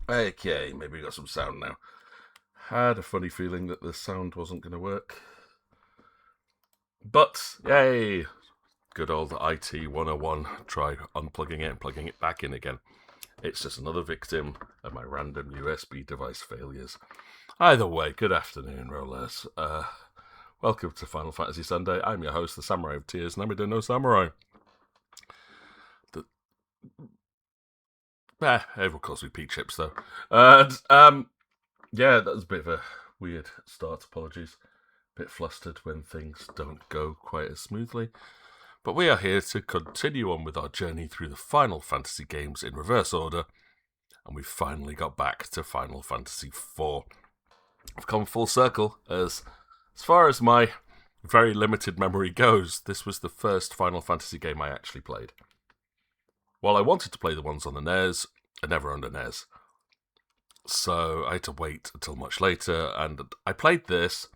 Okay, maybe we got some sound now. Had a funny feeling that the sound wasn't going to work. But, yay! Good old IT 101. Try unplugging it and plugging it back in again. It's just another victim of my random USB device failures. Either way, good afternoon, rollers. Welcome to Final Fantasy Sunday. I'm your host, the Samurai of Tears, and I'm doing no samurai. Everyone calls me Pea Chips, though. Yeah, that was a bit of a weird start. Apologies. A bit flustered when things don't go quite as smoothly. But we are here to continue on with our journey through the Final Fantasy games in reverse order. And we've finally got back to Final Fantasy IV. I've come full circle, as far as my very limited memory goes, this was the first Final Fantasy game I actually played. While I wanted to play the ones on the NES, I never owned a NES. So I had to wait until much later, and I played this,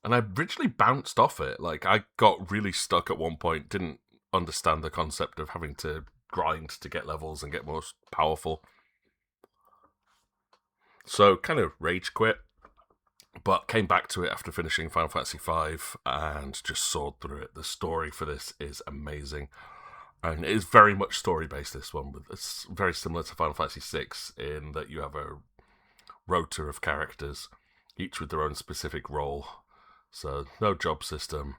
and I originally bounced off it. Like, I got really stuck at one point, didn't understand the concept of having to grind to get levels and get more powerful. So, kind of rage quit, but came back to it after finishing Final Fantasy V, and just soared through it. The story for this is amazing. And it is very much story-based, this one. It's very similar to Final Fantasy VI in that you have a rota of characters, each with their own specific role. So, no job system,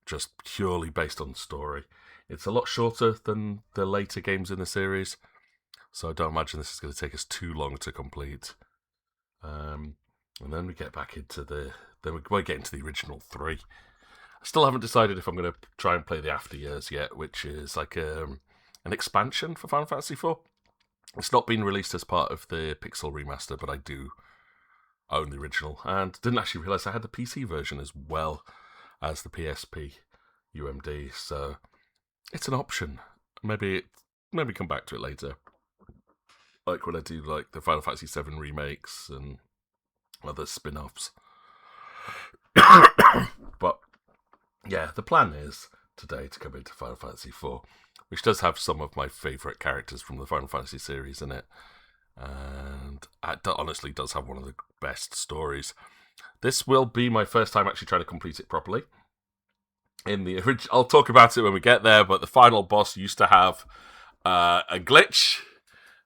just purely based on story. It's a lot shorter than the later games in the series, so I don't imagine this is going to take us too long to complete. And then we get back into we get into the original 3. I still haven't decided if I'm going to try and play the After Years yet, which is like an expansion for Final Fantasy IV. It's not been released as part of the Pixel remaster, but I do own the original, and didn't actually realise I had the PC version as well as the PSP UMD, so it's an option. Maybe come back to it later, like when I do like the Final Fantasy VII remakes and other spin-offs. But yeah, the plan is today to come into Final Fantasy IV, which does have some of my favourite characters from the Final Fantasy series in it, and it honestly does have one of the best stories. This will be my first time actually trying to complete it properly. In the original, I'll talk about it when we get there, but the final boss used to have a glitch.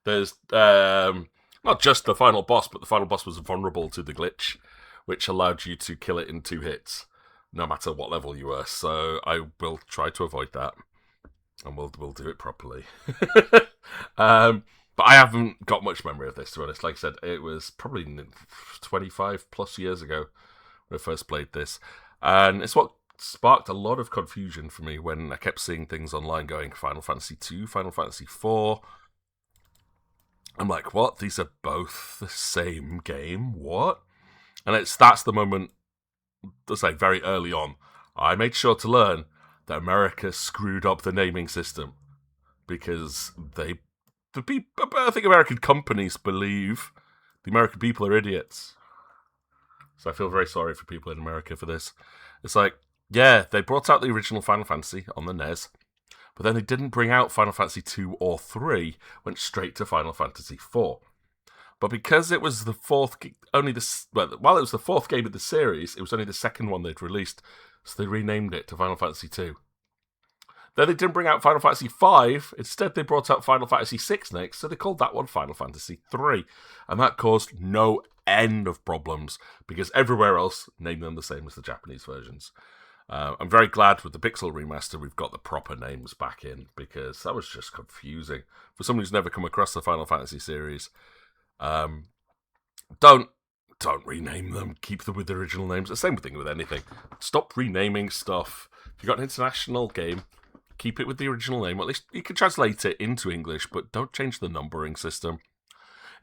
There's not just the final boss, but the final boss was vulnerable to the glitch, which allowed you to kill it in 2 hits, no matter what level you were. So I will try to avoid that, and we'll do it properly. But I haven't got much memory of this, to be honest. Like I said, it was probably 25 plus years ago when I first played this, and it's what sparked a lot of confusion for me when I kept seeing things online going Final Fantasy 2, Final Fantasy 4. I'm like, what? These are both the same game? What? And that's the moment, let's say very early on, I made sure to learn that America screwed up the naming system, because I think American companies believe the American people are idiots. So I feel very sorry for people in America for this. It's like, yeah, they brought out the original Final Fantasy on the NES, but then they didn't bring out Final Fantasy 2 or 3, went straight to Final Fantasy 4. But because it was the fourth, while it was the fourth game of the series, it was only the second one they'd released, so they renamed it to Final Fantasy II. Then they didn't bring out Final Fantasy V. Instead, they brought out Final Fantasy VI next, so they called that one Final Fantasy III. And that caused no end of problems, because everywhere else named them the same as the Japanese versions. I'm very glad with the Pixel remaster we've got the proper names back in, because that was just confusing. For someone who's never come across the Final Fantasy series, don't rename them. Keep them with the original names. The same thing with anything. Stop renaming stuff. If you've got an international game, keep it with the original name. At least you can translate it into English, but don't change the numbering system.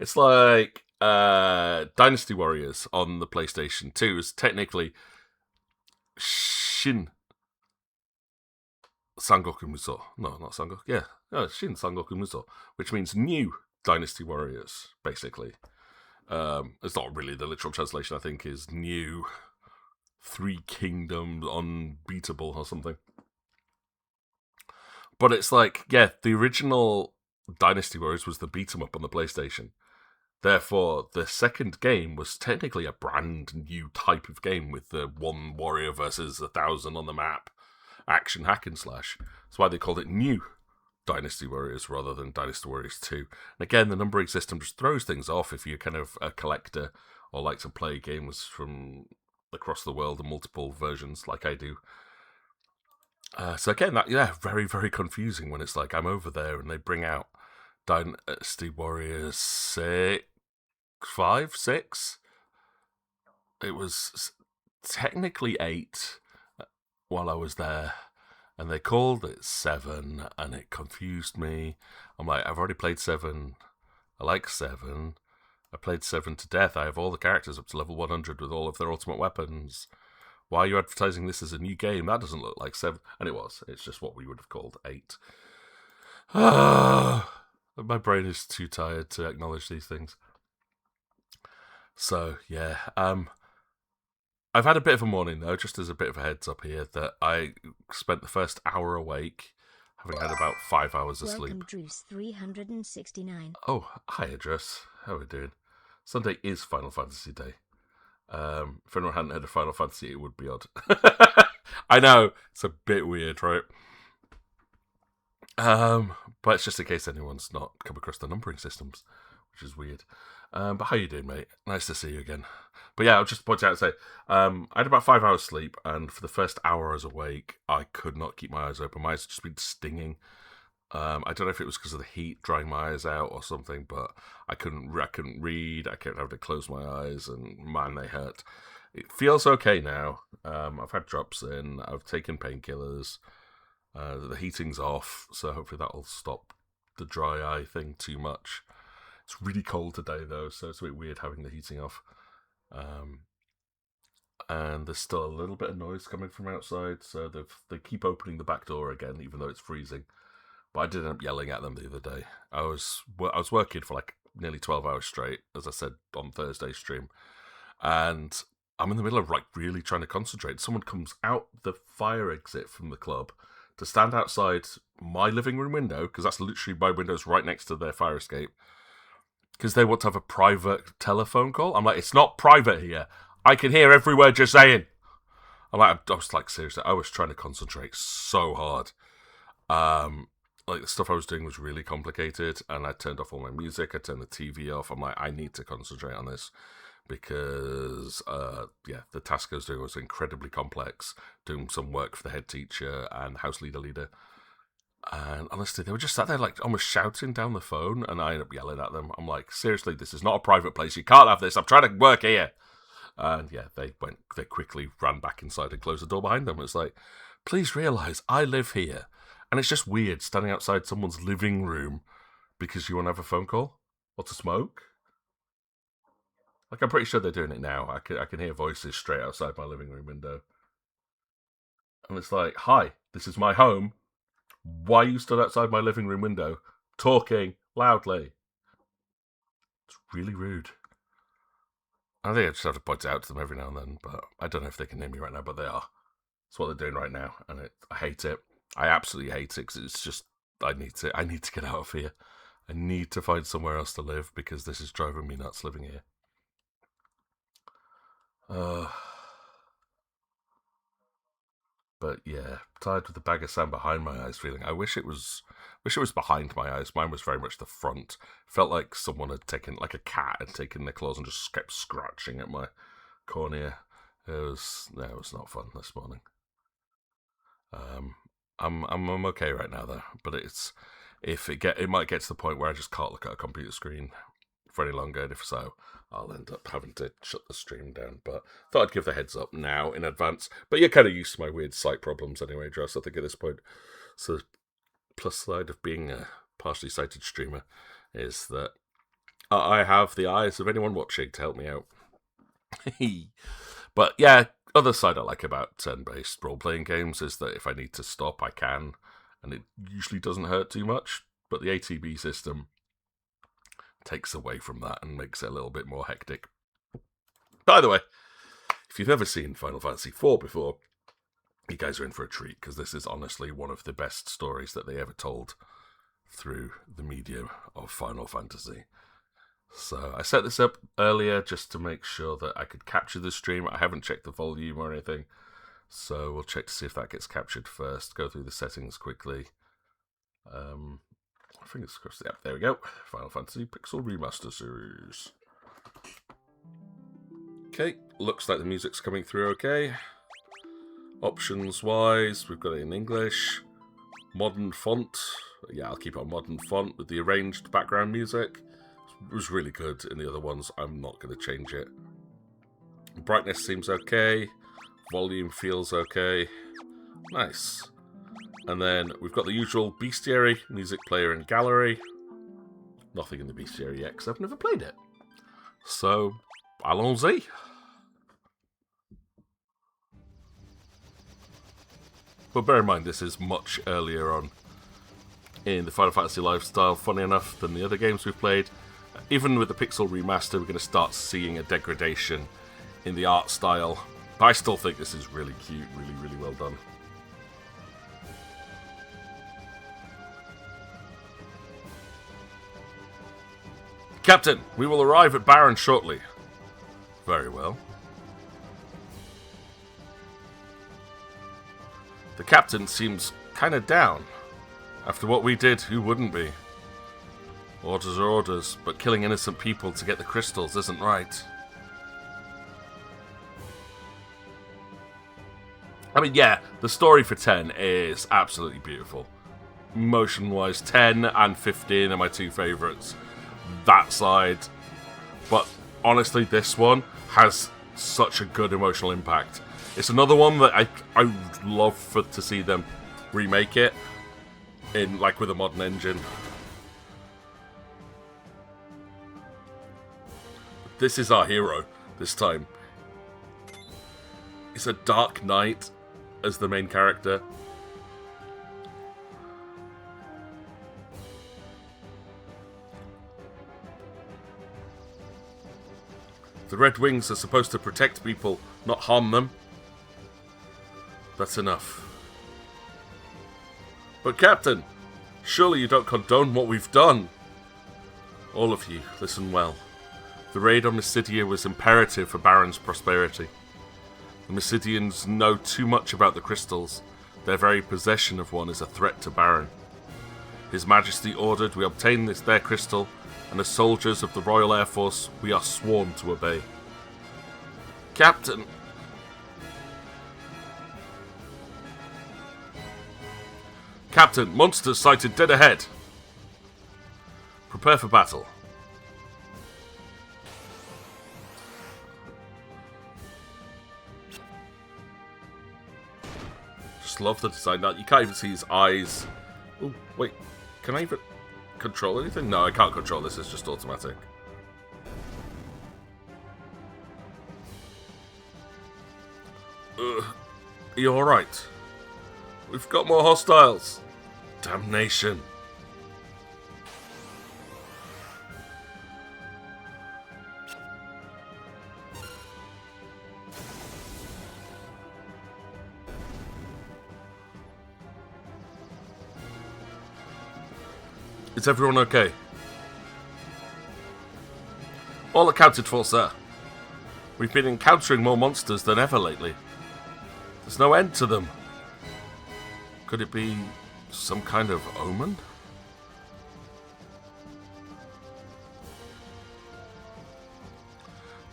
It's like Dynasty Warriors on the PlayStation 2 is technically Shin Sangoku Musou. No, not Sangoku. Yeah, no, Shin Sangoku Musou, which means new Dynasty Warriors, basically. It's not really the literal translation, I think, is new Three Kingdoms Unbeatable or something. But it's like, yeah, the original Dynasty Warriors was the beat-em-up on the PlayStation. Therefore, the second game was technically a brand new type of game with the one warrior versus 1,000 on the map. Action hack and slash. That's why they called it New Dynasty Warriors rather than Dynasty Warriors 2. And again, the numbering system just throws things off if you're kind of a collector or like to play games from across the world in multiple versions like I do. So again, very, very confusing when it's like I'm over there and they bring out Dynasty Warriors 6. It was technically 8 while I was there, and they called it 7, and it confused me. I'm like, I've already played 7. I like 7. I played 7 to death. I have all the characters up to level 100 with all of their ultimate weapons. Why are you advertising this as a new game? That doesn't look like 7. And it was. It's just what we would have called 8. My brain is too tired to acknowledge these things. So, yeah. I've had a bit of a morning, though, just as a bit of a heads up here, that I spent the first hour awake, having had about 5 hours of sleep. Welcome, Druce369. Oh, hi, Adress. How are we doing? Sunday is Final Fantasy Day. If anyone hadn't heard of Final Fantasy, it would be odd. I know, it's a bit weird, right? But it's just in case anyone's not come across the numbering systems, which is weird. But how you doing, mate? Nice to see you again. But yeah, I'll just point out and say, I had about 5 hours sleep, and for the first hour I was awake, I could not keep my eyes open. My eyes had just been stinging. I don't know if it was because of the heat drying my eyes out or something, but I couldn't read. I kept having to close my eyes, and man, they hurt. It feels okay now. I've had drops in. I've taken painkillers. The heating's off, so hopefully that'll stop the dry eye thing too much. It's really cold today, though, so it's a bit weird having the heating off. And there's still a little bit of noise coming from outside, so they keep opening the back door again, even though it's freezing. But I did end up yelling at them the other day. I was working for like nearly 12 hours straight, as I said on Thursday's stream, and I'm in the middle of like really trying to concentrate. Someone comes out the fire exit from the club to stand outside my living room window, because that's literally my window's right next to their fire escape, because they want to have a private telephone call. I'm like, it's not private here. I can hear every word you're saying. I was like, seriously, I was trying to concentrate so hard. Like, the stuff I was doing was really complicated, and I turned off all my music. I turned the TV off. I'm like, I need to concentrate on this, because, the task I was doing was incredibly complex, doing some work for the head teacher and house leader. And honestly, they were just sat there like almost shouting down the phone, and I ended up yelling at them. I'm like, seriously, this is not a private place. You can't have this. I'm trying to work here. And yeah, they quickly ran back inside and closed the door behind them. It's like, please realise I live here. And it's just weird standing outside someone's living room because you want to have a phone call or to smoke. Like, I'm pretty sure they're doing it now. I can hear voices straight outside my living room window. And it's like, hi, this is my home. Why are you stood outside my living room window talking loudly? It's really rude. I think I just have to point it out to them every now and then, but I don't know if they can hear me right now, but they are. That's what they're doing right now, and I hate it. I absolutely hate it, because it's just, I need to get out of here. I need to find somewhere else to live because this is driving me nuts living here. But yeah, tired with the bag of sand behind my eyes feeling. I wish it was behind my eyes. Mine was very much the front. Felt like someone had taken, like a cat had taken their claws and just kept scratching at my cornea. It was not fun this morning. I'm okay right now though, but it might get to the point where I just can't look at a computer screen for any longer, and if so, I'll end up having to shut the stream down. But thought I'd give the heads up now in advance. But you're kind of used to my weird sight problems anyway, Joss, I think at this point. So the plus side of being a partially sighted streamer is that I have the eyes of anyone watching to help me out. But yeah, other side I like about turn-based role-playing games is that if I need to stop, I can, and it usually doesn't hurt too much. But the ATB system takes away from that and makes it a little bit more hectic. By the way, if you've never seen Final Fantasy IV before, you guys are in for a treat, because this is honestly one of the best stories that they ever told through the medium of Final Fantasy. So I set this up earlier just to make sure that I could capture the stream. I haven't checked the volume or anything, so we'll check to see if that gets captured first. Go through the settings quickly. Fingers crossed. Yep, there we go. Final Fantasy Pixel Remaster Series. Okay, looks like the music's coming through okay. Options wise, we've got it in English. Modern font. Yeah, I'll keep it on modern font with the arranged background music. It was really good in the other ones. I'm not going to change it. Brightness seems okay. Volume feels okay. Nice. And then we've got the usual bestiary, music player and gallery. Nothing in the bestiary yet because I've never played it. So, allons-y. But bear in mind, this is much earlier on in the Final Fantasy lifestyle, funny enough, than the other games we've played. Even with the Pixel Remaster, we're going to start seeing a degradation in the art style. But I still think this is really cute, really, really well done. Captain, we will arrive at Baron shortly. Very well. The captain seems kind of down. After what we did, who wouldn't be? Orders are orders, but killing innocent people to get the crystals isn't right. I mean, yeah, the story for 10 is absolutely beautiful. Emotion-wise, 10 and 15 are my two favourites. That side. But honestly, this one has such a good emotional impact. It's another one that I would love to see them remake it in, like, with a modern engine. This is our hero this time. It's a Dark Knight as the main character. The Red Wings are supposed to protect people, not harm them. That's enough. But Captain, surely you don't condone what we've done. All of you, listen well. The raid on Mysidia was imperative for Baron's prosperity. The Mysidians know too much about the crystals. Their very possession of one is a threat to Baron. His Majesty ordered we obtain their crystal, and as soldiers of the Royal Air Force, we are sworn to obey. Captain! Captain, monsters sighted dead ahead. Prepare for battle. Just love the design. Now, you can't even see his eyes. Oh, wait. Can I even control anything? No, I can't control this. It's just automatic. Are you alright? We've got more hostiles. Damnation. Is everyone okay? All accounted for, sir. We've been encountering more monsters than ever lately. There's no end to them. Could it be some kind of omen?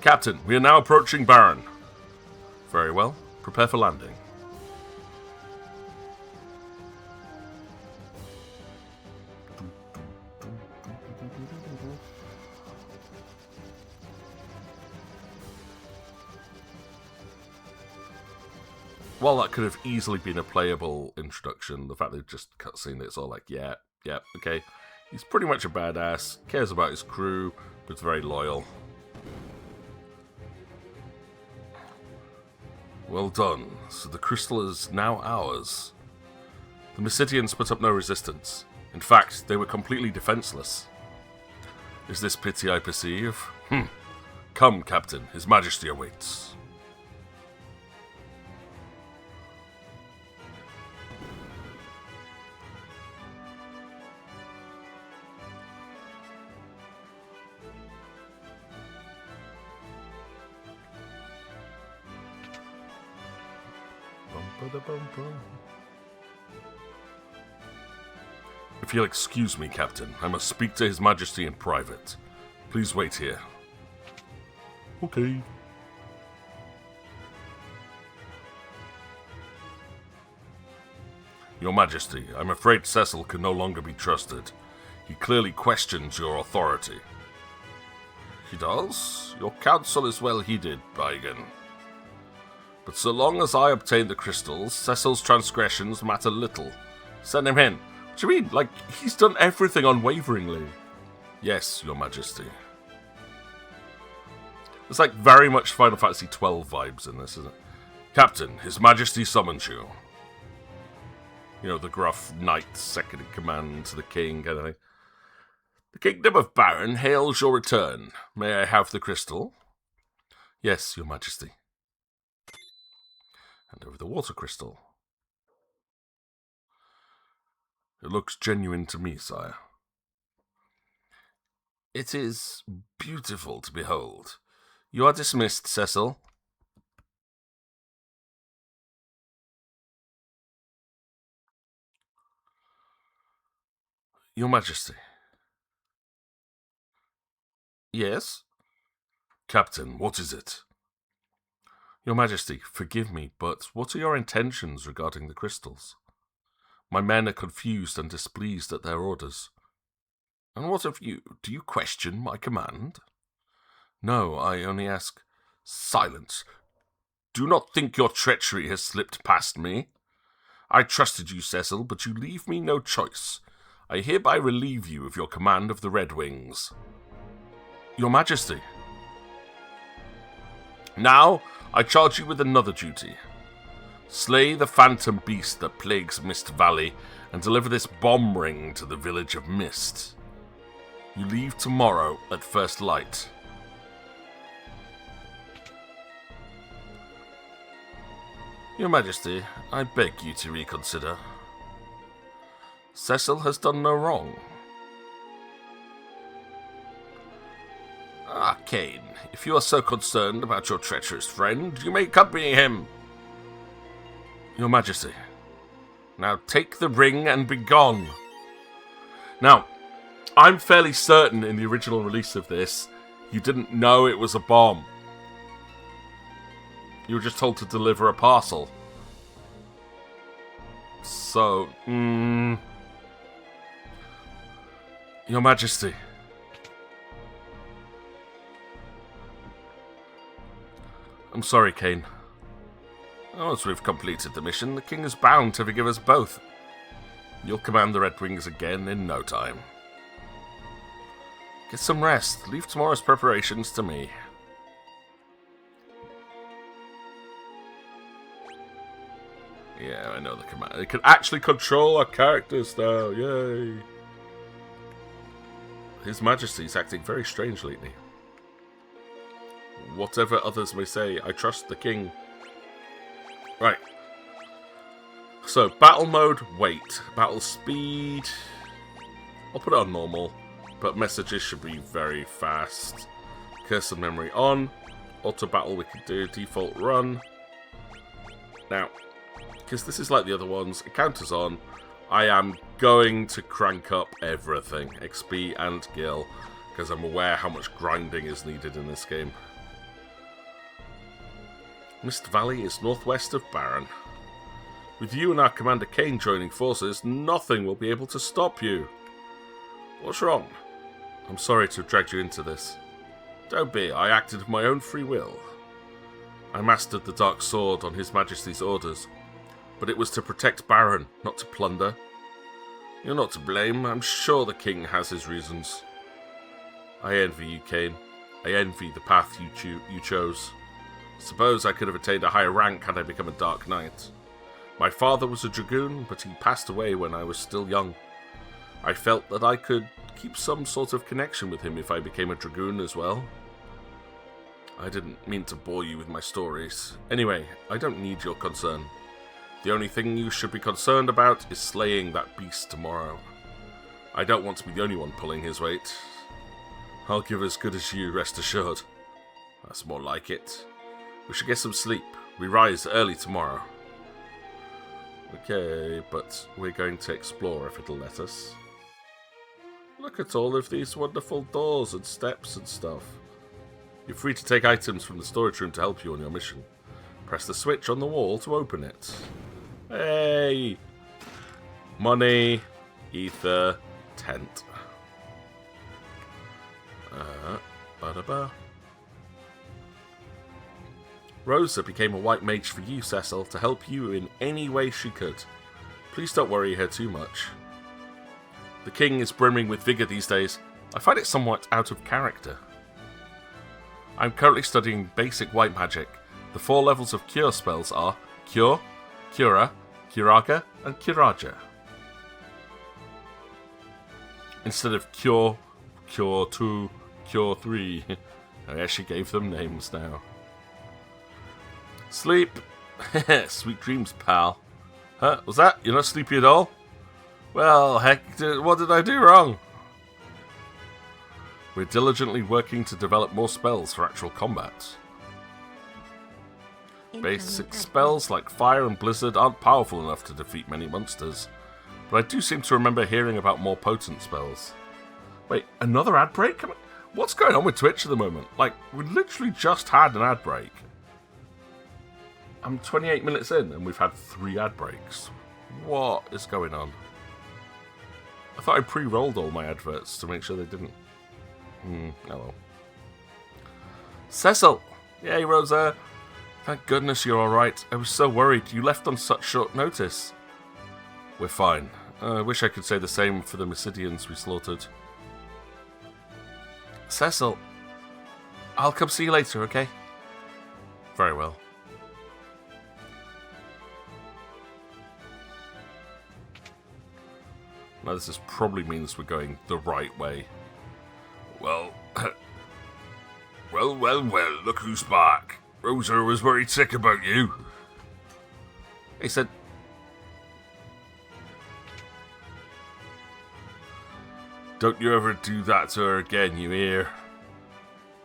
Captain, we are now approaching Baron. Very well. Prepare for landing. While that could have easily been a playable introduction, the fact they've just cutscene it's all like, yeah, okay. He's pretty much a badass, cares about his crew, but very loyal. Well done. So the crystal is now ours. The Mysidians put up no resistance. In fact, they were completely defenseless. Is this pity I perceive? Come, Captain. His Majesty awaits. If you'll excuse me, Captain, I must speak to His Majesty in private. Please wait here. Okay. Your Majesty, I'm afraid Cecil can no longer be trusted. He clearly questions your authority. He does? Your counsel is well heeded, Baigan. But so long as I obtain the crystals, Cecil's transgressions matter little. Send him in. What do you mean? Like, he's done everything unwaveringly. Yes, Your Majesty. There's like very much Final Fantasy XII vibes in this, isn't it? Captain, His Majesty summons you. You know, the gruff knight second in command to the king kind of thing. The Kingdom of Baron hails your return. May I have the crystal? Yes, Your Majesty. Hand over the water crystal. It looks genuine to me, sire. It is beautiful to behold. You are dismissed, Cecil. Your Majesty. Yes? Captain, what is it? Your Majesty, forgive me, but what are your intentions regarding the crystals? My men are confused and displeased at their orders. And what of you? Do you question my command? No, I only ask... Silence. Do not think your treachery has slipped past me. I trusted you, Cecil, but you leave me no choice. I hereby relieve you of your command of the Red Wings. Your Majesty. Now, I charge you with another duty. Slay the phantom beast that plagues Mist Valley and deliver this bomb ring to the village of Mist. You leave tomorrow at first light. Your Majesty, I beg you to reconsider. Cecil has done no wrong. Ah, Cain, if you are so concerned about your treacherous friend, you may accompany him. Your Majesty, now take the ring and be gone. Now, I'm fairly certain in the original release of this, you didn't know it was a bomb. You were just told to deliver a parcel. So, Your Majesty. I'm sorry, Cain. Once we've completed the mission, the king is bound to forgive us both. You'll command the Red Wings again in no time. Get some rest. Leave tomorrow's preparations to me. Yeah, I know the command. It can actually control our characters now. Yay. His Majesty's acting very strange lately. Whatever others may say, I trust the king. Right. So, battle mode, wait. Battle speed. I'll put it on normal. But messages should be very fast. Curse of Memory on. Auto battle we can do. Default run. Now, because this is like the other ones, it counters on. I am going to crank up everything. XP and Gil. Because I'm aware how much grinding is needed in this game. Mist Valley is northwest of Baron. With you and our Commander Kane joining forces, nothing will be able to stop you. What's wrong? I'm sorry to have dragged you into this. Don't be, I acted of my own free will. I mastered the Dark Sword on His Majesty's orders, but it was to protect Baron, not to plunder. You're not to blame, I'm sure the King has his reasons. I envy you, Kane. I envy the path you chose. Suppose I could have attained a higher rank had I become a Dark Knight. My father was a dragoon, but he passed away when I was still young. I felt that I could keep some sort of connection with him if I became a dragoon as well. I didn't mean to bore you with my stories. Anyway, I don't need your concern. The only thing you should be concerned about is slaying that beast tomorrow. I don't want to be the only one pulling his weight. I'll give as good as you, rest assured. That's more like it. We should get some sleep. We rise early tomorrow. Okay, but we're going to explore if it'll let us. Look at all of these wonderful doors and steps and stuff. You're free to take items from the storage room to help you on your mission. Press the switch on the wall to open it. Hey! Money, ether, tent. Ba-da-ba. Rosa became a white mage for you, Cecil, to help you in any way she could. Please don't worry her too much. The king is brimming with vigour these days. I find it somewhat out of character. I'm currently studying basic white magic. The 4 levels of cure spells are Cure, Cura, Curaga, and Curaja. Instead of Cure, Cure 2, Cure 3. I actually gave them names now. Sleep. Sweet dreams, pal. Huh? Was that? You're not sleepy at all? Well, heck, what did I do wrong? We're diligently working to develop more spells for actual combat. Basic spells like Fire and Blizzard aren't powerful enough to defeat many monsters, but I do seem to remember hearing about more potent spells. Wait, another ad break? What's going on with Twitch at the moment? Like, we literally just had an ad break. I'm 28 minutes in and we've had 3 ad breaks. What is going on? I thought I pre-rolled all my adverts to make sure they didn't. Oh well. Cecil! Yay, Rosa! Thank goodness you're alright. I was so worried. You left on such short notice. We're fine. I wish I could say the same for the Mysidians we slaughtered. Cecil! I'll come see you later, okay? Very well. Now this probably means we're going the right way. Well, well, look who's back. Rosa was worried sick about you. He said... Don't you ever do that to her again, you hear?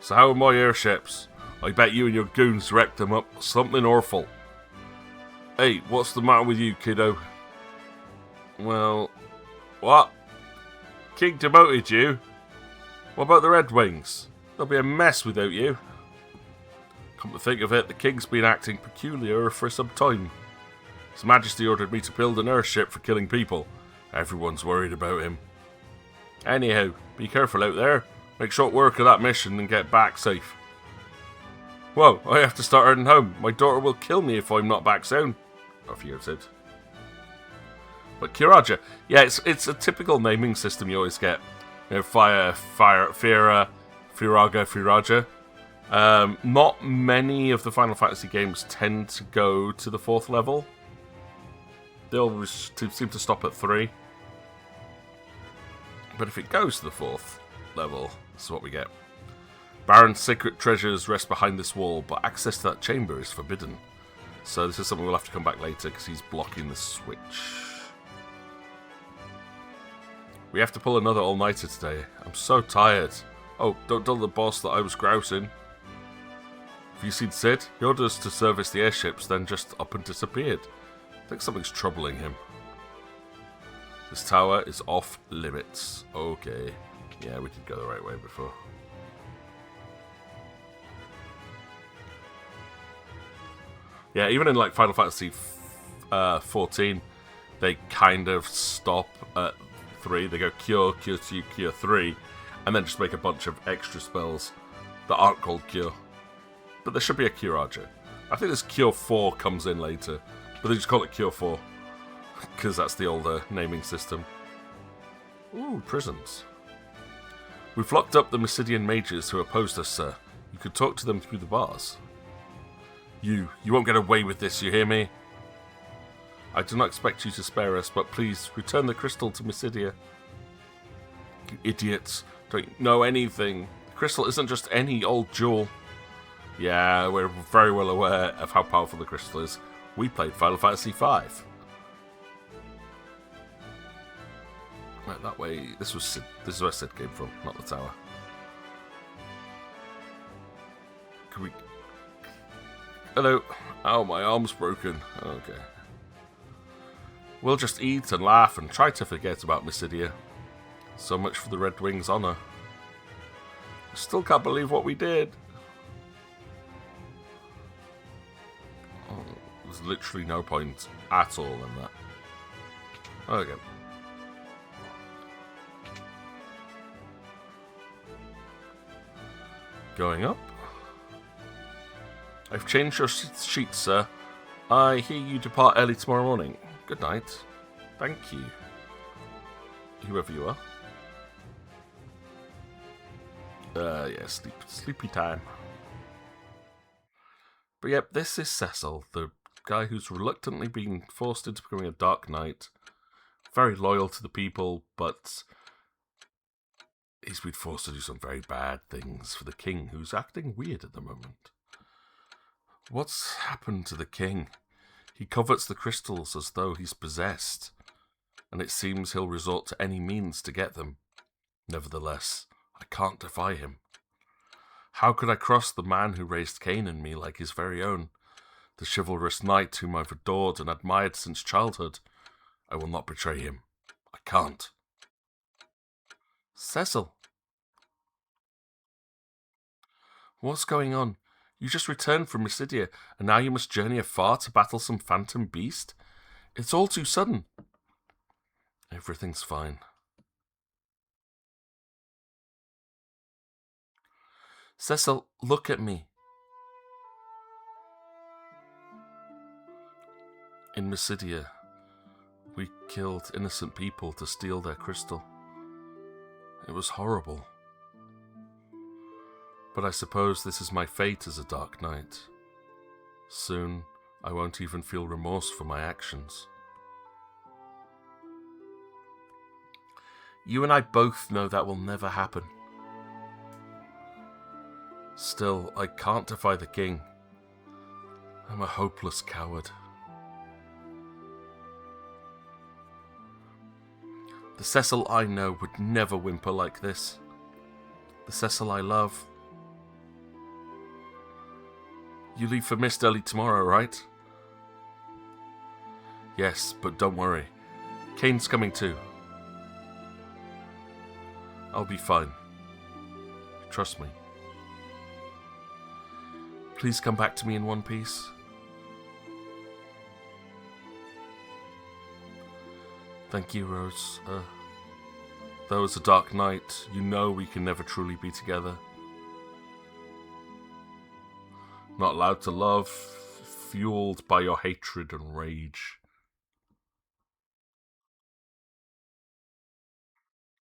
So how are my airships? I bet you and your goons wrecked them up. Something awful. Hey, what's the matter with you, kiddo? Well... What? King demoted you? What about the Red Wings? They'll be a mess without you. Come to think of it, the King's been acting peculiar for some time. His Majesty ordered me to build an airship for killing people. Everyone's worried about him. Anyhow, be careful out there. Make short work of that mission and get back safe. Whoa, I have to start heading home. My daughter will kill me if I'm not back soon. Off you said. But Curaja, yeah, it's a typical naming system you always get. You know, Fire, Fira, Firaga, Firaja. Not many of the Final Fantasy games tend to go to the 4th level. They always seem to stop at 3. But if it goes to the 4th level, this is what we get. Baron's secret treasures rest behind this wall, but access to that chamber is forbidden. So this is something we'll have to come back later because he's blocking the switch. We have to pull another all-nighter today. I'm so tired. Oh, don't tell the boss that I was grousing. Have you seen Sid? He ordered us to service the airships, then just up and disappeared. I think something's troubling him. This tower is off limits. Okay. Yeah, we did go the right way before. Yeah, even in like Final Fantasy 14, they kind of stop at 3. They go Cure, Cure 2, Cure 3, and then just make a bunch of extra spells that aren't called Cure. But there should be a Cure Archer. I think this Cure 4 comes in later, but they just call it Cure 4, because that's the older naming system. Ooh, prisons. We've locked up the Mysidian mages who opposed us, sir. You could talk to them through the bars. You won't get away with this, you hear me? I do not expect you to spare us, but please return the crystal to Mysidia. You idiots, don't know anything. The crystal isn't just any old jewel. Yeah, we're very well aware of how powerful the crystal is. We played Final Fantasy V. Right, that way. This is where Sid came from, not the tower. Can we? Hello. Ow, my arm's broken. Okay. We'll just eat and laugh and try to forget about Mysidia. So much for the Red Wings' honor. I still can't believe what we did. Oh, there's literally no point at all in that. Okay. Going up. I've changed your sheets, sir. I hear you depart early tomorrow morning. Good night. Thank you. Whoever you are. Yeah, sleepy time. But yep, this is Cecil, the guy who's reluctantly been forced into becoming a Dark Knight. Very loyal to the people, but he's been forced to do some very bad things for the king, who's acting weird at the moment. What's happened to the king? He covets the crystals as though he's possessed, and it seems he'll resort to any means to get them. Nevertheless, I can't defy him. How could I cross the man who raised Cain in me like his very own, the chivalrous knight whom I've adored and admired since childhood? I will not betray him. I can't. Cecil. What's going on? You just returned from Mysidia, and now you must journey afar to battle some phantom beast? It's all too sudden. Everything's fine. Cecil, look at me. In Mysidia, we killed innocent people to steal their crystal. It was horrible. But I suppose this is my fate as a Dark Knight. Soon, I won't even feel remorse for my actions. You and I both know that will never happen. Still, I can't defy the king. I'm a hopeless coward. The Cecil I know would never whimper like this. The Cecil I love. You leave for Mist early tomorrow, right? Yes, but don't worry. Kane's coming too. I'll be fine. Trust me. Please come back to me in one piece. Thank you, Rose. Though as a Dark Knight, you know we can never truly be together. Not allowed to love, fueled by your hatred and rage.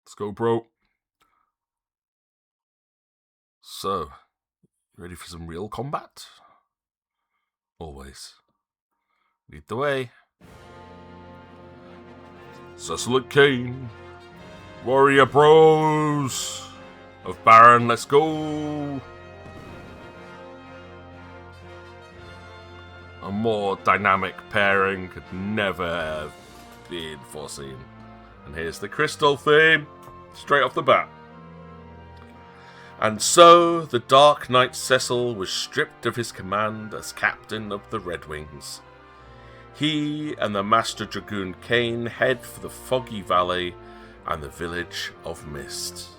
Let's go, bro. So, ready for some real combat? Always. Lead the way. Cecil and Kane. Warrior Bros of Baron, let's go. A more dynamic pairing could never have been foreseen. And here's the crystal theme, straight off the bat. And so the Dark Knight Cecil was stripped of his command as captain of the Red Wings. He and the Master Dragoon Kane head for the Foggy Valley and the village of Mist.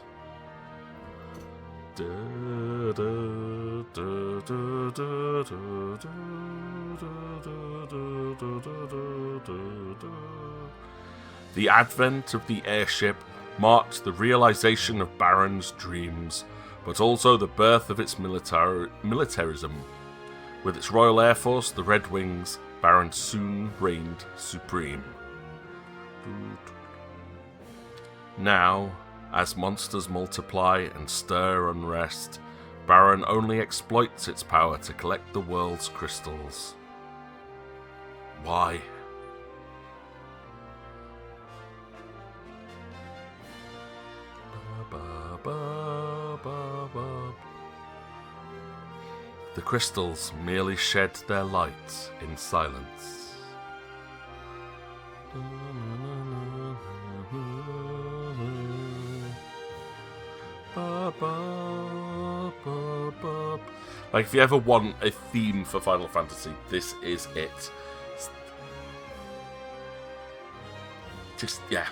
The advent of the airship marked the realization of Baron's dreams, but also the birth of its militarism. With its Royal Air Force, the Red Wings, Baron soon reigned supreme. Now, as monsters multiply and stir unrest, Baron only exploits its power to collect the world's crystals. Why? The crystals merely shed their light in silence. Like, if you ever want a theme for Final Fantasy, this is it. Just, yeah.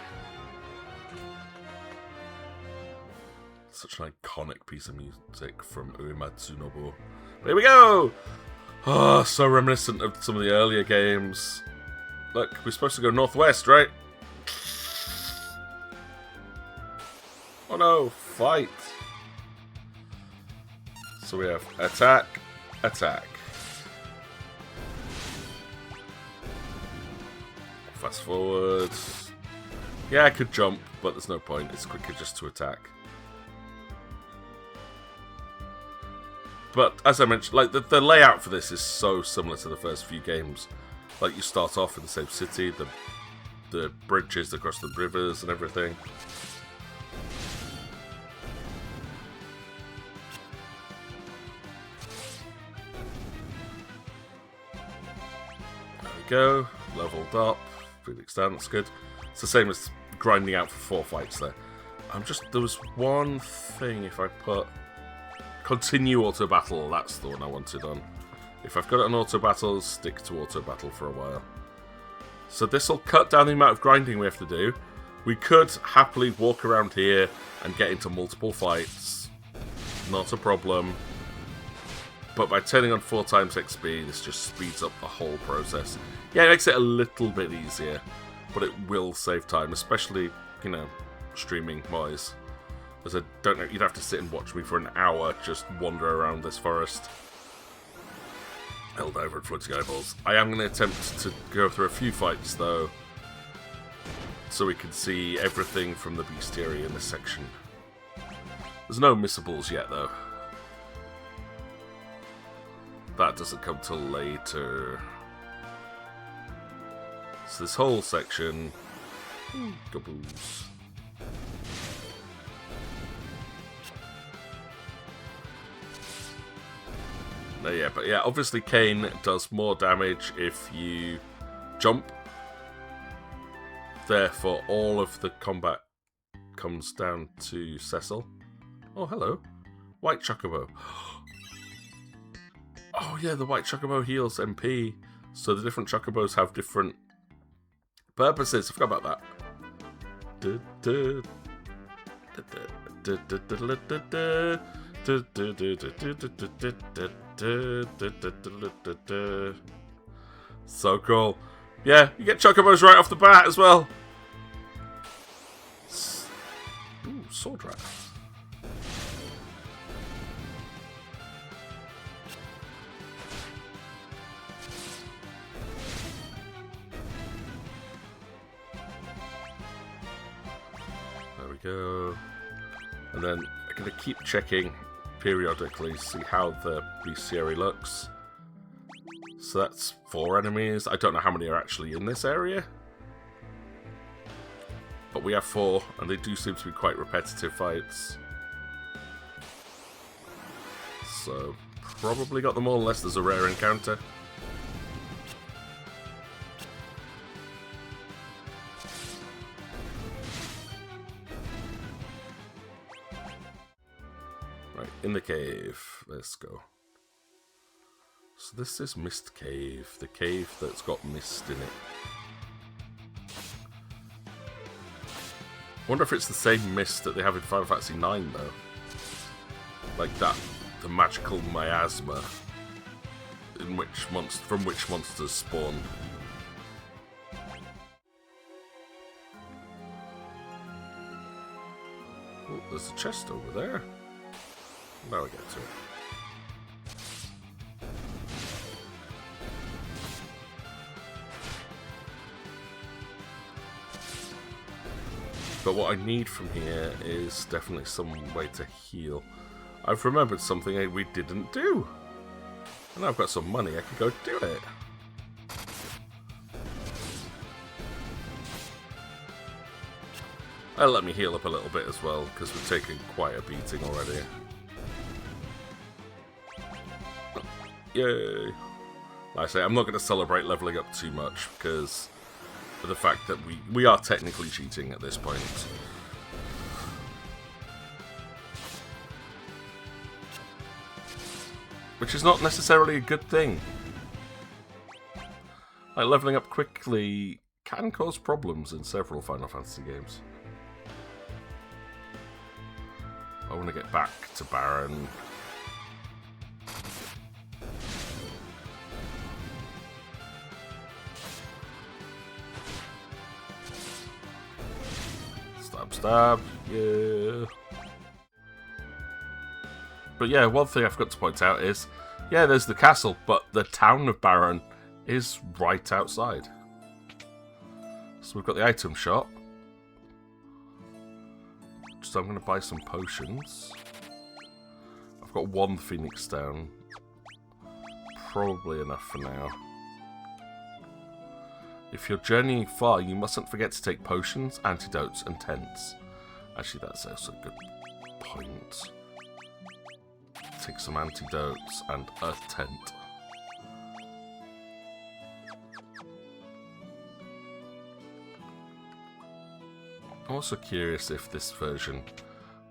Such an iconic piece of music from Uematsunobu. But here we go! Oh, so reminiscent of some of the earlier games. Look, we're supposed to go northwest, right? Oh no, fight! So we have attack, attack. Fast forward. Yeah, I could jump, but there's no point. It's quicker just to attack. But as I mentioned, like the layout for this is so similar to the first few games. Like, you start off in the same city, the bridges across the rivers and everything. There we go, leveled up, Phoenix down, that's good. It's the same as grinding out for 4 fights there. There was one thing, if I put continue auto battle, that's the one I wanted on. If I've got it on auto battle, stick to auto battle for a while. So this will cut down the amount of grinding we have to do. We could happily walk around here and get into multiple fights. Not a problem. But by turning on 4 times XP, this just speeds up the whole process. Yeah, it makes it a little bit easier, but it will save time, especially, you know, streaming-wise. As I don't know, you'd have to sit and watch me for an hour just wander around this forest. Held over at floating eyeballs. I am going to attempt to go through a few fights, though, so we can see everything from the bestiary in this section. There's no missables yet, though. That doesn't come till later. So this whole section... Gaboos. No, yeah, but yeah, obviously Kane does more damage if you jump. Therefore, all of the combat comes down to Cecil. Oh, hello. White Chocobo. Oh, yeah, the White Chocobo heals MP. So the different Chocobos have different purposes. I forgot about that. So cool. Yeah, you get Chocobos right off the bat as well. Ooh, sword rat. There we go. And then I'm going to keep checking periodically, see how the bestiary looks. So that's 4 enemies. I don't know how many are actually in this area. But we have 4, and they do seem to be quite repetitive fights. So, probably got them all unless there's a rare encounter. Right, in the cave. Let's go. So this is Mist Cave. The cave that's got mist in it. I wonder if it's the same mist that they have in Final Fantasy IX, though. Like that, the magical miasma in from which monsters spawn. Oh, there's a chest over there. Now I get to it. But what I need from here is definitely some way to heal. I've remembered something we didn't do. And I've got some money, I can go do it. That'll let me heal up a little bit as well, because we've taken quite a beating already. Yay! Like I say, I'm not going to celebrate leveling up too much, because of the fact that we are technically cheating at this point. Which is not necessarily a good thing. Like, leveling up quickly can cause problems in several Final Fantasy games. I want to get back to Baron. Stab, stab, yeah. But yeah, one thing I've got to point out is, yeah, there's the castle, but the town of Baron is right outside. So we've got the item shop. So I'm going to buy some potions. I've got one Phoenix down. Probably enough for now. If you're journeying far, you mustn't forget to take potions, antidotes, and tents. Actually, that's also a good point. Take some antidotes and a tent. I'm also curious if this version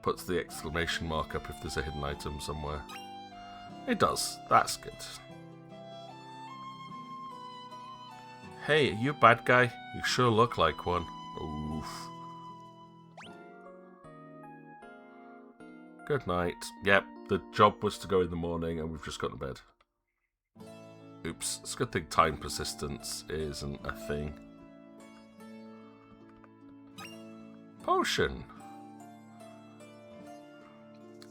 puts the exclamation mark up if there's a hidden item somewhere. It does. That's good. Hey, are you a bad guy? You sure look like one. Oof. Good night. Yep, the job was to go in the morning and we've just gone to bed. Oops. It's a good thing time persistence isn't a thing. Potion.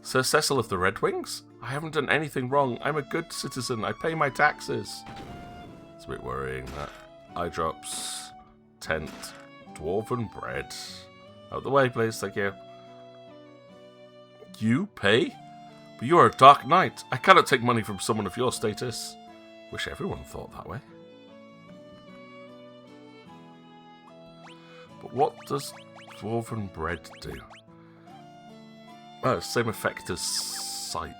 Sir Cecil of the Red Wings? I haven't done anything wrong. I'm a good citizen. I pay my taxes. It's a bit worrying, that. Eye drops. Tent. Dwarven bread. Out of the way, please. Thank you. You pay? But you are a dark knight. I cannot take money from someone of your status. Wish everyone thought that way. But what does dwarven bread do? Oh, same effect as sight.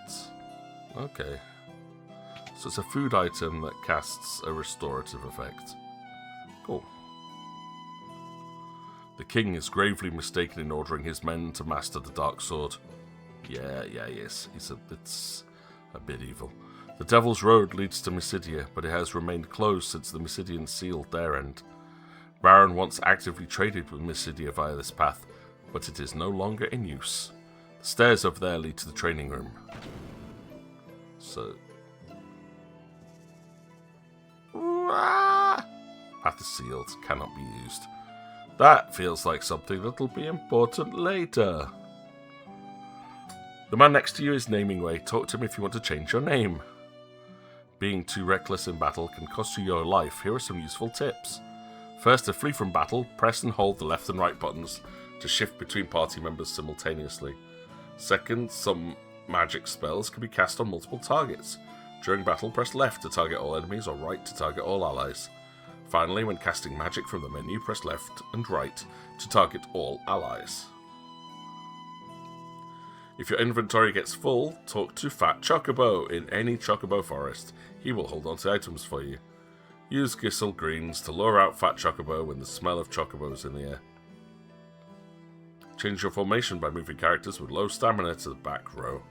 Okay. So it's a food item that casts a restorative effect. Cool. The king is gravely mistaken in ordering his men to master the dark sword. Yeah, yes. It's a bit evil. The Devil's Road leads to Mysidia, but it has remained closed since the Mysidians sealed their end. Baron once actively traded with Mysidia via this path, but it is no longer in use. The stairs over there lead to the training room. So... Path is sealed, cannot be used. That feels like something that'll be important later. The man next to you is Namingway. Talk to him if you want to change your name. Being too reckless in battle can cost you your life. Here are some useful tips. First, to flee from battle, press and hold the left and right buttons to shift between party members simultaneously. Second, some magic spells can be cast on multiple targets. During battle, press left to target all enemies or right to target all allies. Finally, when casting magic from the menu, press left and right to target all allies. If your inventory gets full, talk to Fat Chocobo in any Chocobo forest. He will hold on to items for you. Use Gissel Greens to lure out Fat Chocobo when the smell of Chocobo is in the air. Change your formation by moving characters with low stamina to the back row.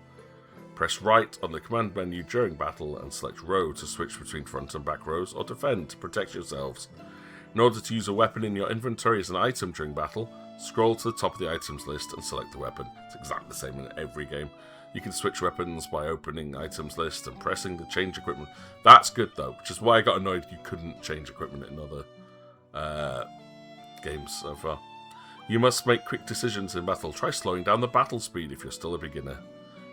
Press right on the command menu during battle and select row to switch between front and back rows, or defend to protect yourselves. In order to use a weapon in your inventory as an item during battle, scroll to the top of the items list and select the weapon. It's exactly the same in every game. You can switch weapons by opening items list and pressing the change equipment. That's good though, which is why I got annoyed you couldn't change equipment in other games so far. You must make quick decisions in battle. Try slowing down the battle speed if you're still a beginner.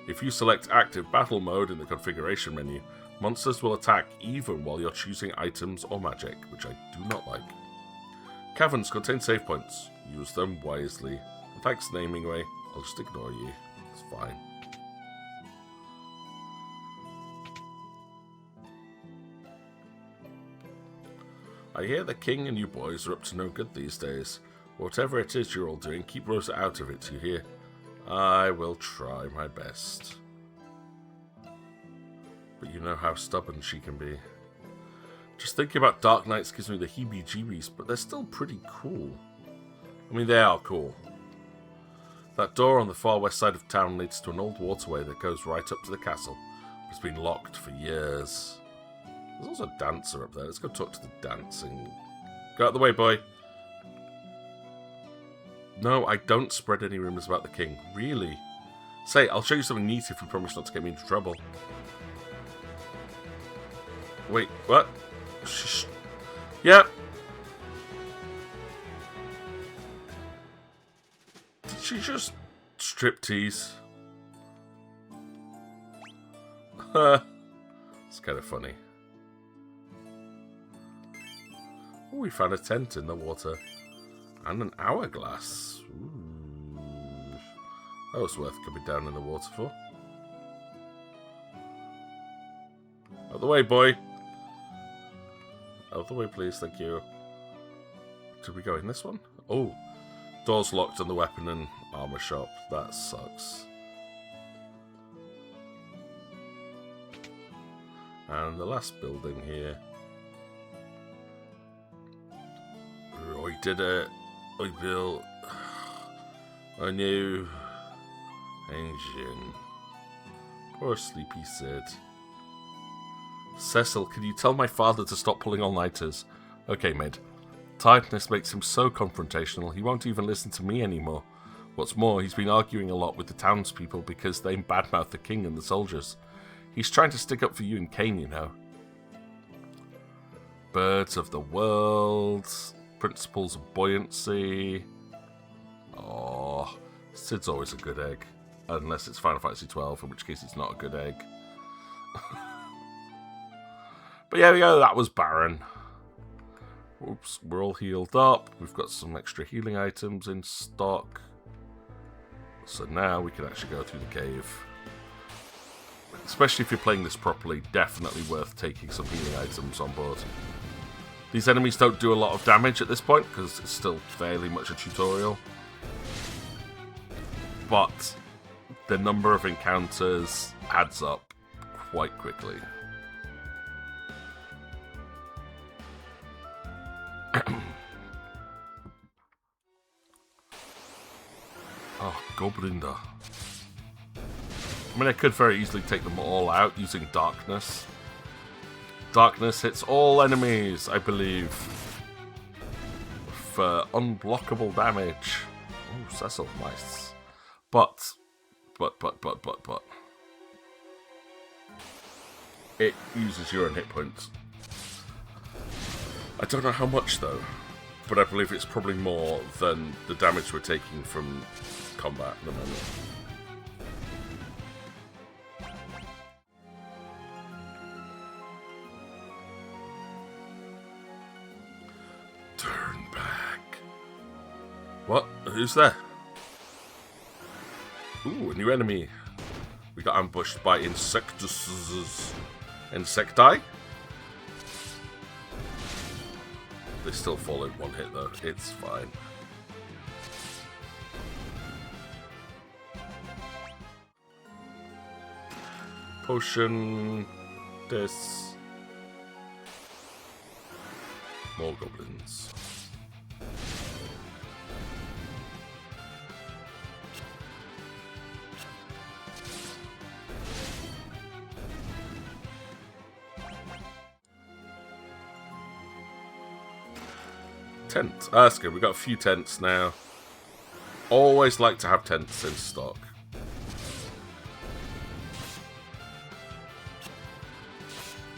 If you select active battle mode in the configuration menu, monsters will attack even while you're choosing items or magic, which I do not like. Caverns contain save points. Use them wisely. And thanks, Naming Way. I'll just ignore you. It's fine. I hear the king and you boys are up to no good these days. Whatever it is you're all doing, keep Rosa out of it, you hear? I will try my best. But you know how stubborn she can be. Just thinking about Dark Knights gives me the heebie-jeebies, but they're still pretty cool. I mean, they are cool. That door on the far west side of town leads to an old waterway that goes right up to the castle. It's been locked for years. There's also a dancer up there. Let's go talk to the dancing. Go out the way, boy. No, I don't spread any rumours about the king. Really? Say, I'll show you something neat if you promise not to get me into trouble. Wait, what? Shh. Yep. Did she just striptease? It's kind of funny. Oh, we found a tent in the water. And an hourglass. Ooh. That was worth coming down in the water for. Out of the way, boy. Out of the way, please. Thank you. Did we go in this one? Oh. Door's locked on the weapon and armor shop. That sucks. And the last building here. Oh, I did it. I built a new engine. Poor sleepy Sid. Cecil, can you tell my father to stop pulling all-nighters? Okay, Mid. Tiredness makes him so confrontational, he won't even listen to me anymore. What's more, he's been arguing a lot with the townspeople because they badmouth the king and the soldiers. He's trying to stick up for you and Kane, you know. Birds of the world... Principles of buoyancy. Oh, Sid's always a good egg. Unless it's Final Fantasy 12, in which case it's not a good egg. But yeah, we go. That was Baron. Oops, we're all healed up. We've got some extra healing items in stock. So now we can actually go through the cave. Especially if you're playing this properly, definitely worth taking some healing items on board. These enemies don't do a lot of damage at this point, because it's still fairly much a tutorial. But the number of encounters adds up quite quickly. Oh, Goblinda. I mean, I could very easily take them all out using Darkness. Darkness hits all enemies, I believe, for unblockable damage. Oh, Cecil, nice. But. It uses your own hit points. I don't know how much, though, but I believe it's probably more than the damage we're taking from combat at the moment. Turn back. What? Who's there? Ooh, a new enemy. We got ambushed by insecti? They still fall in one hit though. It's fine. Potion. This. More goblins. tent. Ah, that's good. We've got a few tents now. Always like to have tents in stock.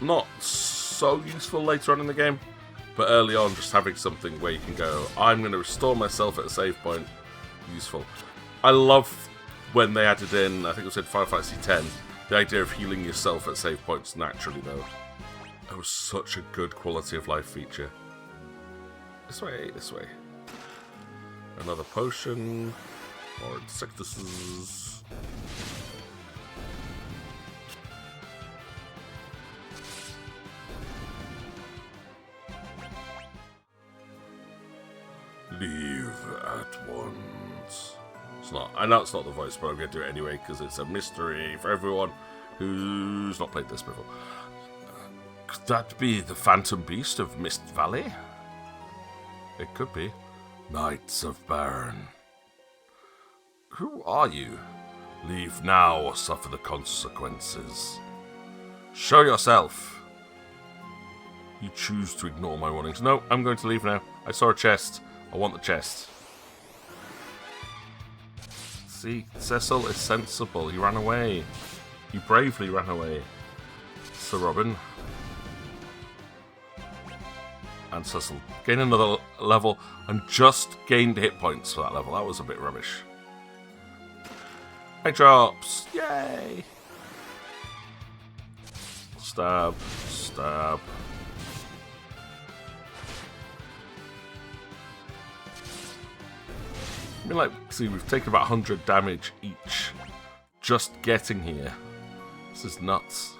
Not so useful later on in the game, but early on, just having something where you can go, I'm going to restore myself at a save point. Useful. I love when they added in, I think it was in Final Fantasy X, the idea of healing yourself at save points naturally, though. That was such a good quality of life feature. This way, this way. Another potion. More insectuses. Leave at once. It's not. I know it's not the voice, but I'm going to do it anyway because it's a mystery for everyone who's not played this before. Could that be the Phantom Beast of Mist Valley? It could be. Knights of Baron. Who are you? Leave now or suffer the consequences. Show yourself. You choose to ignore my warnings. No, I'm going to leave now. I saw a chest. I want the chest. See, Cecil is sensible. He ran away. He bravely ran away. Sir Robin. And Cecil. Gain another level and just gained hit points for that level. That was a bit rubbish. Hey, drops. Yay. Stab. Stab. I mean, like, see, we've taken about 100 damage each just getting here. This is nuts.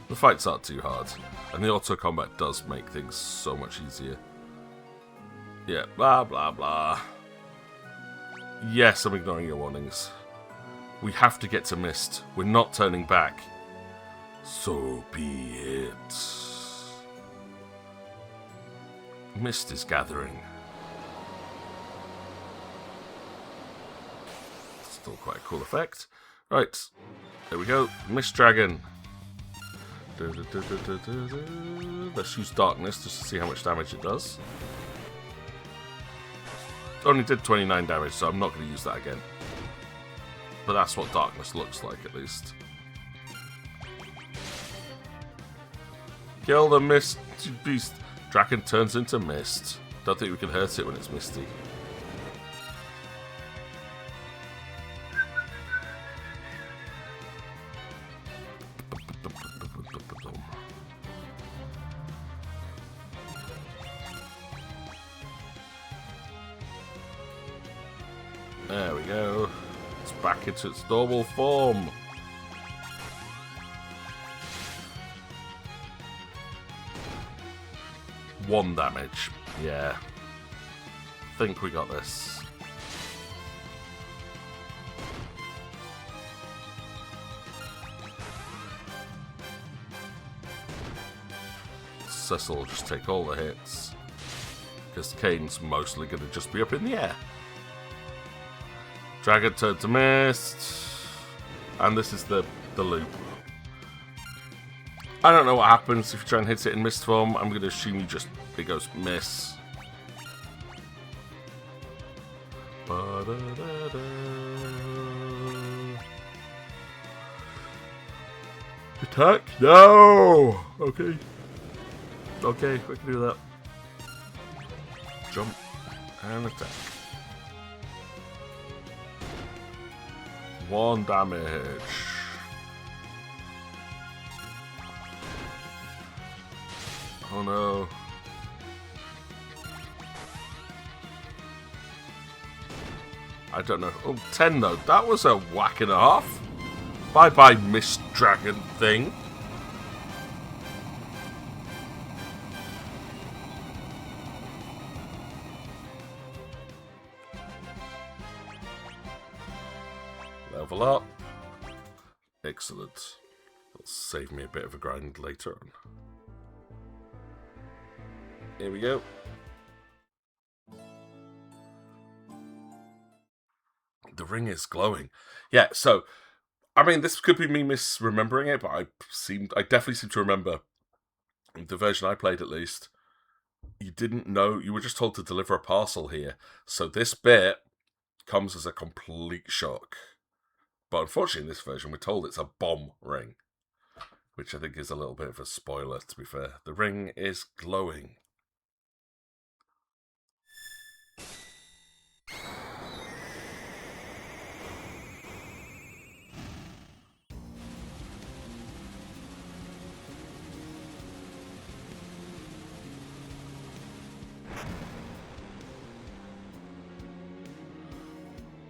The fights aren't too hard, and the auto combat does make things so much easier. Yeah, blah blah blah. Yes, I'm ignoring your warnings. We have to get to Mist. We're not turning back. So be it. Mist is gathering. Still quite a cool effect. Right, there we go. Mist Dragon. Let's use Darkness just to see how much damage it does. Only did 29 damage, so I'm not going to use that again. But that's what Darkness looks like, at least. Kill the Mist Beast. Dragon turns into mist. Don't think we can hurt it when it's misty. There we go. It's back into its normal form. One damage. Yeah. Think we got this. Cecil will just take all the hits. Because Kane's mostly going to just be up in the air. Dragon turned to mist. And this is the loop. I don't know what happens if you try and hit it in mist form. I'm going to assume it goes miss. Attack? No! Okay. Okay, we can do that. Jump and attack. 1 damage. Oh no. I don't know. Oh, 10 though. That was a whack and a half. Bye bye, Mist Dragon thing. Level up. Excellent. That'll save me a bit of a grind later on. Here we go. The ring is glowing. Yeah, so, I mean, this could be me misremembering it, but I definitely seem to remember, the version I played at least, you didn't know, you were just told to deliver a parcel here. So this bit comes as a complete shock. But unfortunately in this version, we're told it's a bomb ring, which I think is a little bit of a spoiler, to be fair. The ring is glowing.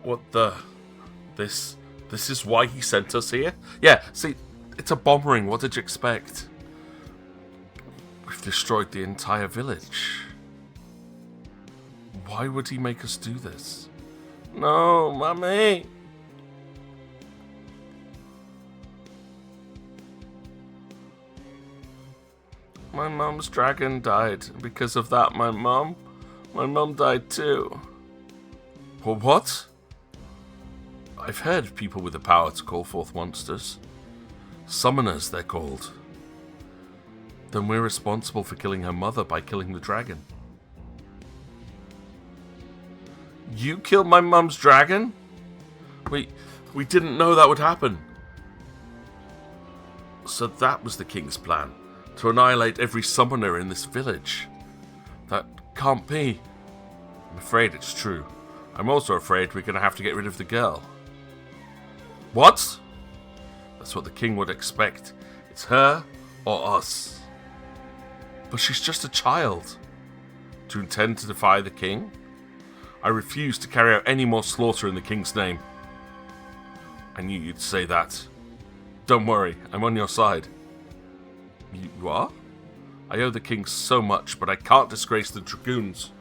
What the... This is why he sent us here? Yeah, see, it's a bomb ring. What did you expect? We've destroyed the entire village. Why would he make us do this? No, Mummy! My mum's dragon died. Because of that, my mum died too. Well, what? I've heard people with the power to call forth monsters. Summoners, they're called. Then we're responsible for killing her mother by killing the dragon. You killed my mum's dragon? We didn't know that would happen. So that was the king's plan, to annihilate every summoner in this village. That can't be. I'm afraid it's true. I'm also afraid we're going to have to get rid of the girl. What? That's what the king would expect. It's her or us. But she's just a child. Do you intend to defy the king? I refuse to carry out any more slaughter in the king's name. I knew you'd say that. Don't worry, I'm on your side. You are? I owe the king so much, but I can't disgrace the dragoons.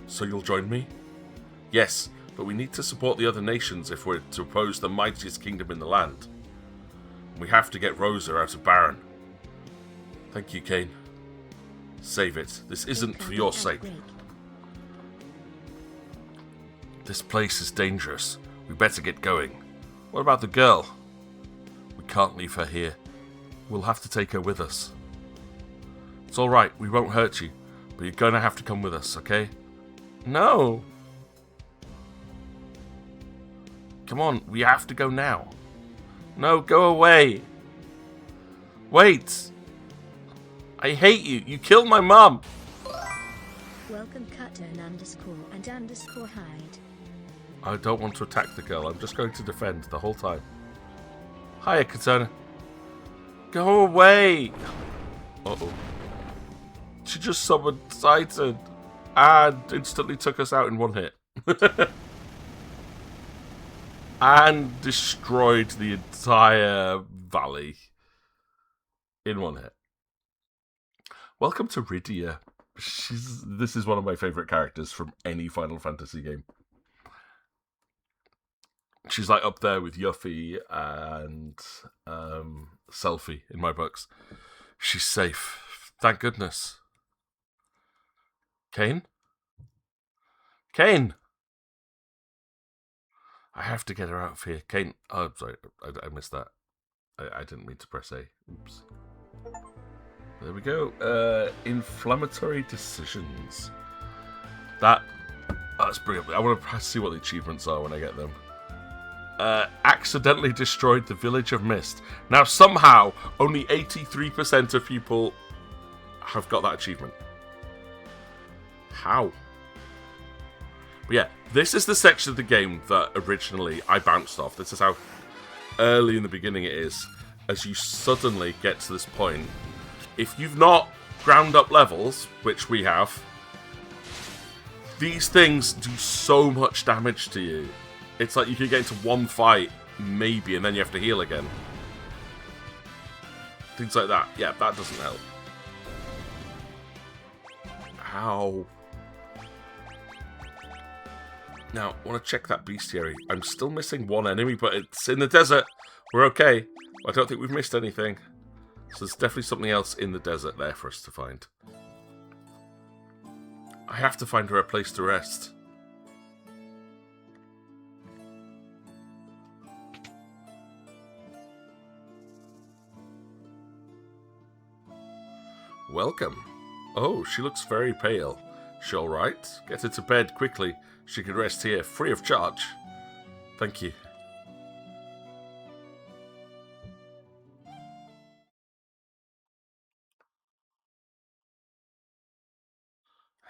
So you'll join me? Yes, but we need to support the other nations if we're to oppose the mightiest kingdom in the land. We have to get Rosa out of Baron. Thank you, Kane. Save it. This isn't for your sake. This place is dangerous. We better get going. What about the girl? We can't leave her here. We'll have to take her with us. It's alright, we won't hurt you, but you're gonna have to come with us, okay? No! Come on, we have to go now. No, go away. Wait. I hate you. You killed my mum. Welcome _and_hide. I don't want to attack the girl. I'm just going to defend the whole time. Hiya, Katana. Go away. Uh-oh. She just summoned Titan and instantly took us out in one hit. And destroyed the entire valley in one hit. Welcome to Rydia. This is one of my favourite characters from any Final Fantasy game. She's like up there with Yuffie and Selphie in my books. She's safe. Thank goodness. Kane? Kane! I have to get her out of here. Kane. Oh, sorry. I missed that. I didn't mean to press A. Oops. There we go. Inflammatory decisions. Let's bring up. I want to see what the achievements are when I get them. Accidentally destroyed the village of Mist. Now, somehow, only 83% of people have got that achievement. How? But yeah, this is the section of the game that originally I bounced off. This is how early in the beginning it is. As you suddenly get to this point, if you've not ground up levels, which we have, these things do so much damage to you. It's like you can get into one fight, maybe, and then you have to heal again. Things like that. Yeah, that doesn't help. Ow. Now, I want to check that bestiary. I'm still missing one enemy, but it's in the desert. We're okay. I don't think we've missed anything. So there's definitely something else in the desert there for us to find. I have to find her a place to rest. Welcome. Oh, she looks very pale. She all right? Get her to bed quickly. She can rest here, free of charge. Thank you.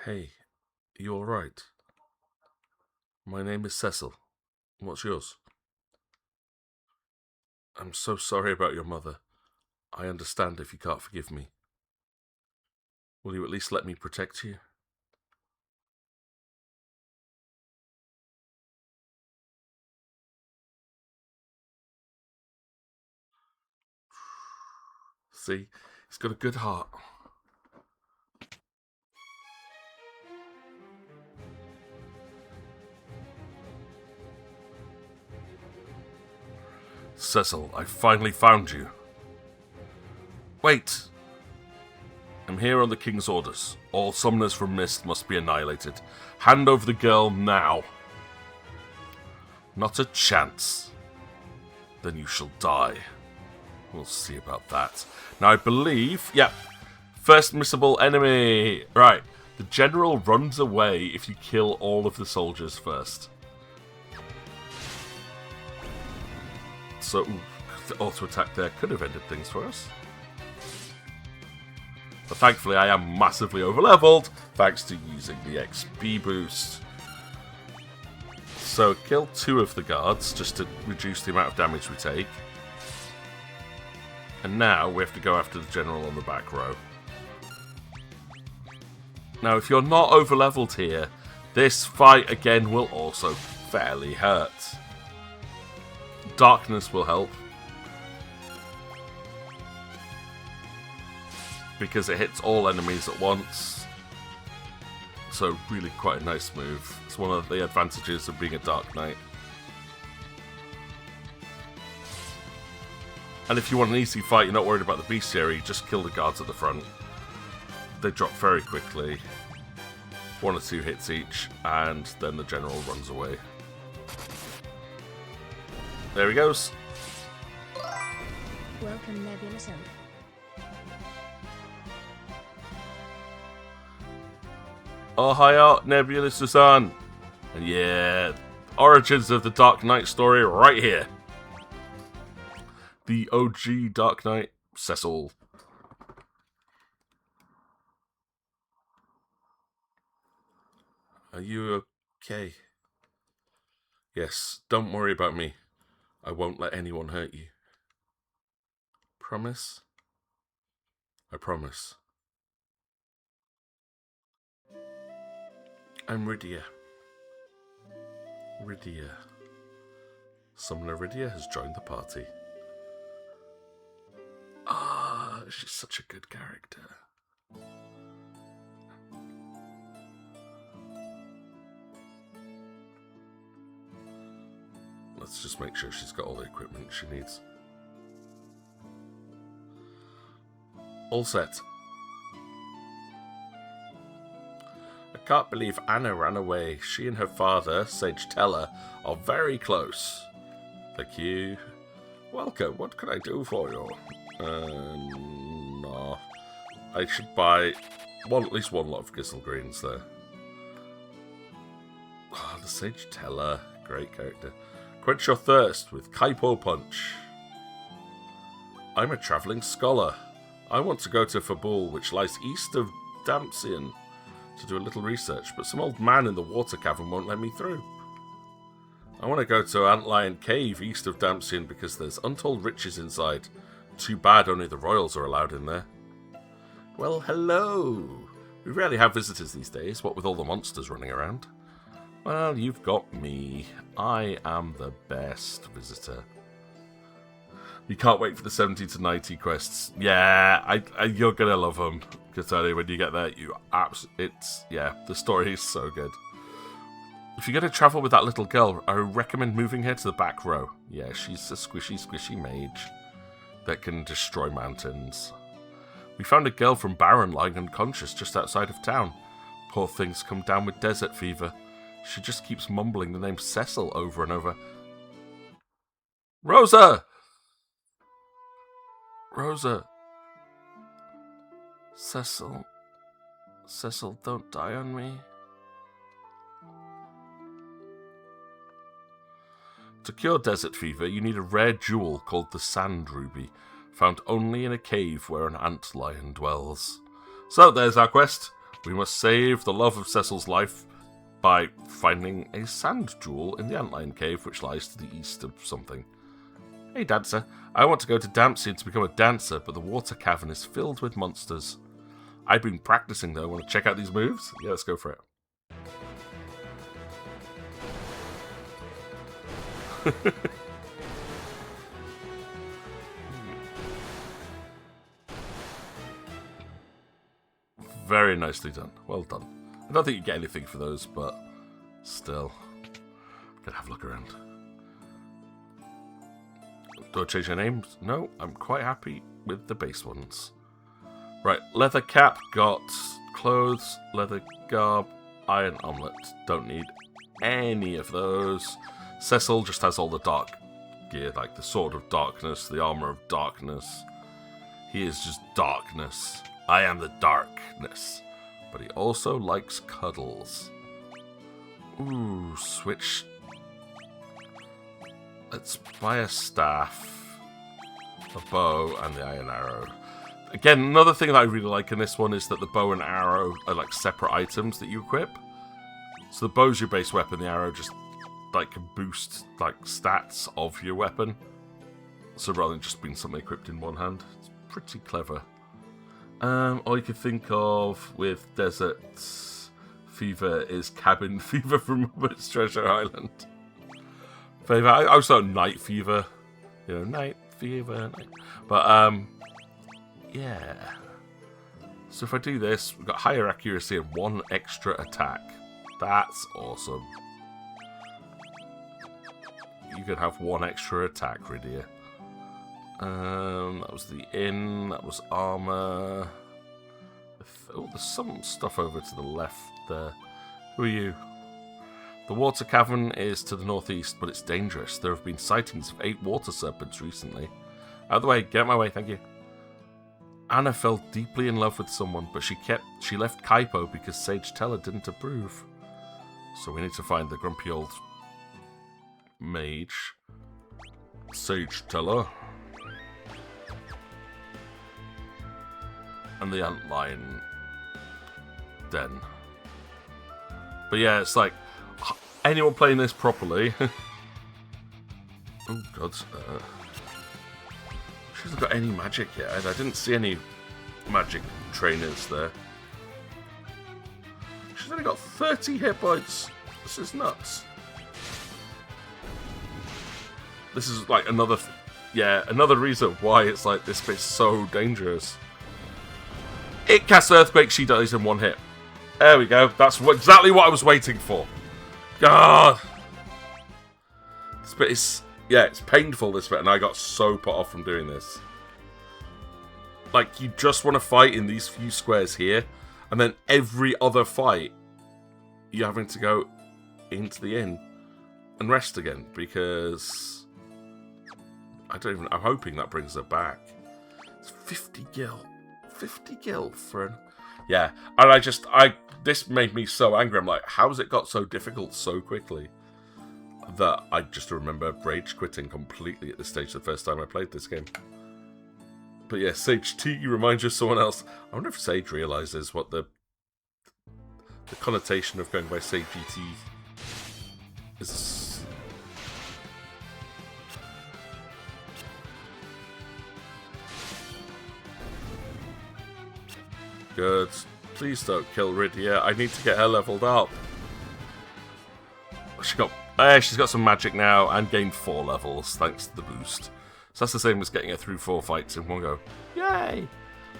Hey, you all right? My name is Cecil. What's yours? I'm so sorry about your mother. I understand if you can't forgive me. Will you at least let me protect you? See, he's got a good heart. Cecil, I finally found you. Wait! I'm here on the King's orders. All summoners from Mist must be annihilated. Hand over the girl now. Not a chance. Then you shall die. We'll see about that. Now I believe... Yep. First missable enemy. Right. The general runs away if you kill all of the soldiers first. So, the auto attack there could have ended things for us. But thankfully I am massively overleveled thanks to using the XP boost. So kill 2 of the guards just to reduce the amount of damage we take. And now we have to go after the general on the back row. Now if you're not overleveled here, this fight again will also fairly hurt. Darkness will help. Because it hits all enemies at once. So really quite a nice move. It's one of the advantages of being a Dark Knight. And if you want an easy fight, you're not worried about the bestiary, just kill the guards at the front. They drop very quickly. 1 or 2 hits each, and then the general runs away. There he goes. Welcome, Nebulous Oak. Oh, hiya, Nebulous Susan. And yeah, origins of the Dark Knight story right here. The OG Dark Knight, Cecil. Are you okay? Yes, don't worry about me. I won't let anyone hurt you. Promise? I promise. I'm Rydia. Rydia. Summoner Rydia has joined the party. Ah, she's such a good character. Let's just make sure she's got all the equipment she needs. All set. I can't believe Anna ran away. She and her father, Sage Teller, are very close. Thank you. Welcome. What can I do for you? No. I should buy at least one lot of Gizzle Greens there. Oh, the Sage Teller. Great character. Quench your thirst with Kaipo Punch. I'm a travelling scholar. I want to go to Fabul, which lies east of Damsian, to do a little research, but some old man in the water cavern won't let me through. I want to go to Antlion Cave east of Damsian because there's untold riches inside. Too bad only the royals are allowed in there. Well, hello. We rarely have visitors these days, what with all the monsters running around. Well, you've got me. I am the best visitor. You can't wait for the 70 to 90 quests. Yeah, you're gonna love them. Because when you get there, the story is so good. If you're going to travel with that little girl, I recommend moving her to the back row. Yeah, she's a squishy mage that can destroy mountains. We found a girl from Baron lying unconscious just outside of town. Poor thing's come down with desert fever. She just keeps mumbling the name Cecil over and over. Rosa! Rosa! Cecil. Cecil, don't die on me. To cure desert fever, you need a rare jewel called the Sand Ruby, found only in a cave where an antlion dwells. So there's our quest. We must save the love of Cecil's life by finding a sand jewel in the antlion cave, which lies to the east of something. Hey, dancer. I want to go to Dempsey to become a dancer, but the water cavern is filled with monsters. I've been practicing, though. Want to check out these moves? Yeah, let's go for it. Very nicely done. Well done. I don't think you get anything for those, but still. Gotta have a look around. Do I change your names? No, I'm quite happy with the base ones. Right, leather cap, got clothes, leather garb, iron omelette. Don't need any of those. Cecil just has all the dark gear, like the sword of darkness, the armor of darkness. He is just darkness. I am the darkness. But he also likes cuddles. Ooh, switch. Let's buy a staff, a bow, and the iron arrow. Again, another thing that I really like in this one is that the bow and arrow are like separate items that you equip. So the bow's your base weapon, the arrow just like can boost like stats of your weapon. So rather than just being something equipped in one hand, it's pretty clever. All you can think of with desert fever is cabin fever from Muppet's Treasure Island. I also night fever, night fever. But yeah. So if I do this, we've got higher accuracy and 1 extra attack. That's awesome. You can have 1 extra attack, Rydia. That was the inn. That was armor. Oh, there's some stuff over to the left there. Who are you? The water cavern is to the northeast, but it's dangerous. There have been sightings of 8 water serpents recently. Out of the way, get out of my way, thank you. Anna fell deeply in love with someone, but she left Kaipo because Sage Teller didn't approve. So we need to find the grumpy old mage, Sage Teller, and the antlion den. But yeah, it's like anyone playing this properly. Oh god, she hasn't got any magic yet. I didn't see any magic trainers there. She's only got 30 hit points. This is nuts. This is like another reason why it's like this bit's so dangerous. It casts Earthquake, she dies in 1 hit. There we go. That's exactly what I was waiting for. God. This bit is... Yeah, it's painful, this bit, and I got so put off from doing this. Like, you just want to fight in these few squares here, and then every other fight, you're having to go into the inn and rest again, because... I'm hoping that brings her back. It's 50 gil. 50 gil for an... Yeah, and this made me so angry. I'm like, how's it got so difficult so quickly? That I just remember rage quitting completely at this stage the first time I played this game. But yeah, Sage T reminds you of someone else. I wonder if Sage realises what the connotation of going by Sage T is. Good. Please don't kill Rydia. I need to get her leveled up. She's got some magic now and gained 4 levels thanks to the boost. So that's the same as getting her through 4 fights in one go. Yay!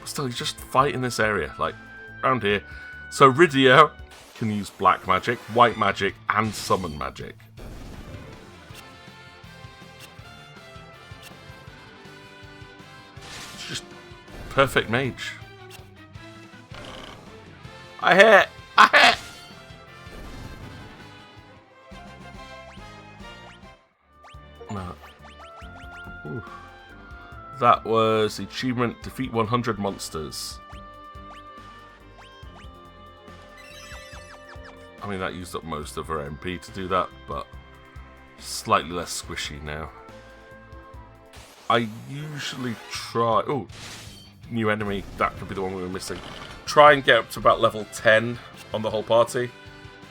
But still, you just fight in this area, like around here. So Rydia can use black magic, white magic, and summon magic. It's just perfect mage. I hit! No. Ooh. That was achievement, defeat 100 monsters. I mean, that used up most of her MP to do that, but slightly less squishy now. I usually try... Oh, new enemy. That could be the one we were missing. Try and get up to about level 10 on the whole party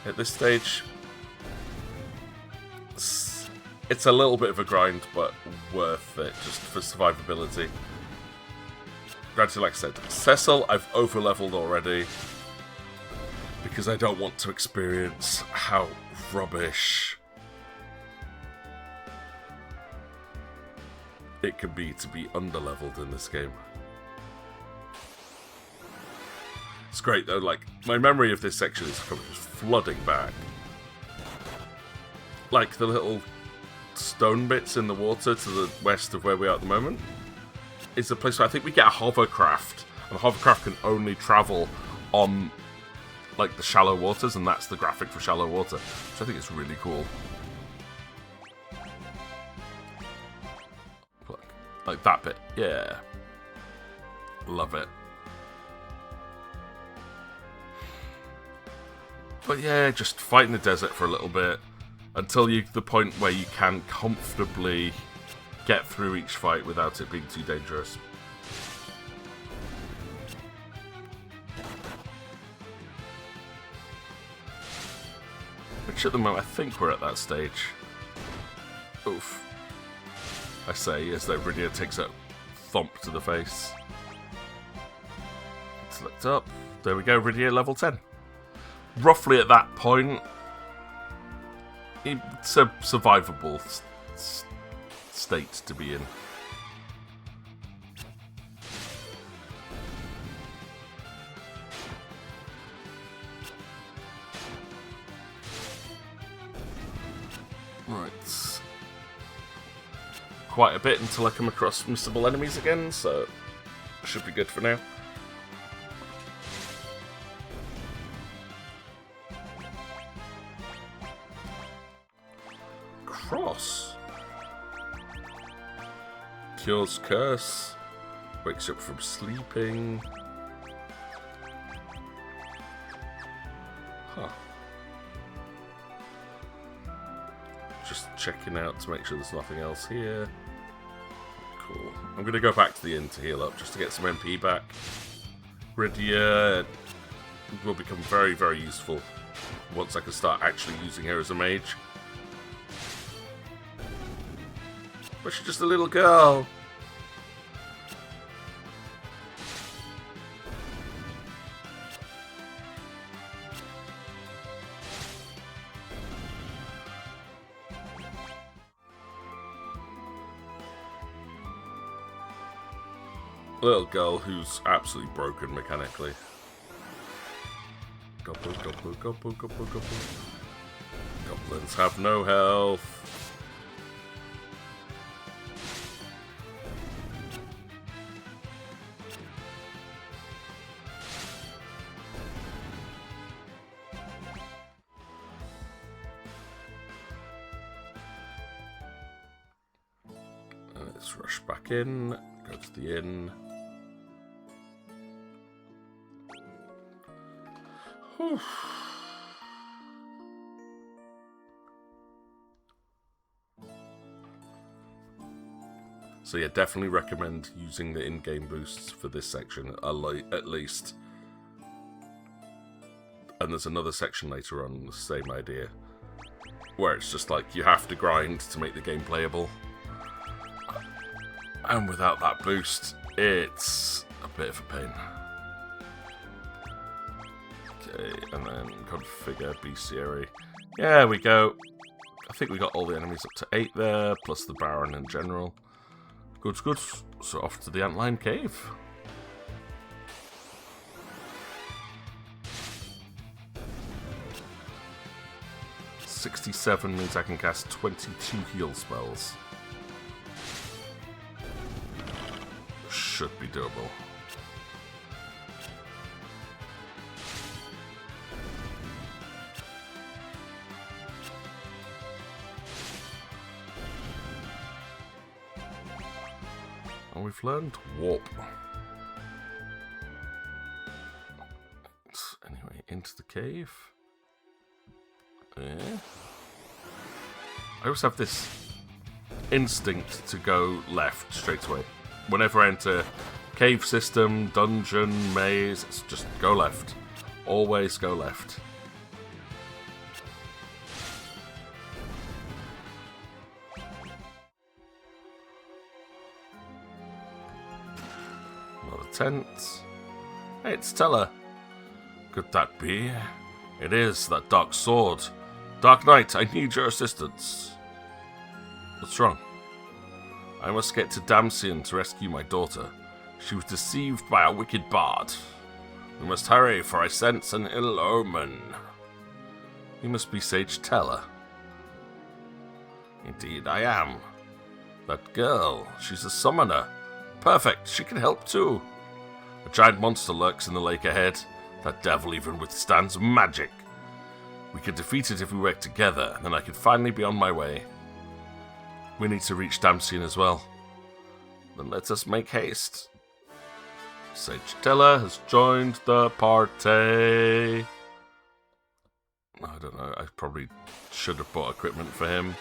at this stage. It's a little bit of a grind, but worth it just for survivability. Granted, like I said, Cecil I've over-leveled already because I don't want to experience how rubbish it can be to be under-leveled in this game. It's great though, like, my memory of this section is coming just flooding back. Like the little stone bits in the water to the west of where we are at the moment is the place where I think we get a hovercraft, and the hovercraft can only travel on like the shallow waters, and that's the graphic for shallow water, so I think it's really cool. Like that bit, yeah, love it. But yeah, just fight in the desert for a little bit until you the point where you can comfortably get through each fight without it being too dangerous. Which at the moment I think we're at that stage. Oof. I say as though Rydia takes a thump to the face. Select up. There we go, Rydia level 10. Roughly at that point, it's a survivable state to be in. Right. Quite a bit until I come across missable enemies again, so should be good for now. Cross. Cures curse. Wakes up from sleeping. Huh. Just checking out to make sure there's nothing else here. Cool. I'm going to go back to the inn to heal up just to get some MP back. Rydia will become very, very useful once I can start actually using her as a mage. But she's just a little girl. Little girl who's absolutely broken mechanically. Gobble, gobble, gobble, gobble, gobble. Goblins have no health. Let's rush back in, go to the inn. Whew. So yeah, definitely recommend using the in-game boosts for this section, at least. And there's another section later on, the same idea, where it's just like you have to grind to make the game playable. And without that boost, it's a bit of a pain. Okay, and then configure bestiary. There we go. I think we got all the enemies up to 8 there, plus the Baron in general. Good, good. So off to the Antlion Cave. $67 means I can cast 22 heal spells. Should be doable. And we've learned warp. Anyway, into the cave. I always have this instinct to go left straight away. Whenever I enter cave system, dungeon, maze, it's just go left. Always go left. Another tent. Hey, it's Teller. Could that be? It is, that dark sword. Dark Knight, I need your assistance. What's wrong? I must get to Damsian to rescue my daughter. She was deceived by a wicked bard. We must hurry, for I sense an ill omen. You must be Sage Teller. Indeed I am. That girl, she's a summoner. Perfect, she can help too. A giant monster lurks in the lake ahead. That devil even withstands magic. We could defeat it if we work together, and then I could finally be on my way. We need to reach Damsian as well. Then let us make haste. Sage Teller has joined the party. I don't know, I probably should have bought equipment for him.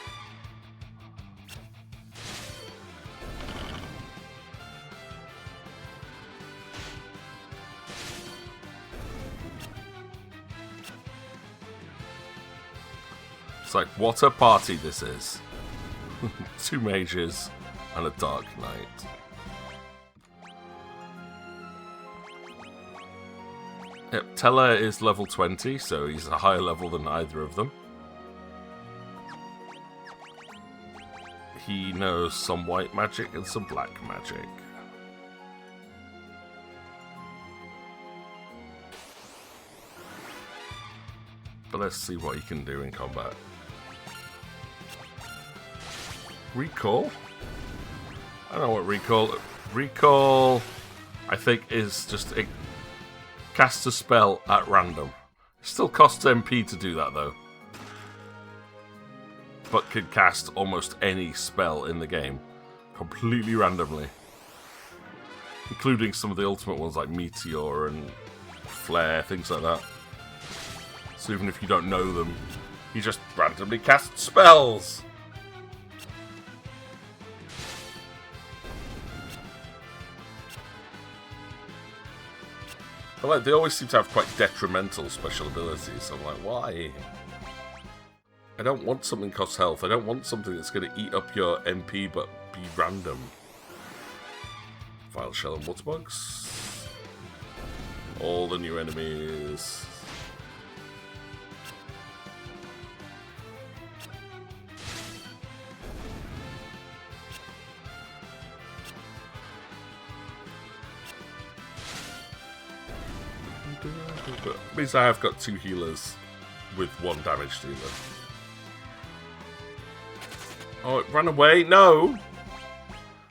It's like, what a party this is. 2 mages and a Dark Knight. Yep, Teller is level 20, so he's a higher level than either of them. He knows some white magic and some black magic. But let's see what he can do in combat. Recall? I don't know what recall. Recall, I think, is just it casts a spell at random. Still costs MP to do that though, but can cast almost any spell in the game completely randomly, including some of the ultimate ones like Meteor and Flare, things like that. So even if you don't know them, he just randomly casts spells. But like, they always seem to have quite detrimental special abilities, so I'm like, why? I don't want something that costs health. I don't want something that's going to eat up your MP but be random. Vile Shell and Waterbugs. All the new enemies. But it means I have got 2 healers with 1 damage dealer. Oh, it ran away? No!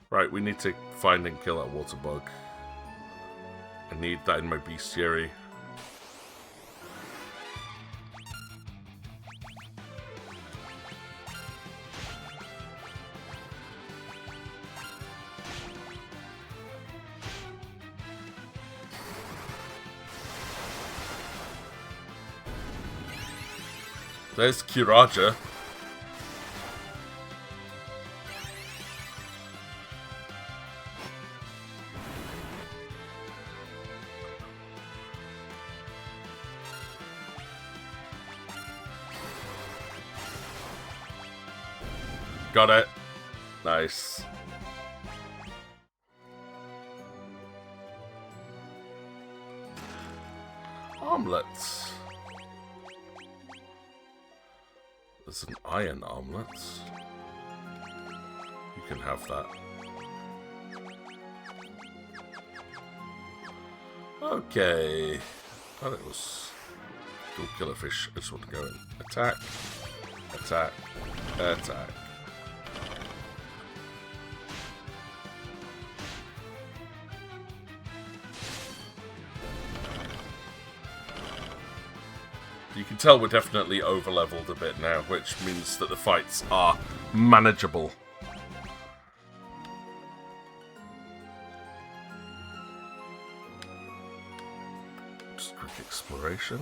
Right, we need to find and kill that water bug. I need that in my bestiary. There's Kiraja. Got it. Nice. Omelets. There's an iron omelet. You can have that. Okay. Oh, it was dual killer fish. I just want to go in. Attack. Attack. Attack. You can tell we're definitely over-leveled a bit now, which means that the fights are manageable. Just quick exploration.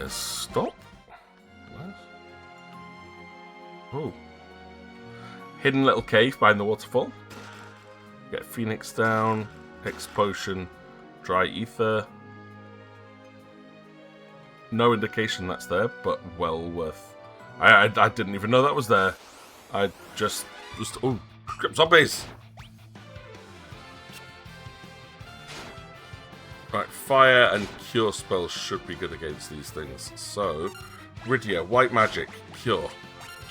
Stop. What? Oh. Hidden little cave behind the waterfall. Get Phoenix down. Hex potion. Dry ether. No indication that's there, but well worth. I didn't even know that was there. I just was. Oh, zombies! Right, fire and cure spells should be good against these things. So, Rydia, white magic, cure.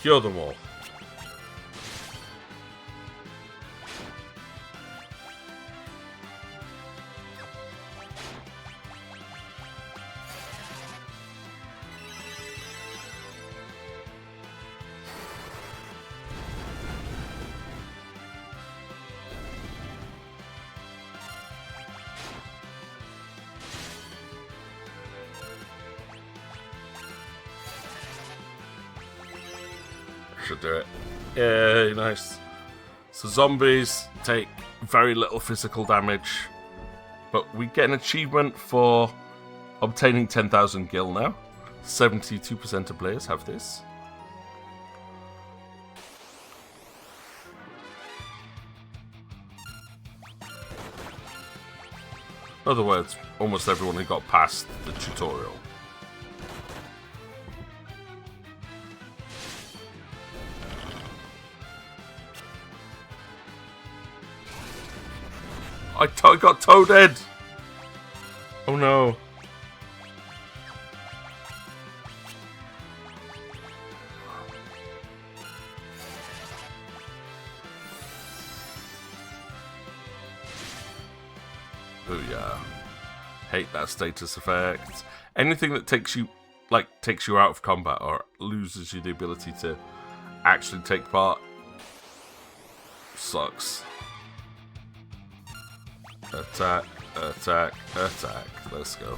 Cure them all. Should do it. Yay, nice. So zombies take very little physical damage, but we get an achievement for obtaining 10,000 gil now. 72% of players have this. In other words, almost everyone who got past the tutorial. I got toaded! Oh no. Booyah. Hate that status effect. Anything that takes you out of combat or loses you the ability to actually take part sucks. Attack, attack, attack. Let's go.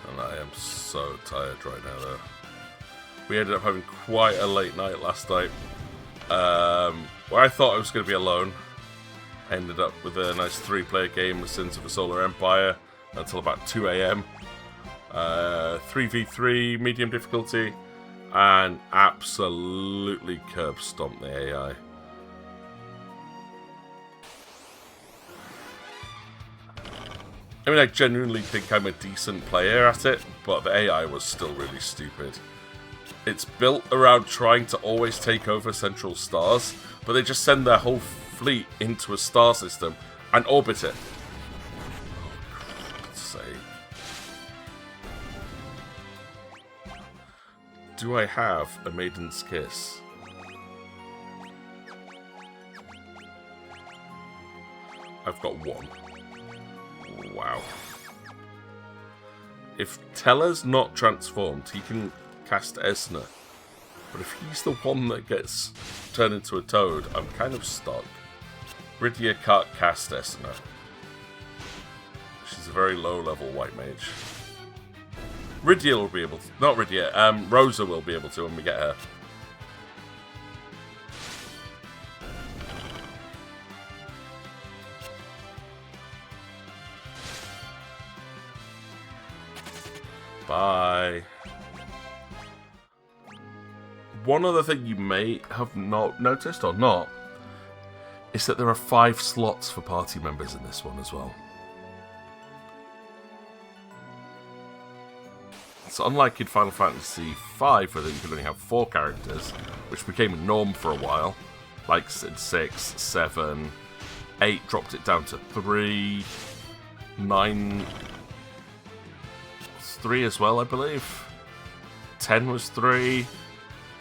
And I am so tired right now, though. We ended up having quite a late night last night, where I thought I was going to be alone. Ended up with a nice 3-player game, The Sins of a Solar Empire, until about 2 AM. 3v3, medium difficulty, and absolutely curb stomp the AI. I mean, I genuinely think I'm a decent player at it, but the AI was still really stupid. It's built around trying to always take over central stars, but they just send their whole fleet into a star system and orbit it. Do I have a Maiden's Kiss? I've got one. Wow. If Teller's not transformed, he can cast Esna. But if he's the one that gets turned into a toad, I'm kind of stuck. Rydia can't cast Esna. She's a very low-level white mage. Rydia will be able to. Not Rydia, Rosa will be able to when we get her. Bye. One other thing you may have not noticed or not is that there are 5 slots for party members in this one as well. So unlike in Final Fantasy V, where you could only have 4 characters, which became a norm for a while, like in 6, 7, 8 dropped it down to 3, 9, 3 as well, I believe. 10 was 3,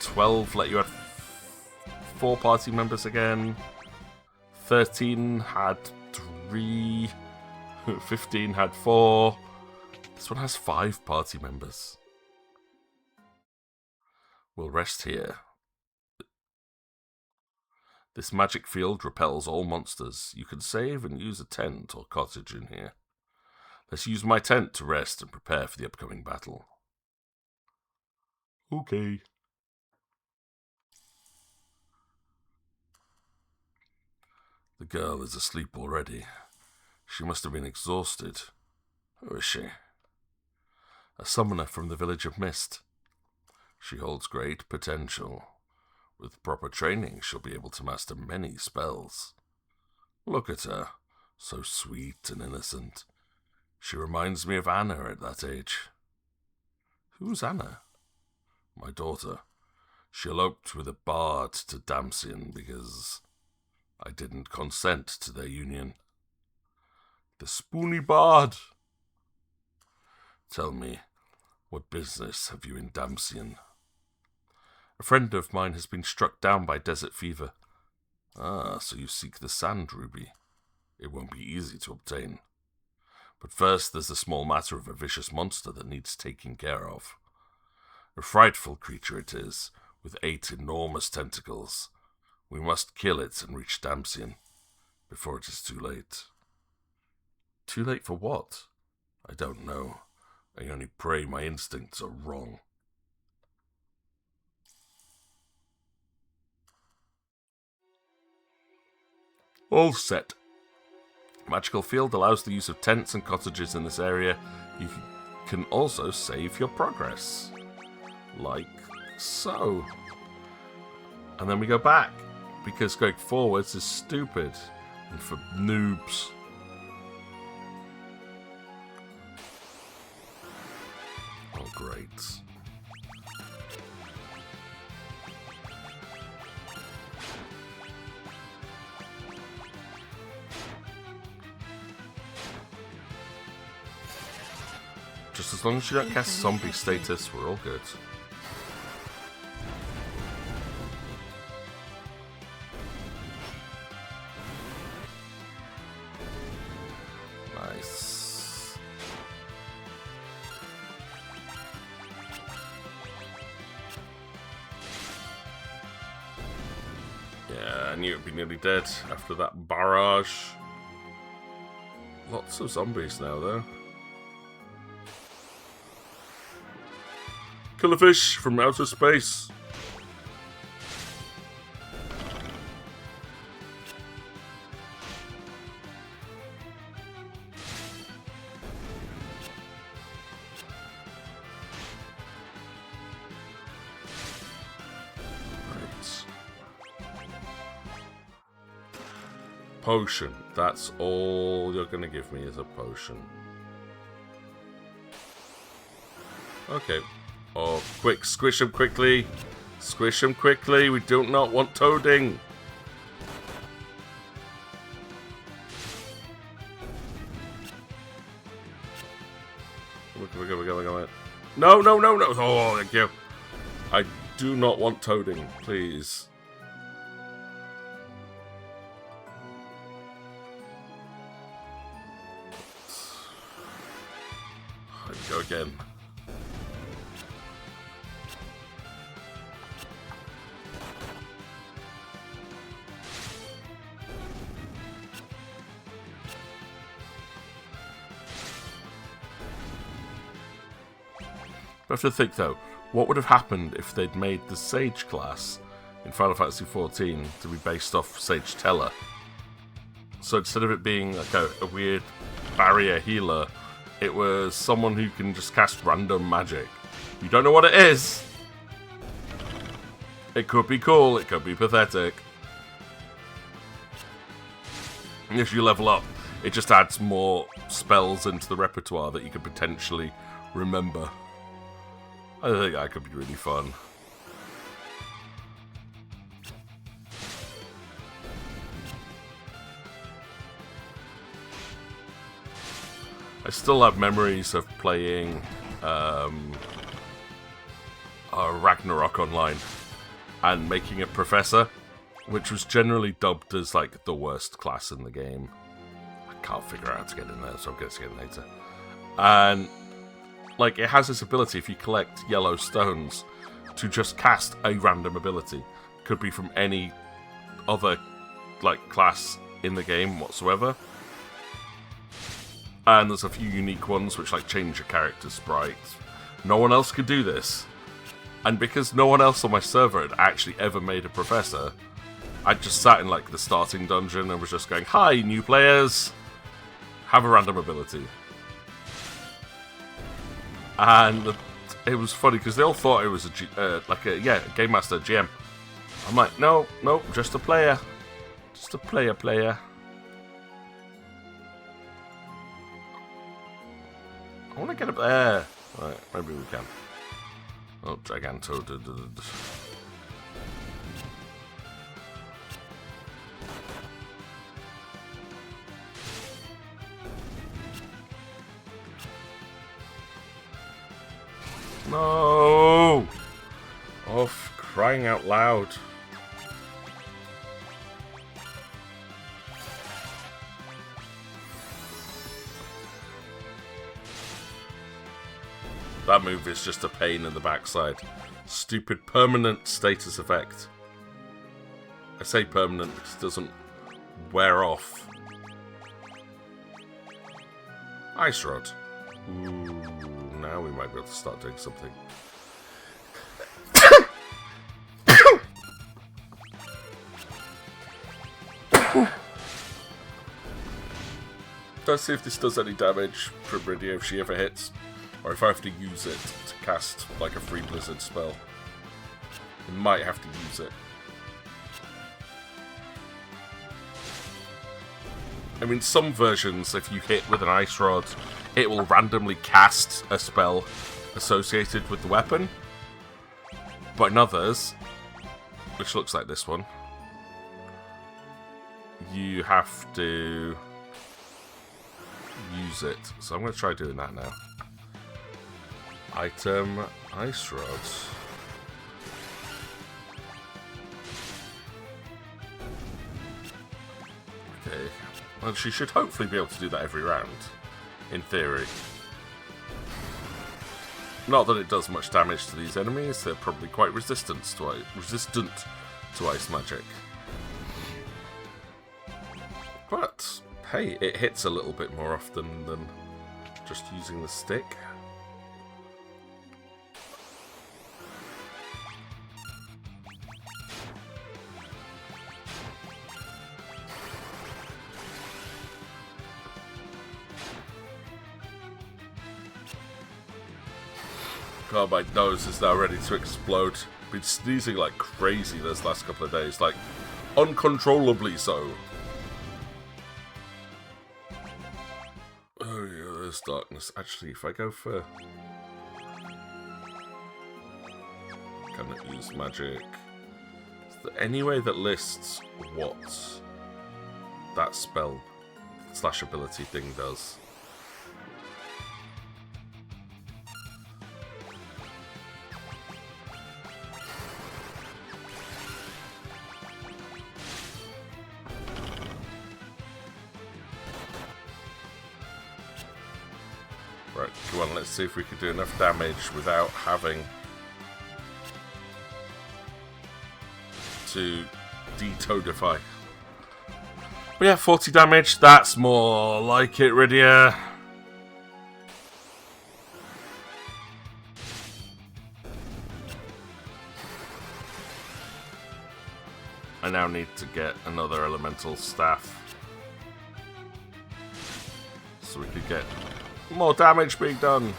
12 let you have 4 party members again, 13 had 3, 15 had 4. This one has 5 party members. We'll rest here. This magic field repels all monsters. You can save and use a tent or cottage in here. Let's use my tent to rest and prepare for the upcoming battle. Okay. The girl is asleep already. She must have been exhausted. Who is she? A summoner from the village of Mist. She holds great potential. With proper training, she'll be able to master many spells. Look at her, so sweet and innocent. She reminds me of Anna at that age. Who's Anna? My daughter. She eloped with a bard to Damsian because I didn't consent to their union. The spoony bard! Tell me, what business have you in Damsian? A friend of mine has been struck down by desert fever. Ah, so you seek the sand ruby. It won't be easy to obtain. But first there's the small matter of a vicious monster that needs taking care of. A frightful creature it is, with 8 enormous tentacles. We must kill it and reach Damsian, before it is too late. Too late for what? I don't know. I only pray my instincts are wrong. All set. Magical field allows the use of tents and cottages in this area. You can also save your progress. Like so. And then we go back, because going forwards is stupid and for noobs. Oh, great. Just as long as you don't cast zombie status, we're all good. Nice. Yeah, I knew it'd be nearly dead after that barrage. Lots of zombies now, though. Kill a fish from outer space. Right. Potion. That's all you're going to give me is a potion. Okay. Oh, quick, squish him quickly. Squish him quickly. We do not want toading. Come on. No, no, no, no. Oh, thank you. I do not want toading, please. Here we go again. I have to think though, what would have happened if they'd made the Sage class in Final Fantasy XIV to be based off Sage Teller? So instead of it being like a weird barrier healer, it was someone who can just cast random magic. You don't know what it is. It could be cool, it could be pathetic. And if you level up, it just adds more spells into the repertoire that you could potentially remember. I think that could be really fun. I still have memories of playing Ragnarok Online and making a professor, which was generally dubbed as like the worst class in the game. I can't figure out how to get in there, so I'm going to get in later. And like, it has this ability, if you collect yellow stones, to just cast a random ability. Could be from any other, like, class in the game whatsoever. And there's a few unique ones which, like, change your character's sprite. No one else could do this. And because no one else on my server had actually ever made a professor, I just sat in like the starting dungeon and was just going, "Hi, new players, have a random ability." And it was funny because they all thought it was a game master GM. I'm like, no, just a player, player. I want to get up there. Right, maybe we can. Oh, Giganto. No! Oh, crying out loud. That move is just a pain in the backside. Stupid permanent status effect. I say permanent because it doesn't wear off. Ice Rod. Ooh, now we might be able to start doing something. Let's see if this does any damage from Rydia if she ever hits. Or if I have to use it to cast like a free Blizzard spell. I might have to use it. I mean, some versions, if you hit with an Ice Rod, it will randomly cast a spell associated with the weapon. But in others, which looks like this one, you have to use it. So I'm going to try doing that now. Item, Ice Rods. Okay. Well, she should hopefully be able to do that every round, in theory. Not that it does much damage to these enemies, they're probably quite resistant to ice magic. But, hey, it hits a little bit more often than just using the stick. God, my nose is now ready to explode. Been sneezing like crazy this last couple of days, like uncontrollably so. Oh yeah, there's darkness. Actually, if I go for... Cannot use magic. Is there any way that lists what that spell / ability thing does? Right, come on, let's see if we can do enough damage without having to de-toadify. But yeah, 40 damage, that's more like it, Rydia. I now need to get another elemental staff. So we could get more damage being done.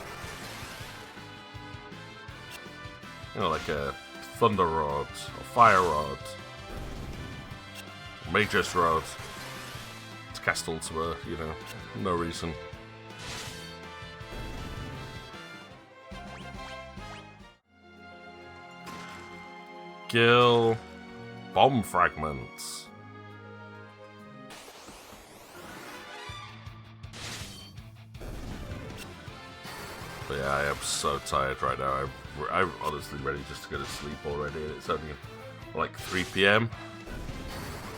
You know, like a Thunder Rod, or Fire Rod, Magus Rod. To cast Ultima, you know, no reason. Gil. Bomb Fragments. But yeah, I am so tired right now. I'm honestly ready just to go to sleep already, and it's only like 3 PM.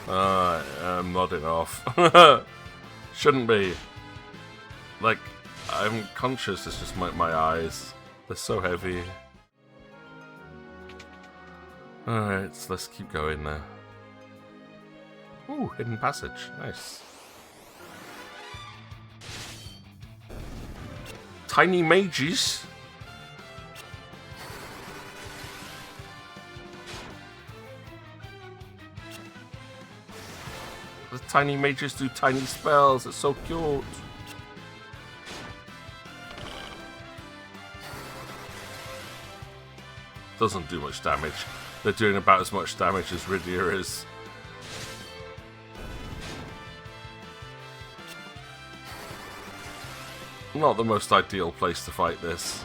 I'm nodding off. Shouldn't be. Like, I'm conscious, it's just my eyes. They're so heavy. Alright, so let's keep going now. Ooh, hidden passage. Nice. Tiny mages. The tiny mages do tiny spells. It's so cute. Doesn't do much damage. They're doing about as much damage as Rydia is. Not the most ideal place to fight this.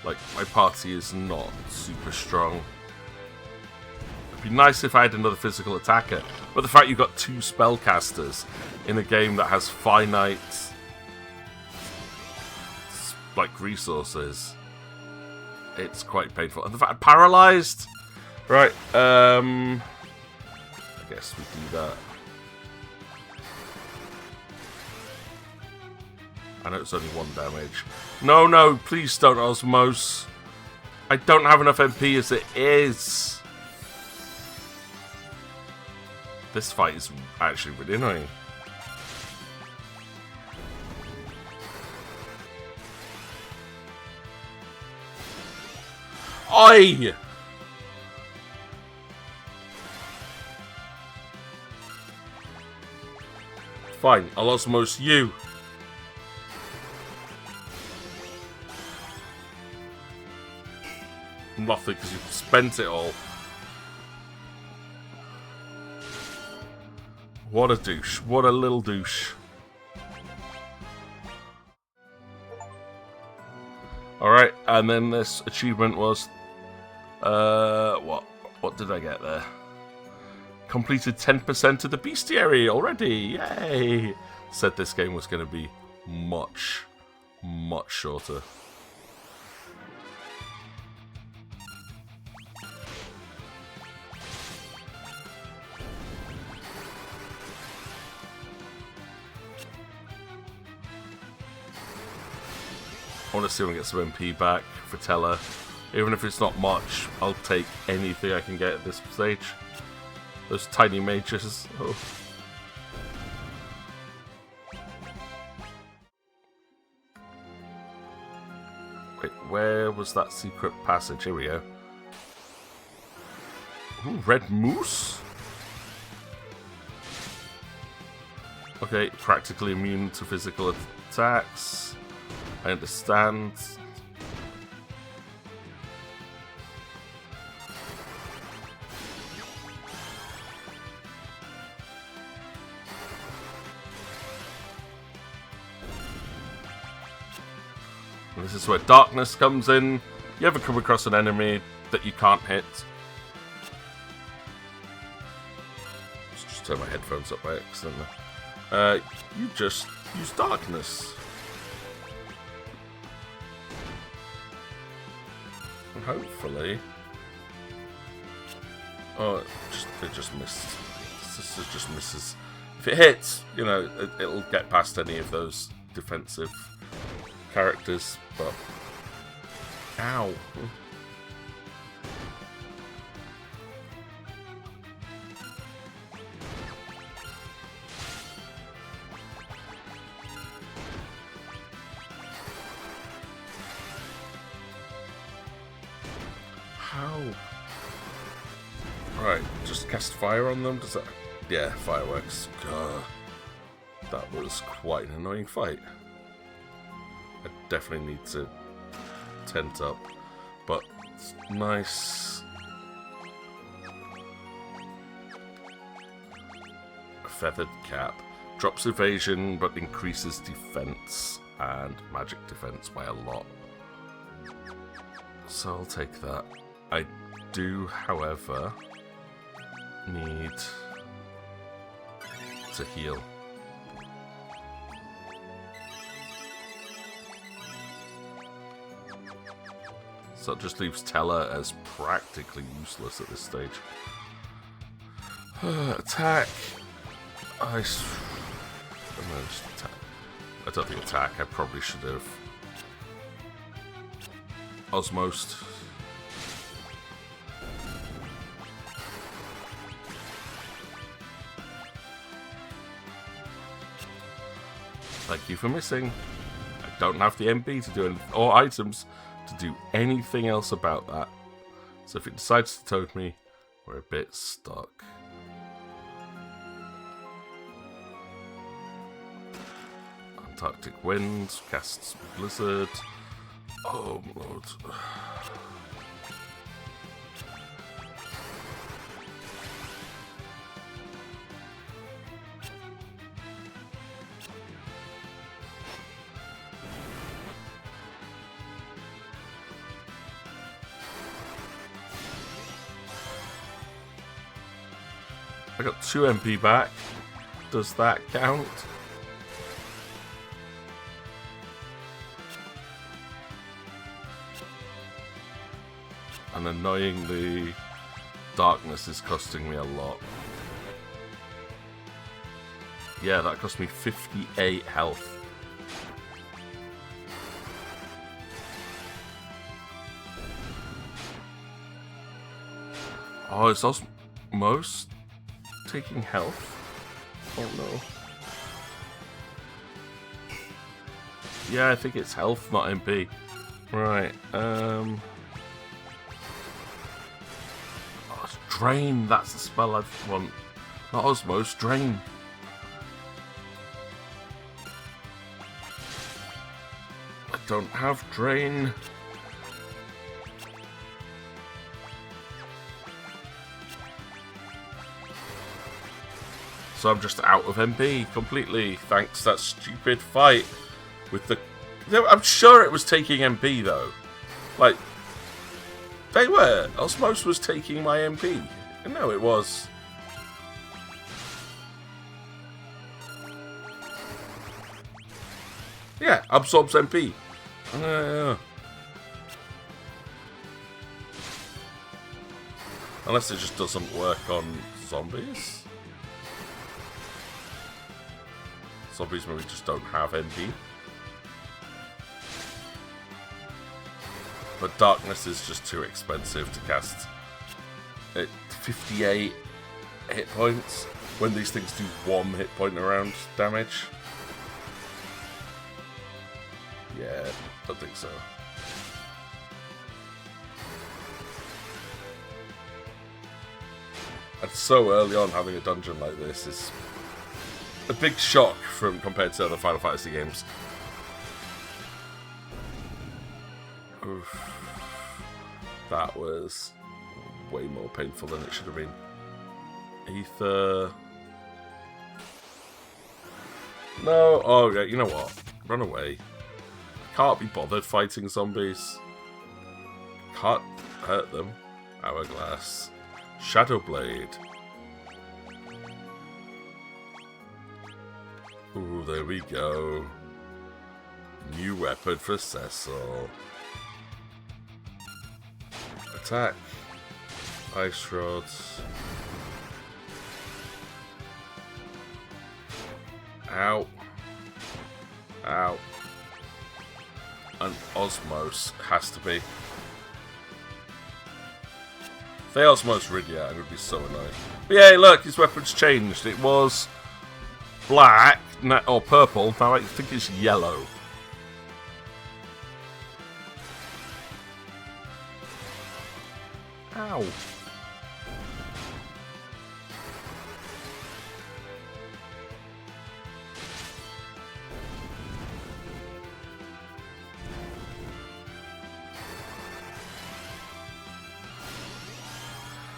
Like, my party is not super strong. It'd be nice if I had another physical attacker, but the fact you've got 2 spellcasters in a game that has finite, like, resources, it's quite painful. And the fact I'm paralyzed. Right. I guess we do that. I know it's only 1 damage. No, no, please don't Osmose. I don't have enough MP as it is. This fight is actually really annoying. Oi! Fine, I'll Osmose you. Nothing, because you've spent it all. What a douche. What a little douche. Alright, and then this achievement was... What did I get there? Completed 10% of the bestiary already! Yay! Said this game was going to be much, much shorter. I want to see if I can get some MP back for Teller. Even if it's not much, I'll take anything I can get at this stage. Those tiny mages. Oh. Wait, where was that secret passage? Here we go. Ooh, red moose? Okay, practically immune to physical attacks. I understand. And this is where darkness comes in. You ever come across an enemy that you can't hit? Let's just turn my headphones up by accident. You just use darkness. And hopefully... Oh, it just missed. It just misses. If it hits, you know, it'll get past any of those defensive characters, but... Ow. How? Right, just cast fire on them? Does that... Yeah, fireworks. Gah. That was quite an annoying fight. I definitely need to tent up, but it's nice. A feathered cap. Drops evasion, but increases defense and magic defense by a lot. So I'll take that. I do, however, need to heal. So it just leaves Teller as practically useless at this stage. Attack. I don't think attack. I probably should have Osmosed. Thank you for missing. I don't have the MP to do anything, or items to do anything else about that. So if it decides to toad me, we're a bit stuck. Antarctic Wind, casts Blizzard. Oh, Lord. I got 2 MP back. Does that count? And annoyingly, darkness is costing me a lot. Yeah, that cost me 58 health. Oh, is Osmos taking health? Oh no. Yeah, I think it's health, not MP. Right, Oh, it's Drain, that's the spell I want. Not Osmos, Drain. I don't have Drain. So I'm just out of MP completely, thanks to that stupid fight with the... I'm sure it was taking MP though. Like, they were. Osmos was taking my MP. No, it was. Yeah, absorbs MP. Unless it just doesn't work on zombies. Zombies maybe just don't have MP. But darkness is just too expensive to cast at 58 hit points when these things do 1 hit point around damage. Yeah, don't think so. And so early on having a dungeon like this is a big shock from compared to other Final Fantasy games. Oof. That was way more painful than it should have been. Ether. No. Oh, okay. You know what? Run away. Can't be bothered fighting zombies. Can't hurt them. Hourglass. Shadow Blade. Ooh, there we go. New weapon for Cecil. Attack. Ice rods. Ow. Ow. And Osmos has to be. If they Osmos Rydia, it would be so annoying. But yeah, look, his weapon's changed. It was black, or purple, now I think it's yellow. Ow.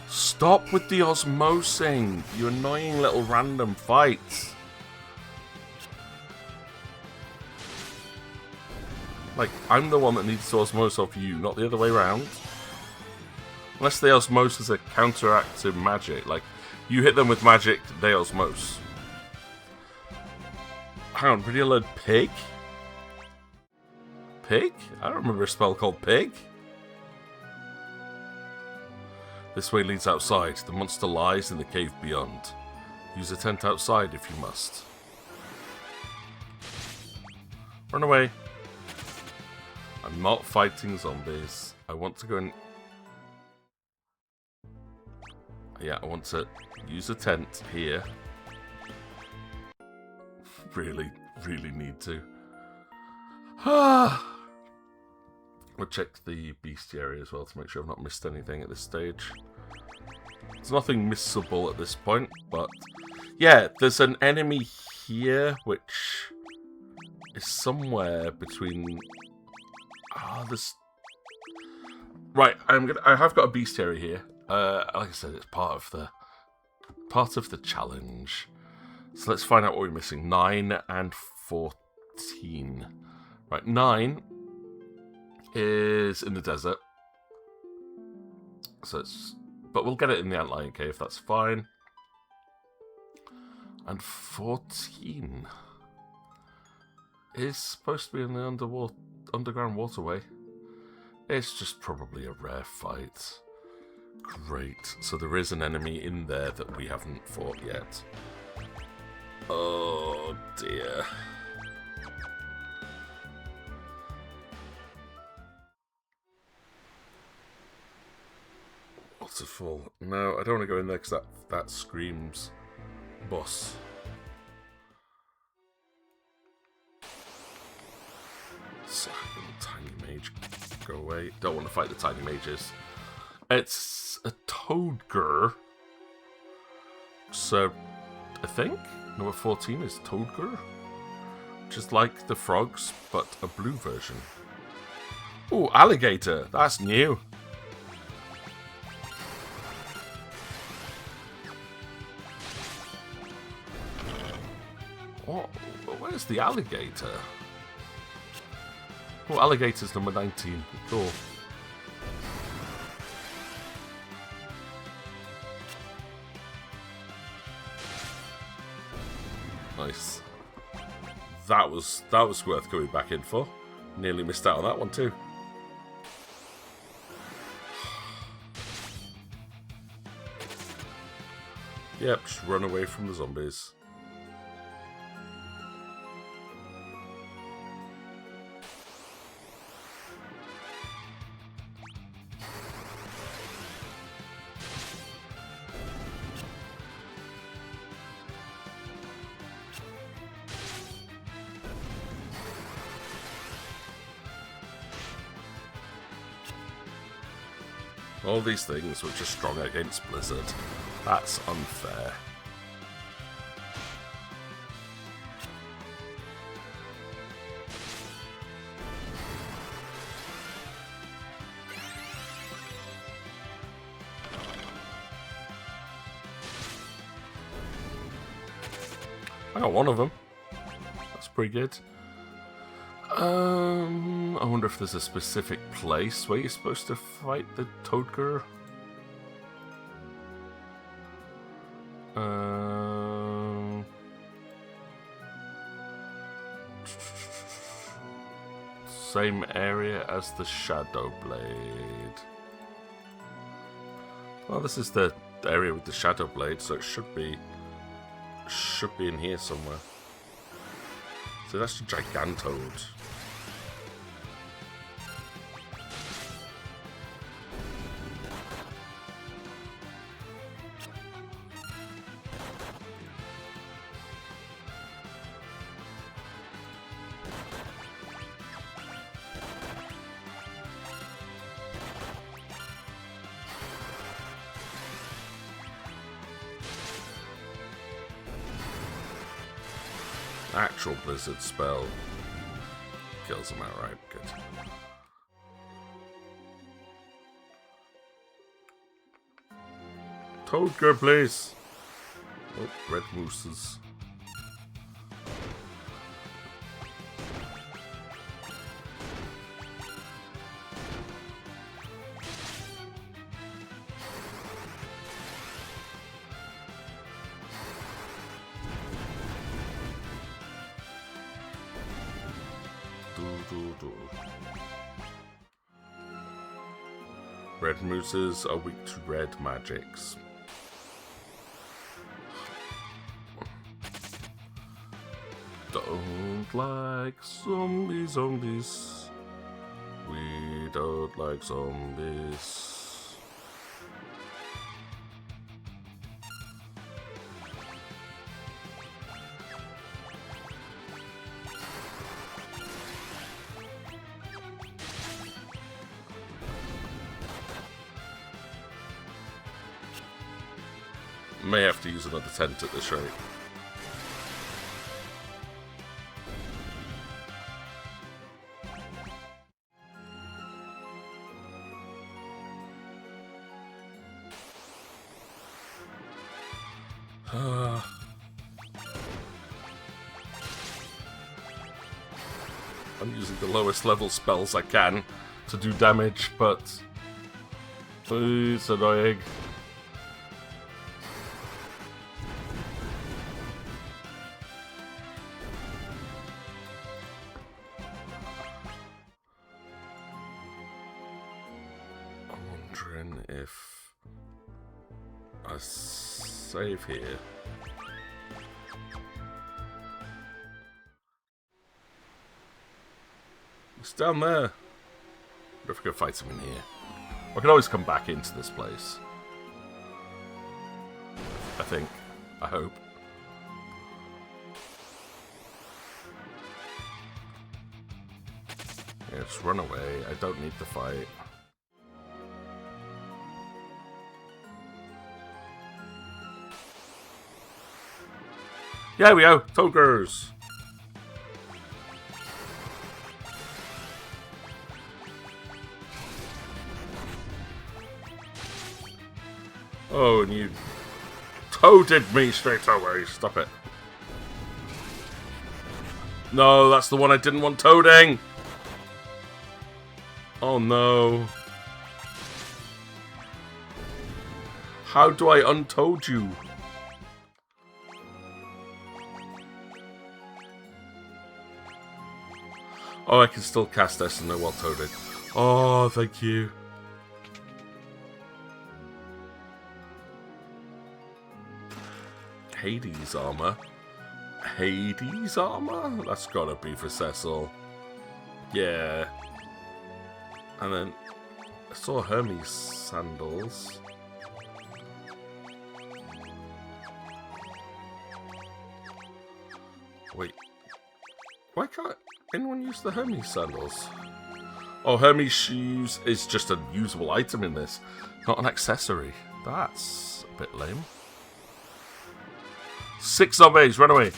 Stop with the osmosing, you annoying little random fights. Like, I'm the one that needs to osmose off you, not the other way around. Unless they osmose as a counteract to magic. Like, you hit them with magic, they osmose. Hang on, Rydia learned Pig? Pig? I don't remember a spell called Pig. This way leads outside. The monster lies in the cave beyond. Use a tent outside if you must. Run away. I'm not fighting zombies. I want to go and... Yeah, I want to use a tent here. Really, really need to. We'll check the bestiary as well to make sure I've not missed anything at this stage. There's nothing missable at this point, but... Yeah, there's an enemy here, which is somewhere between... this... Right, I have got a bestiary here. Like I said, it's part of the challenge. So let's find out what we're missing. 9 and 14. Right, 9 is in the desert. But we'll get it in the Antlion Cave, that's fine. And 14 is supposed to be in the underground waterway. It's just probably a rare fight. Great. So there is an enemy in there that we haven't fought yet. Oh dear. Waterfall. No, I don't want to go in there because that screams boss. Tiny mage, go away. Don't want to fight the tiny mages. It's a Toadger. So, I think number 14 is Toadger. Just like the frogs, but a blue version. Ooh, alligator. That's new. What? Where's the alligator? Oh, alligator's number 19. Cool. Nice. That was worth going back in for. Nearly missed out on that one too. Yep, just run away from the zombies. All these things which are strong against Blizzard. That's unfair. I got one of them. That's pretty good. I wonder if there's a specific place where you're supposed to fight the Toadger. Same area as the Shadow Blade. Well, this is the area with the Shadow Blade, so it should be in here somewhere. So that's the Gigantoad. Actual Blizzard spell kills them outright. Good. Toadger, please. Oh, red mooses. Red mooses are weak to red magics. Don't like zombies. We don't like zombies. May have to use another tent at this rate. I'm using the lowest level spells I can to do damage, but it's annoying. I'm wondering if I save here. It's down there. I wonder if I can fight him in here. I can always come back into this place. I think. I hope. Yeah, just run away. I don't need to fight. Yeah, we go. Togers. Oh, and you toaded me straight away. Stop it. No, that's the one I didn't want toading. Oh no. How do I untoad you? Oh, I can still cast SNO while toading. Oh, thank you. Hades armor. Hades armor? That's gotta be for Cecil. Yeah. And then I saw Hermes sandals. Wait. Why can't anyone use the Hermes sandals? Oh, Hermes shoes is just a usable item in this, not an accessory. That's a bit lame. 6 zombies, run away.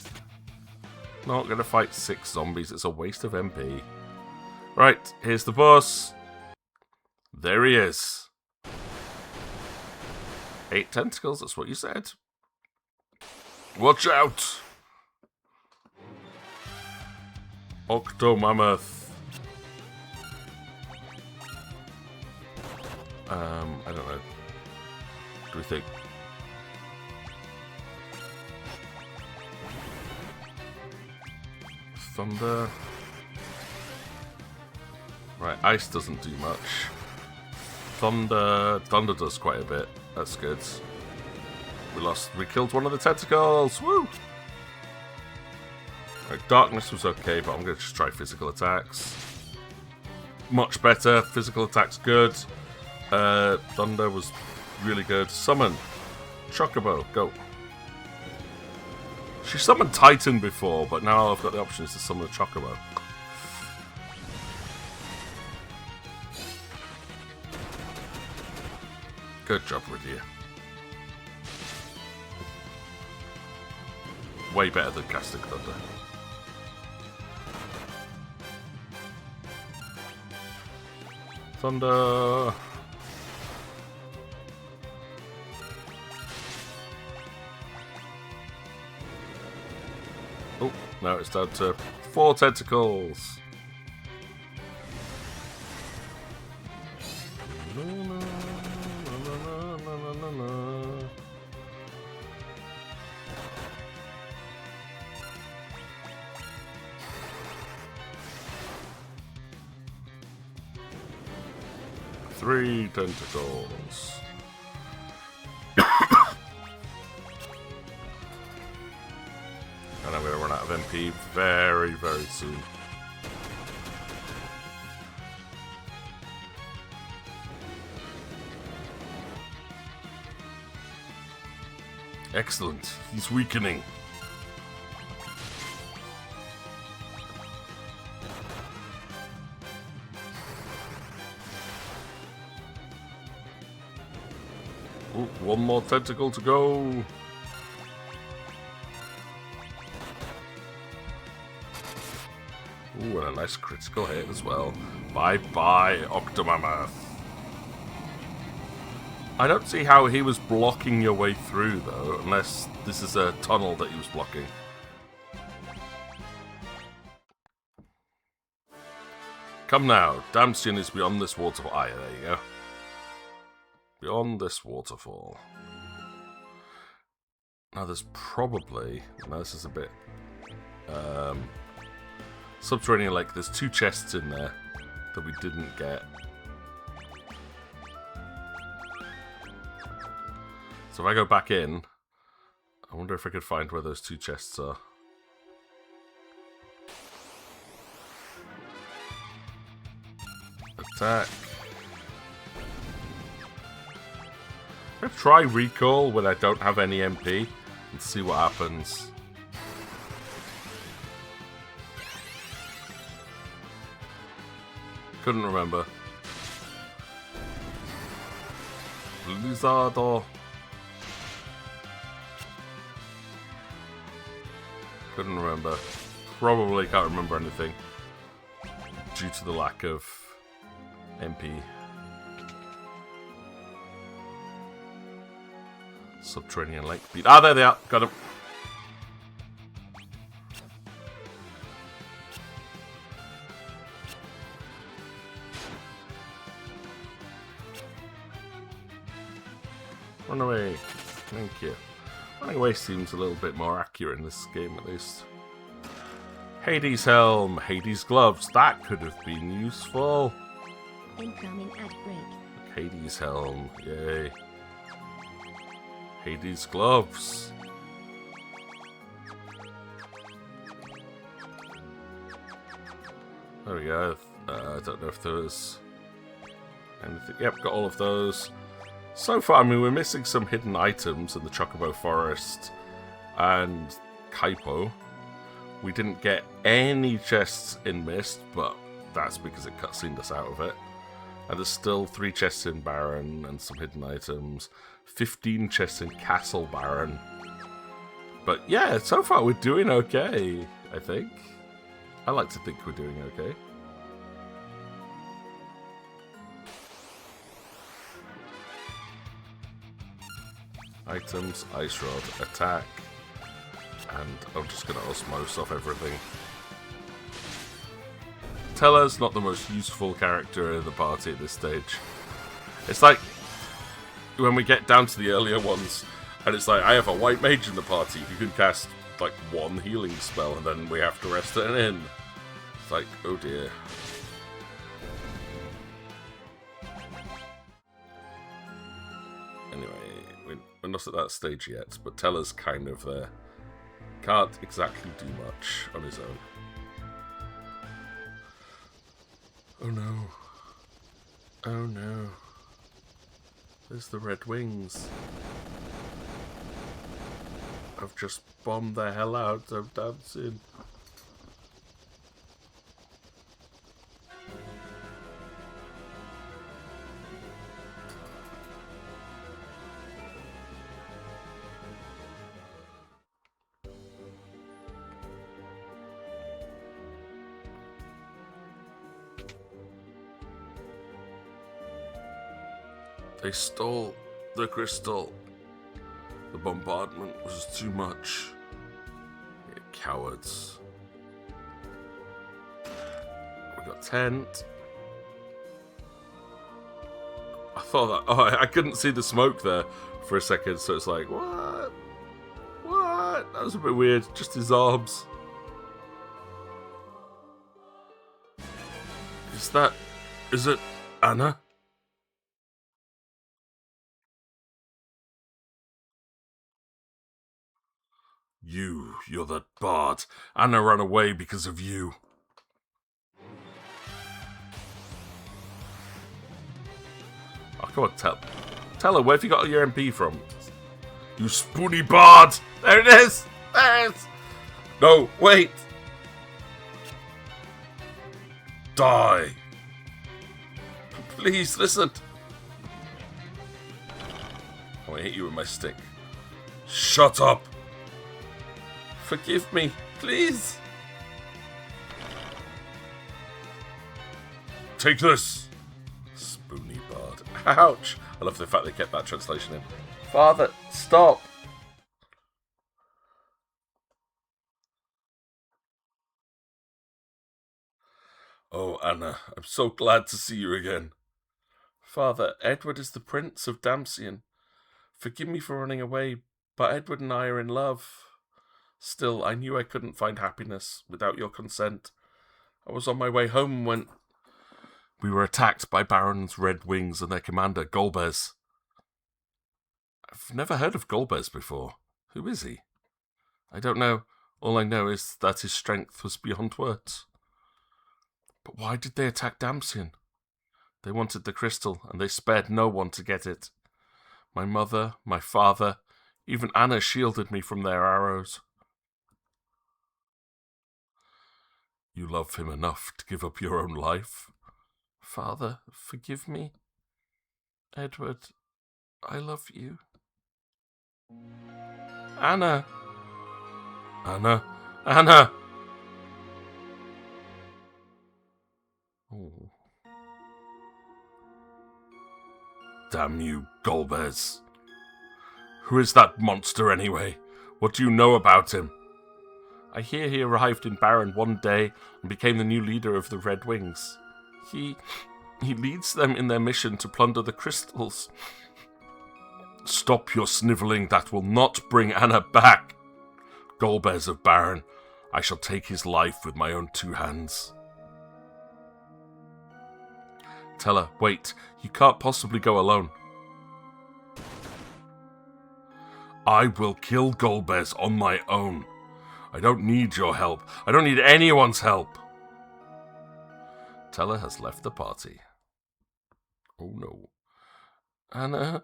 Not gonna fight 6 zombies, it's a waste of MP. Right, here's the boss. There he is. 8 tentacles, that's what you said. Watch out! Octomammoth. I don't know. What do we think? Thunder. Right, ice doesn't do much. Thunder does quite a bit. That's good. We killed one of the tentacles. Woo! Right, darkness was okay, but I'm going to just try physical attacks. Much better. Physical attacks good. Thunder was really good. Summon. Chocobo, go. She summoned Titan before, but now I've got the options to summon a Chocobo. Good job, Rydia. Way better than casting Thunder. Thunder. Oh, now it's down to 4 tentacles. Three tentacles. And I'm going to run out of MP very, very soon. Excellent. He's weakening. Ooh, 1 more tentacle to go. Ooh, and a nice critical hit as well. Bye-bye, Octomammoth. I don't see how he was blocking your way through, though, unless this is a tunnel that he was blocking. Come now, Damsion is beyond this waterfall. Ah, yeah, there you go. Beyond this waterfall. Now there's probably... No, this is a bit... subterranean lake. There's 2 chests in there that we didn't get. So if I go back in, I wonder if I could find where those 2 chests are. Attack. I'm gonna try recall when I don't have any MP and see what happens. Couldn't remember. Blizzardo. Couldn't remember. Probably can't remember anything due to the lack of MP. Subterranean lake beat. Ah, there they are. Got them. Run away. Thank you. Running away seems a little bit more accurate in this game, at least. Hades helm, Hades gloves. That could have been useful. Incoming ad break. Hades helm, yay. Hades gloves. There we go. I don't know if there was anything. Yep, got all of those. So far, I mean, we're missing some hidden items in the Chocobo Forest and Kaipo. We didn't get any chests in Mist, but that's because it cutscened us out of it. And there's still 3 chests in Baron and some hidden items. 15 chests in Castle Baron. But yeah, so far we're doing okay, I think. I like to think we're doing okay. Items, Ice Rod, attack. And I'm just going to osmose off everything. Teller's not the most useful character in the party at this stage. It's like when we get down to the earlier ones, and it's like, I have a white mage in the party who can cast like 1 healing spell, and then we have to rest it in. It's like, oh dear. Anyway, we're not at that stage yet, but Teller's kind of there. Can't exactly do much on his own. Oh no. Oh no. There's the Red Wings. I've just bombed the hell out of Damson. They stole the crystal. The bombardment was too much. Yeah, cowards. We got tent. I thought that... Oh, I couldn't see the smoke there for a second, so it's like, what? What? That was a bit weird. Just his arms. Is it Anna? You're that bard. Anna ran away because of you. Oh, come on, tell her, where have you got your MP from? You spoony bard! There it is! There it is! No, wait! Die! Please, listen! I want to hit you with my stick. Shut up! Forgive me, please. Take this, spoony bard. Ouch! I love the fact they kept that translation in. Father, stop! Oh, Anna, I'm so glad to see you again. Father, Edward is the Prince of Damsian. Forgive me for running away, but Edward and I are in love. Still, I knew I couldn't find happiness without your consent. I was on my way home when we were attacked by Baron's Red Wings and their commander, Golbez. I've never heard of Golbez before. Who is he? I don't know. All I know is that his strength was beyond words. But why did they attack Damsian? They wanted the crystal, and they spared no one to get it. My mother, my father, even Anna shielded me from their arrows. You love him enough to give up your own life? Father, forgive me. Edward, I love you. Anna! Anna! Anna! Oh. Damn you, Golbez. Who is that monster anyway? What do you know about him? I hear he arrived in Baron one day and became the new leader of the Red Wings. He leads them in their mission to plunder the crystals. Stop your snivelling, that will not bring Anna back. Golbez of Baron, I shall take his life with my own 2 hands. Tell her, wait, you can't possibly go alone. I will kill Golbez on my own. I don't need your help. I don't need anyone's help. Teller has left the party. Oh no. Anna.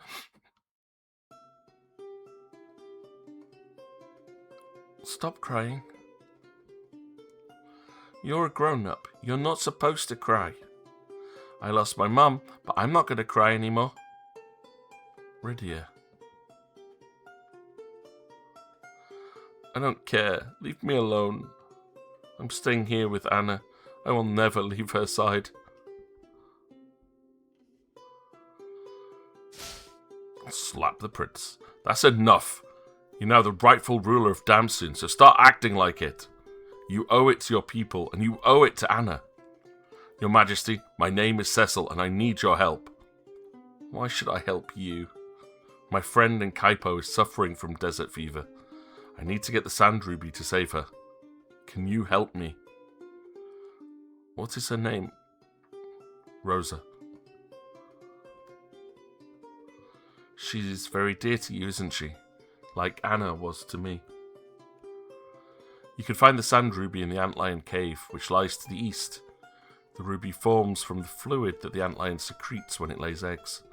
Stop crying. You're a grown-up. You're not supposed to cry. I lost my mum, but I'm not going to cry anymore. Rydia. I don't care. Leave me alone. I'm staying here with Anna. I will never leave her side. Slap the prince. That's enough. You're now the rightful ruler of Damsian, so start acting like it. You owe it to your people, and you owe it to Anna. Your Majesty, my name is Cecil, and I need your help. Why should I help you? My friend in Kaipo is suffering from desert fever. I need to get the Sand Ruby to save her. Can you help me? What is her name? Rosa. She's very dear to you, isn't she? Like Anna was to me. You can find the Sand Ruby in the Antlion Cave, which lies to the east. The ruby forms from the fluid that the antlion secretes when it lays eggs.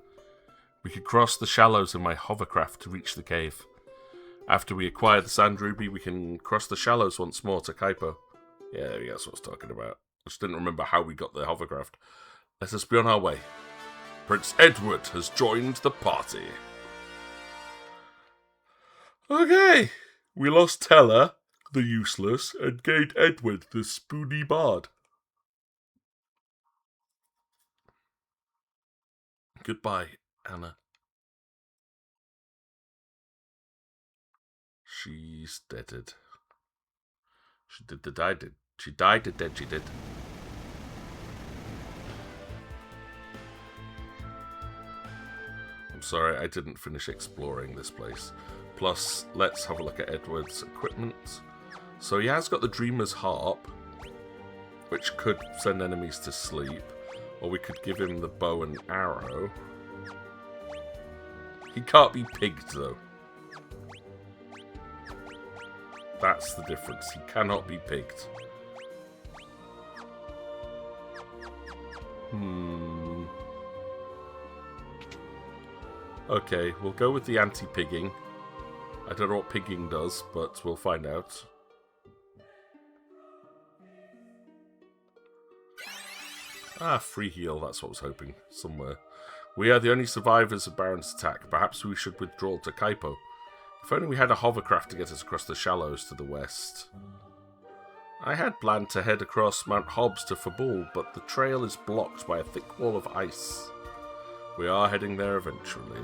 We could cross the shallows in my hovercraft to reach the cave. After we acquire the Sand Ruby, we can cross the shallows once more to Kaipo. Yeah, that's what I was talking about. I just didn't remember how we got the hovercraft. Let us be on our way. Prince Edward has joined the party. Okay, we lost Teller, the useless, and gained Edward, the spoony bard. Goodbye, Anna. She's deaded. She died. She died dead, she did. I'm sorry, I didn't finish exploring this place. Plus, let's have a look at Edward's equipment. So he has got the Dreamer's Harp, which could send enemies to sleep. Or we could give him the bow and arrow. He can't be pigged, though. That's the difference. He cannot be pigged. Okay, we'll go with the anti-pigging. I don't know what pigging does, but we'll find out. Ah, free heal, that's what I was hoping. Somewhere. We are the only survivors of Baron's attack. Perhaps we should withdraw to Kaipo. If only we had a hovercraft to get us across the shallows to the west. I had planned to head across Mount Hobbs to Fabul, but the trail is blocked by a thick wall of ice. We are heading there eventually.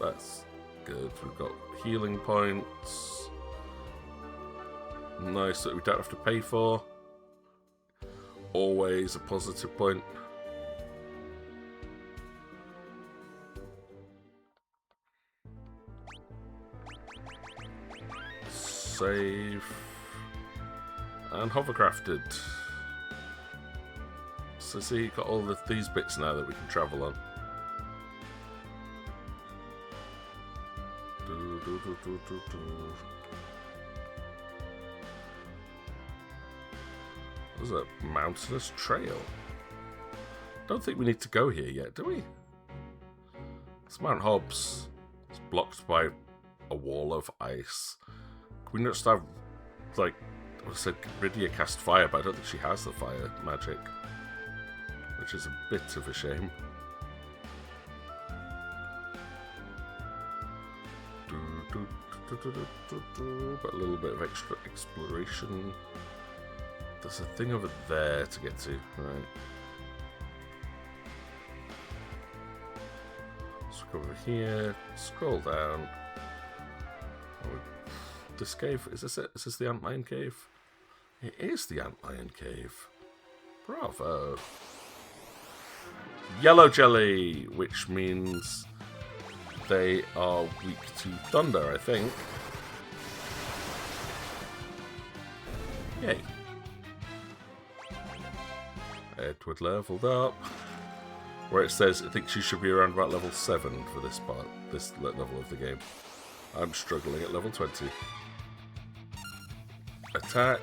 That's good. We've got healing points. Nice that we don't have to pay for. Always a positive point. Save. And hovercrafted. So see, you've got all these bits now that we can travel on. There's a mountainous trail. Don't think we need to go here yet, do we? It's Mount Hobbs. It's blocked by a wall of ice. Can we not just have, like, I said, Rydia cast fire, but I don't think she has the fire magic. Which is a bit of a shame. But a little bit of extra exploration. There's a thing over there to get to, right? Let's go over here, scroll down. Oh, this cave, is this it? Is this the Antlion Cave? It is the Antlion Cave. Bravo. Yellow jelly, which means they are weak to thunder, I think. Yay. Edward leveled up. Where it says, I think she should be around about level 7 for this part, this level of the game. I'm struggling at level 20. Attack.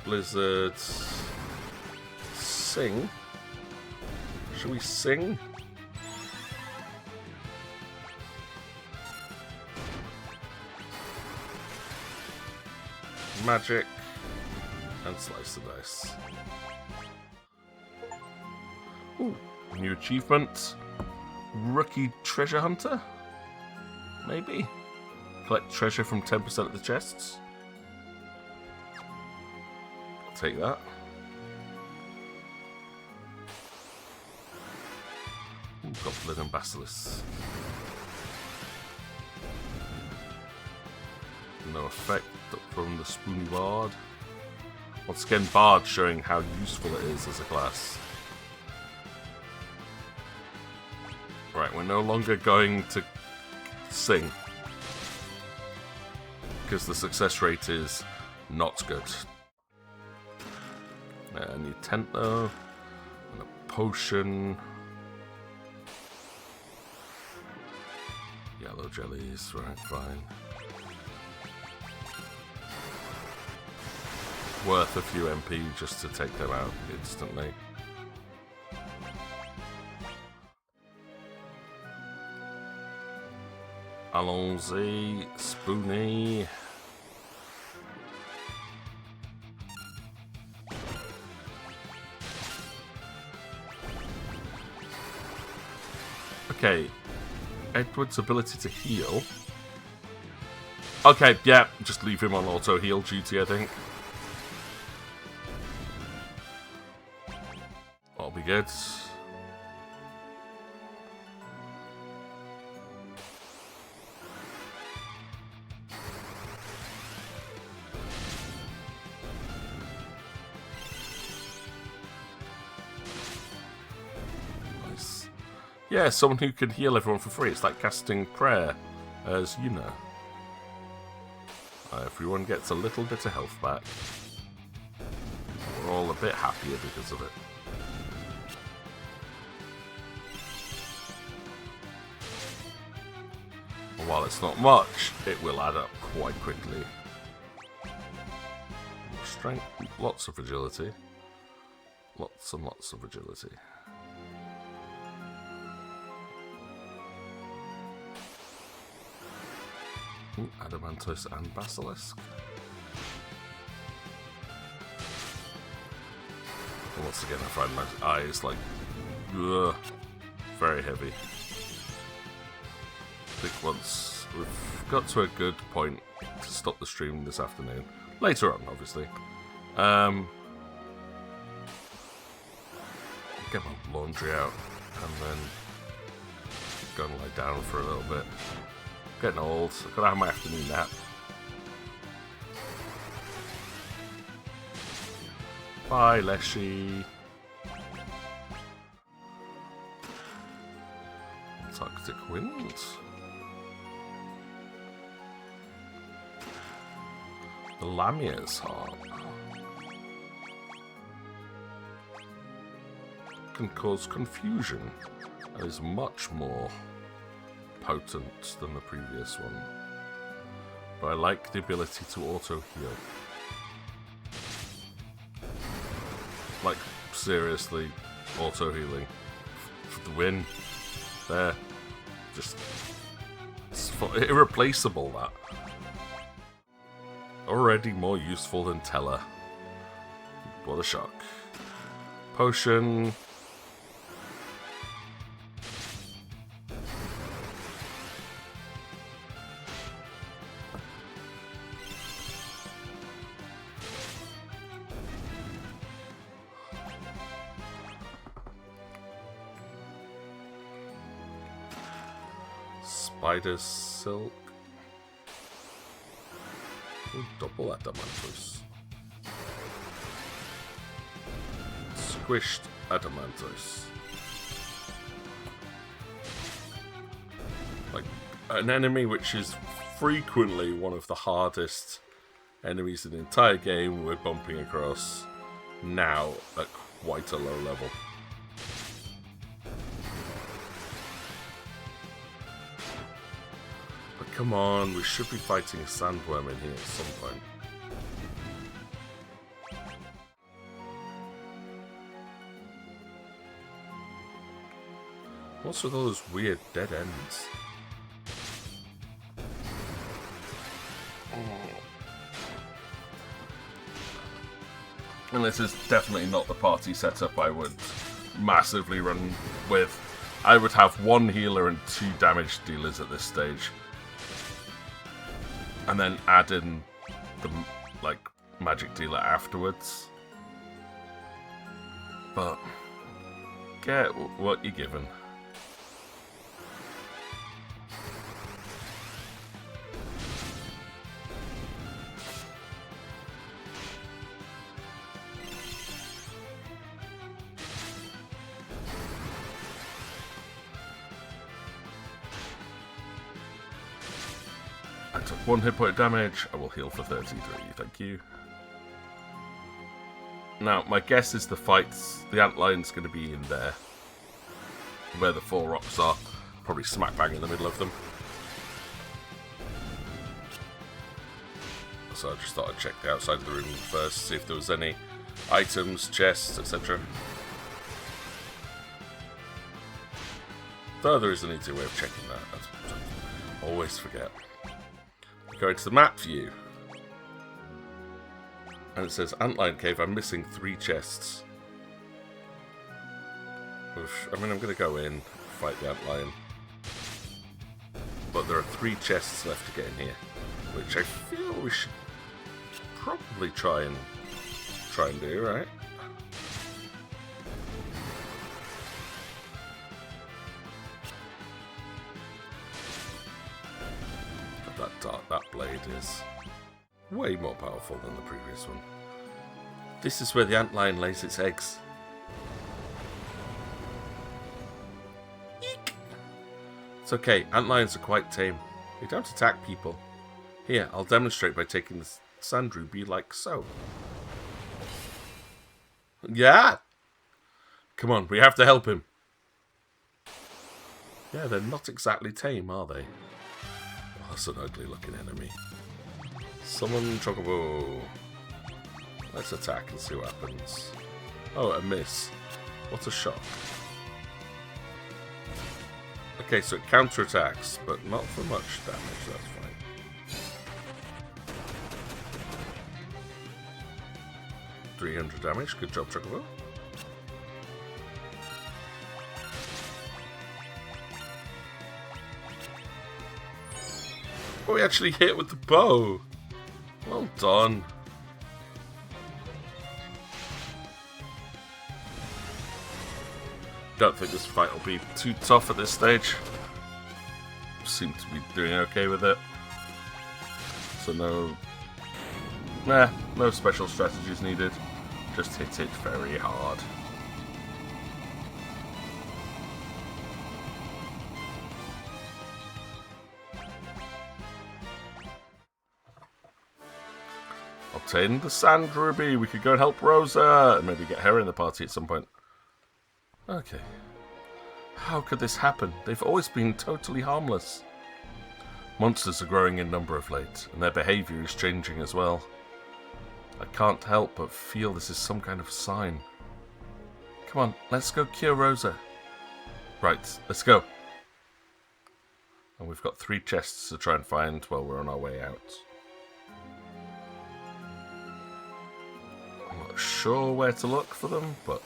Blizzard. Sing. Should we sing? Magic. And slice the dice. Ooh, new achievement. Rookie treasure hunter? Maybe? Collect treasure from 10% of the chests? I'll take that. Ooh, Goblin and Basilisk. No effect from the Spoony Bard. Once again, Bard showing how useful it is as a class. Right, we're no longer going to sing. Because the success rate is not good. I need tent though. And a potion. Yellow jellies, right, fine. Worth a few MP just to take them out instantly. Allons-y, Spoony. Okay, Edward's ability to heal. Okay, yeah, just leave him on auto heal duty, I think. That'll be good. Nice. Yeah, someone who can heal everyone for free. It's like casting prayer, as you know. Everyone gets a little bit of health back. We're all a bit happier because of it. While it's not much, it will add up quite quickly. Strength, lots of agility. Lots and lots of agility. Ooh, Adamantos and Basilisk. And once again, I find my eyes like, ugh, very heavy. I think once we've got to a good point to stop the stream this afternoon. Later on, obviously. Get my laundry out and then go and lie down for a little bit. Getting old. I've got to have my afternoon nap. Bye, Leshy. Arctic winds. The Lamia's harp can cause confusion and is much more potent than the previous one. But I like the ability to auto-heal. Like, seriously, auto-healing. For the win. There. Just... it's irreplaceable, that. Already more useful than Teller. What a shock. Potion... Spider's silk. Ooh, double adamantus. Squished adamantus. Like an enemy which is frequently one of the hardest enemies in the entire game we're bumping across now at quite a low level. Come on, we should be fighting a sandworm in here at some point. What's with all those weird dead ends? And this is definitely not the party setup I would massively run with. I would have one healer and 2 damage dealers at this stage. And then add in the, like, magic dealer afterwards. But get what you're given. I took 1 hit point damage. I will heal for 33. Thank you. Now, my guess is the antline's going to be in there. Where the 4 rocks are. Probably smack bang in the middle of them. So I just thought I'd check the outside of the room first, see if there was any items, chests, etc. Though there is an easy way of checking that. I always forget. Go into the map view. And it says Antline Cave. I'm missing 3 chests. Oof. I mean, I'm going to go in, fight the Antline. But there are 3 chests left to get in here. Which I feel we should probably try and do, right? That blade is way more powerful than the previous one. This is where the antlion lays its eggs. Eek! It's okay, antlions are quite tame. They don't attack people. Here, I'll demonstrate by taking the sand ruby like so. Yeah! Come on, we have to help him. Yeah, they're not exactly tame, are they? That's an ugly looking enemy. Summon Chocobo. Let's attack and see what happens. Oh, a miss. What a shock. Okay, so it counterattacks, but not for much damage, that's fine. 300 damage, good job Chocobo. Oh, we actually hit with the bow. Well done. Don't think this fight will be too tough at this stage. Seem to be doing okay with it. So no special strategies needed. Just hit it very hard. Obtain the Sand Ruby. We could go and help Rosa and maybe get her in the party at some point. Okay. How could this happen? They've always been totally harmless. Monsters are growing in number of late, and their behavior is changing as well. I can't help but feel this is some kind of sign. Come on, let's go cure Rosa. Right, let's go. And we've got 3 chests to try and find while we're on our way out. I'm not sure where to look for them, but...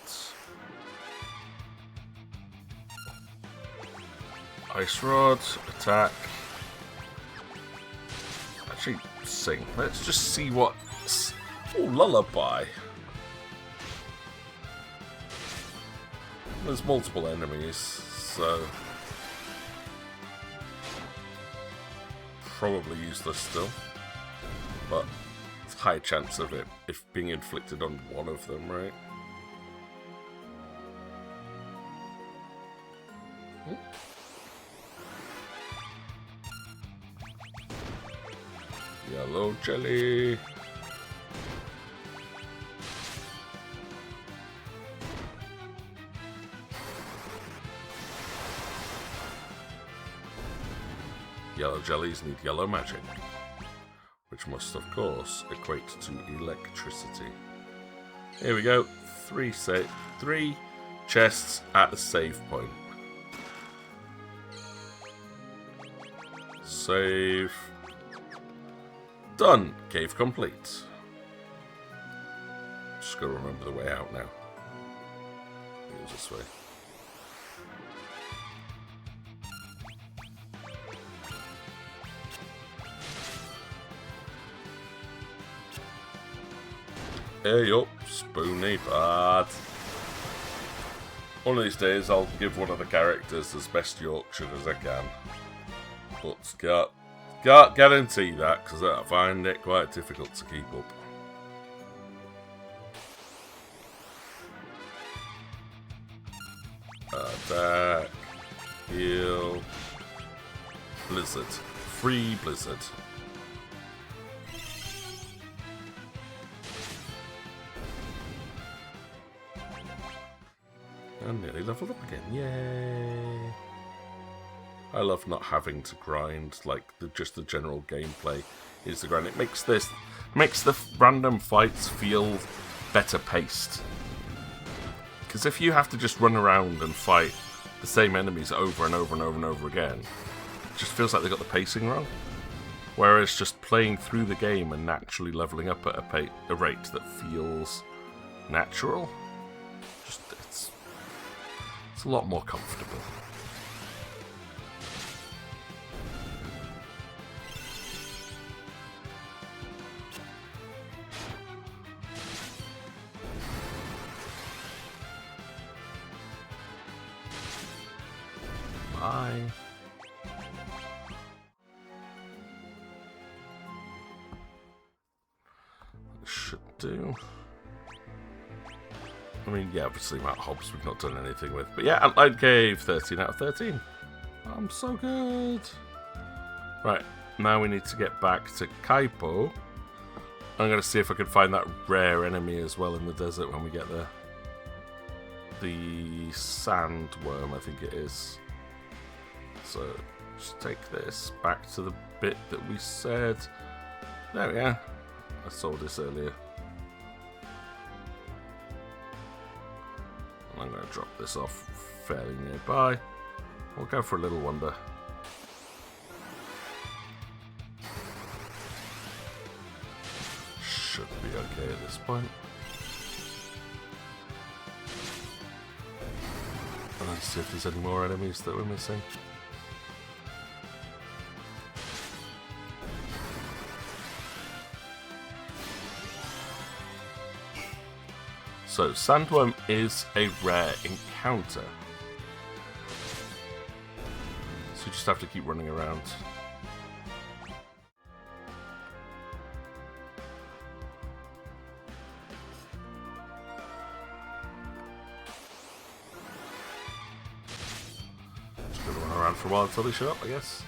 Ice Rod, attack. Actually, sing. Let's just see what... Oh, Lullaby. There's multiple enemies, so... Probably useless still. But it's high chance of it if being inflicted on one of them, right? Yellow jelly. Yellow jellies need yellow magic, which must of course equate to electricity. Here we go. 3 chests at the save point. Save. Done. Cave complete. Just gotta remember the way out now. It was this way. Hey up, Spoony Bad. One of these days I'll give one of the characters as best Yorkshire as I can. But can't guarantee that because I find it quite difficult to keep up. Attack. Heal. Blizzard. Free Blizzard. And nearly leveled up again. Yay! I love not having to grind, like just the general gameplay is the grind. It makes the random fights feel better paced. Because if you have to just run around and fight the same enemies over and over and over and over again, it just feels like they got the pacing wrong. Whereas just playing through the game and naturally leveling up at a rate that feels natural, it's a lot more comfortable. Bye. Should do. I mean, yeah, obviously Mount Hobbs we've not done anything with. But yeah, Outline Cave, 13 out of 13. I'm so good. Right, now we need to get back to Kaipo. I'm going to see if I can find that rare enemy as well in the desert when we get there. The sandworm, I think it is. So, just take this back to the bit that we said. There we are. I saw this earlier. I'm going to drop this off fairly nearby. We'll go for a little wander. Should be okay at this point. Let's see if there's any more enemies that we're missing. So, Sandworm is a rare encounter. So you just have to keep running around. Just gonna run around for a while until they show up, I guess.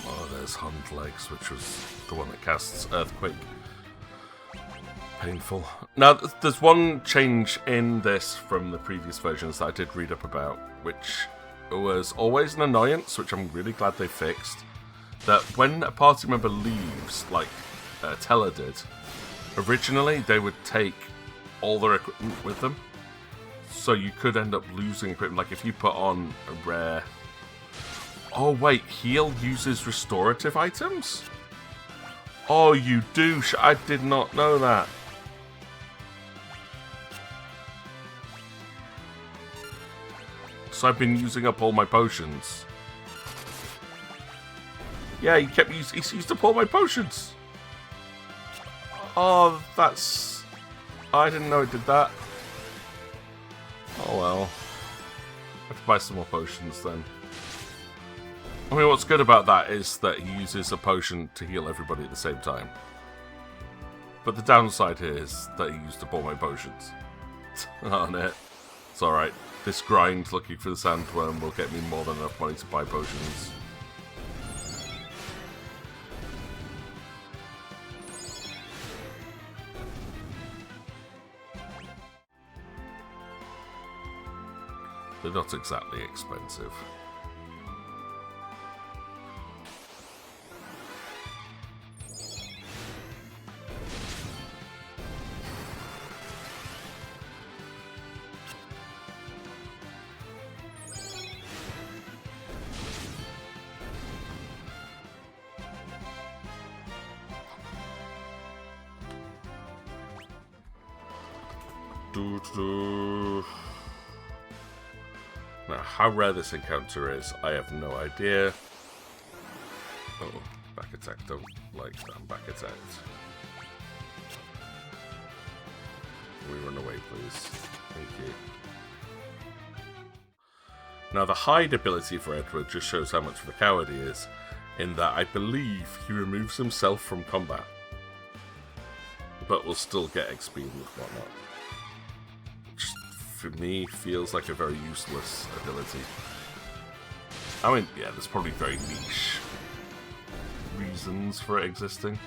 Oh, there's Hunt Legs, which was the one that casts Earthquake. Painful. Now, there's one change in this from the previous versions that I did read up about, which was always an annoyance, which I'm really glad they fixed. That when a party member leaves, like Teller did, originally they would take all their equipment with them. So you could end up losing equipment. Like if you put on a rare... Oh wait, heal uses restorative items? Oh, you douche. I did not know that. So I've been using up all my potions. Yeah, he used up all my potions. Oh, that's... I didn't know it did that. Oh well. I have to buy some more potions then. I mean, what's good about that is that he uses a potion to heal everybody at the same time. But the downside here is that he used up all my potions. On it. It's alright. This grind looking for the sandworm will get me more than enough money to buy potions. They're not exactly expensive. Now, how rare this encounter is, I have no idea. Oh, back attack. Don't like that. I'm back attacked. Can we run away, please? Thank you. Now, the hide ability for Edward just shows how much of a coward he is, in that I believe he removes himself from combat, but will still get XP and whatnot. Which, for me, feels like a very useless ability. I mean, yeah, there's probably very niche reasons for it existing.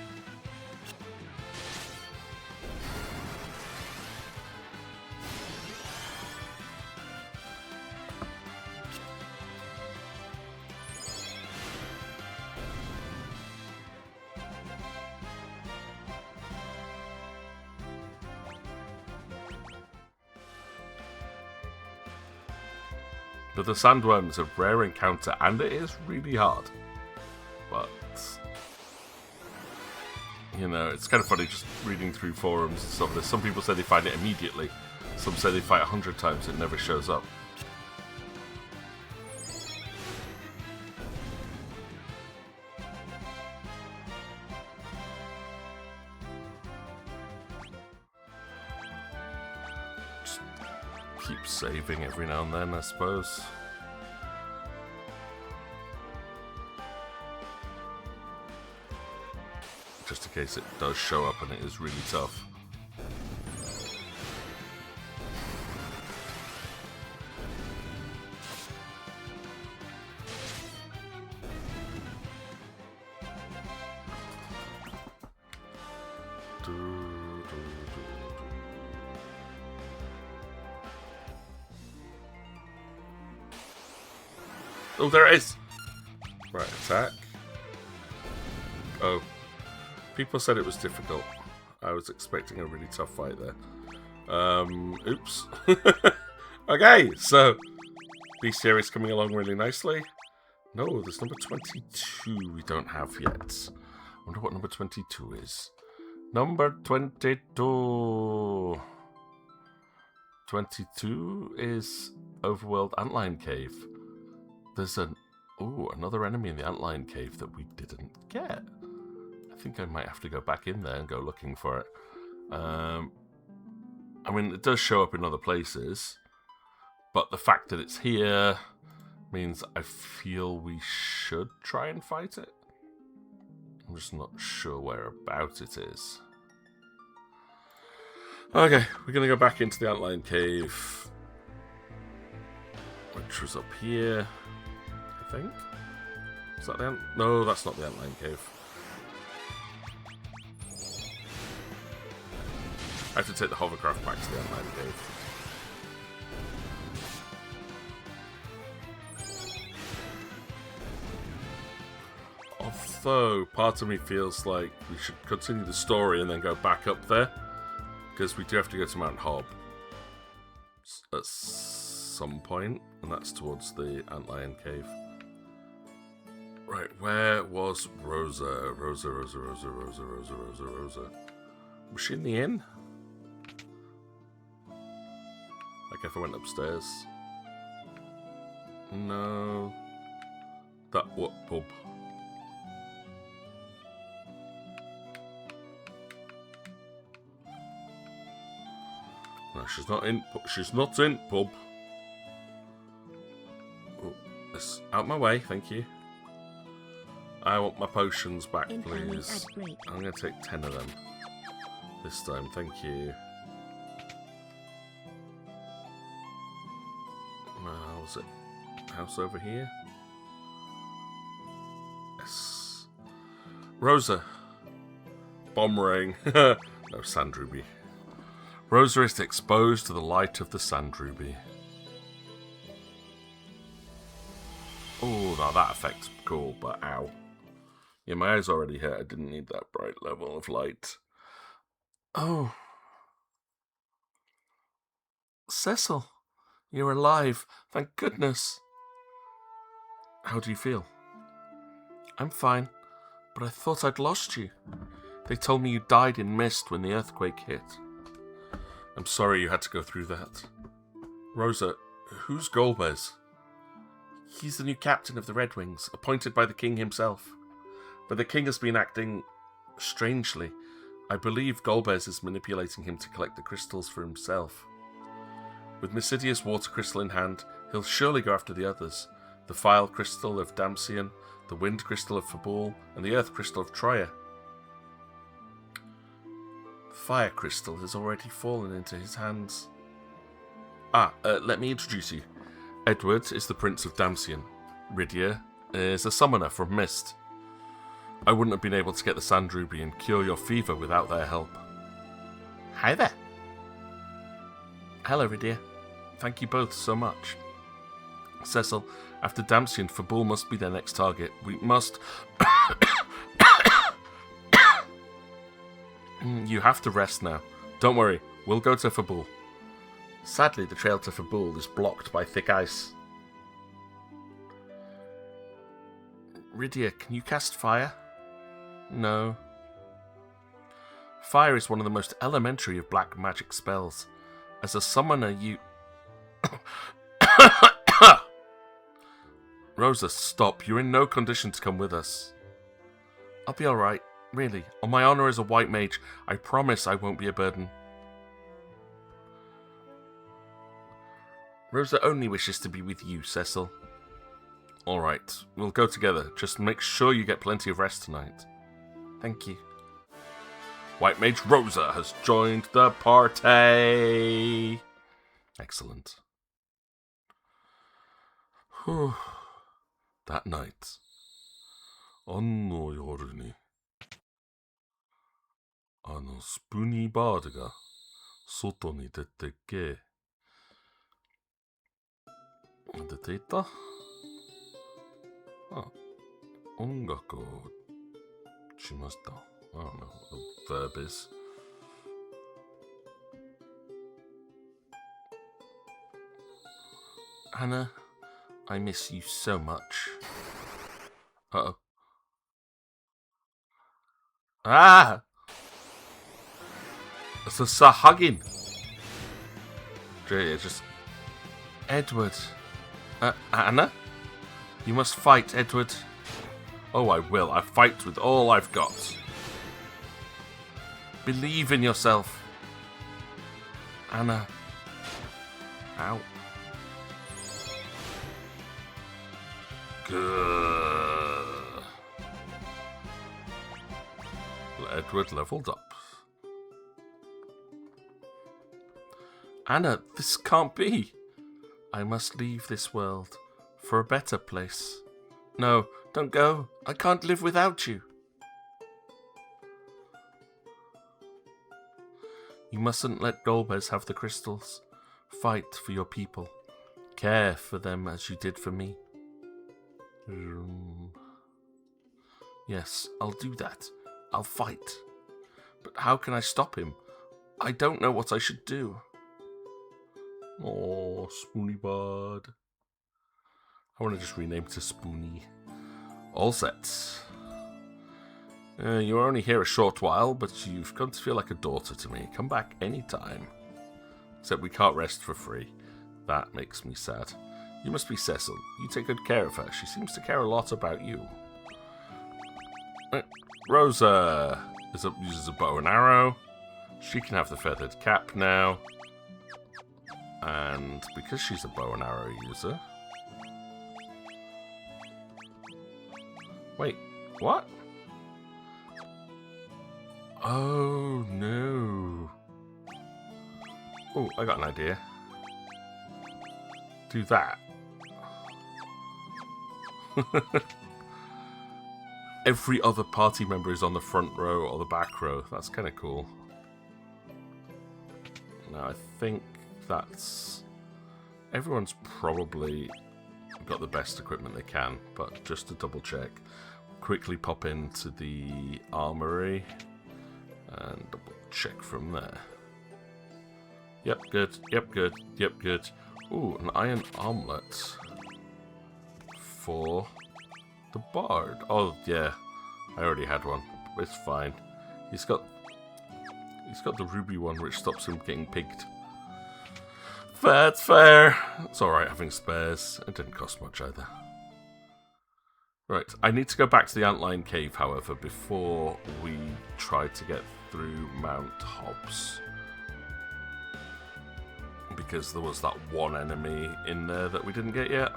But the sandworm is a rare encounter, and it is really hard. But, you know, it's kind of funny just reading through forums and stuff. There's some people say they find it immediately. Some say they fight 100 times, it never shows up. Keep saving every now and then, I suppose. Just in case it does show up and it is really tough. Oh, there it is! Right, attack. Oh. People said it was difficult. I was expecting a really tough fight there. Oops. Okay, so Bestiary is coming along really nicely. No, there's number 22 we don't have yet. I wonder what number 22 is. Number 22. 22 is Overworld Antlion Cave. There's another enemy in the Antlion Cave that we didn't get. I think I might have to go back in there and go looking for it. I mean, it does show up in other places, but the fact that it's here means I feel we should try and fight it. I'm just not sure whereabout it is. Okay, we're going to go back into the Antlion Cave, which was up here, I think. Is that the Ant? No, that's not the Antlion Cave. I have to take the hovercraft back to the Antlion Cave. Although, part of me feels like we should continue the story and then go back up there. Because we do have to go to Mount Hob at some point, and that's towards the Antlion Cave. Right, where was Rosa? Rosa. Was she in the inn? Like if I went upstairs? No. That what pub? No, she's not in. She's not in pub. Oh, this out my way, thank you. I want my potions back, please. I'm going to take 10 of them this time, thank you. Was it house over here? Yes. Rosa. Bomb ring. No, sand ruby. Rosa is exposed to the light of the sand ruby. Oh, now that effect's cool, but ow. Yeah, my eyes already hurt. I didn't need that bright level of light. Oh. Cecil, you're alive. Thank goodness. How do you feel? I'm fine, but I thought I'd lost you. They told me you died in mist when the earthquake hit. I'm sorry you had to go through that. Rosa, who's Golbez? He's the new captain of the Red Wings, appointed by the king himself. But the king has been acting strangely. I believe Golbez is manipulating him to collect the crystals for himself. With Mysidia's water crystal in hand, he'll surely go after the others. The file crystal of Damcian, the wind crystal of Fabul, and the earth crystal of Troya. Fire crystal has already fallen into his hands. Let me introduce you. Edward is the Prince of Damcian. Rydia is a summoner from Mist. I wouldn't have been able to get the Sand Ruby and cure your fever without their help. Hi there. Hello, Rydia. Thank you both so much. Cecil, after Damcian, Fabul must be their next target. We must... You have to rest now. Don't worry, we'll go to Fabul. Sadly, the trail to Fabul is blocked by thick ice. Rydia, can you cast fire? No. Fire is one of the most elementary of black magic spells. As a summoner, you... Rosa, stop. You're in no condition to come with us. I'll be alright. Really. On my honor as a white mage, I promise I won't be a burden. Rosa only wishes to be with you, Cecil. Alright, we'll go together. Just make sure you get plenty of rest tonight. Thank you. White Mage Rosa has joined the party! Excellent. Whew. That night. On no yoru ni. スプニーバードが外に出てけ。出ていた？音楽をしました。I don't know what the verb is. Hannah, I miss you so much. Uh-oh. Ah! It's a hugging. Just... Edward. Anna? You must fight, Edward. Oh, I will. I fight with all I've got. Believe in yourself. Anna. Ow. Good. Edward leveled up. Anna, this can't be. I must leave this world for a better place. No, don't go. I can't live without you. You mustn't let Golbez have the crystals. Fight for your people. Care for them as you did for me. Yes, I'll do that. I'll fight. But how can I stop him? I don't know what I should do. Oh, Spoony Bud. I want to just rename it to Spoony. All set. You were only here a short while, but you've come to feel like a daughter to me. Come back anytime. Except we can't rest for free. That makes me sad. You must be Cecil. You take good care of her. She seems to care a lot about you. Rosa uses a bow and arrow. She can have the feathered cap now. And because she's a bow and arrow user... Wait, what? Oh, no. Oh, I got an idea. Do that. Every other party member is on the front row or the back row. That's kind of cool. Now, I think that's... Everyone's probably got the best equipment they can, but just to double check, quickly pop into the armory and double check from there. Yep, good. Yep, good. Yep, good. Ooh, an iron armlet for the bard. Oh, yeah. I already had one. It's fine. He's got the ruby one, which stops him getting pigged. That's fair. It's alright having spares. It didn't cost much either. Right, I need to go back to the Antlion Cave, however, before we try to get through Mount Hobbs. Because there was that one enemy in there that we didn't get yet.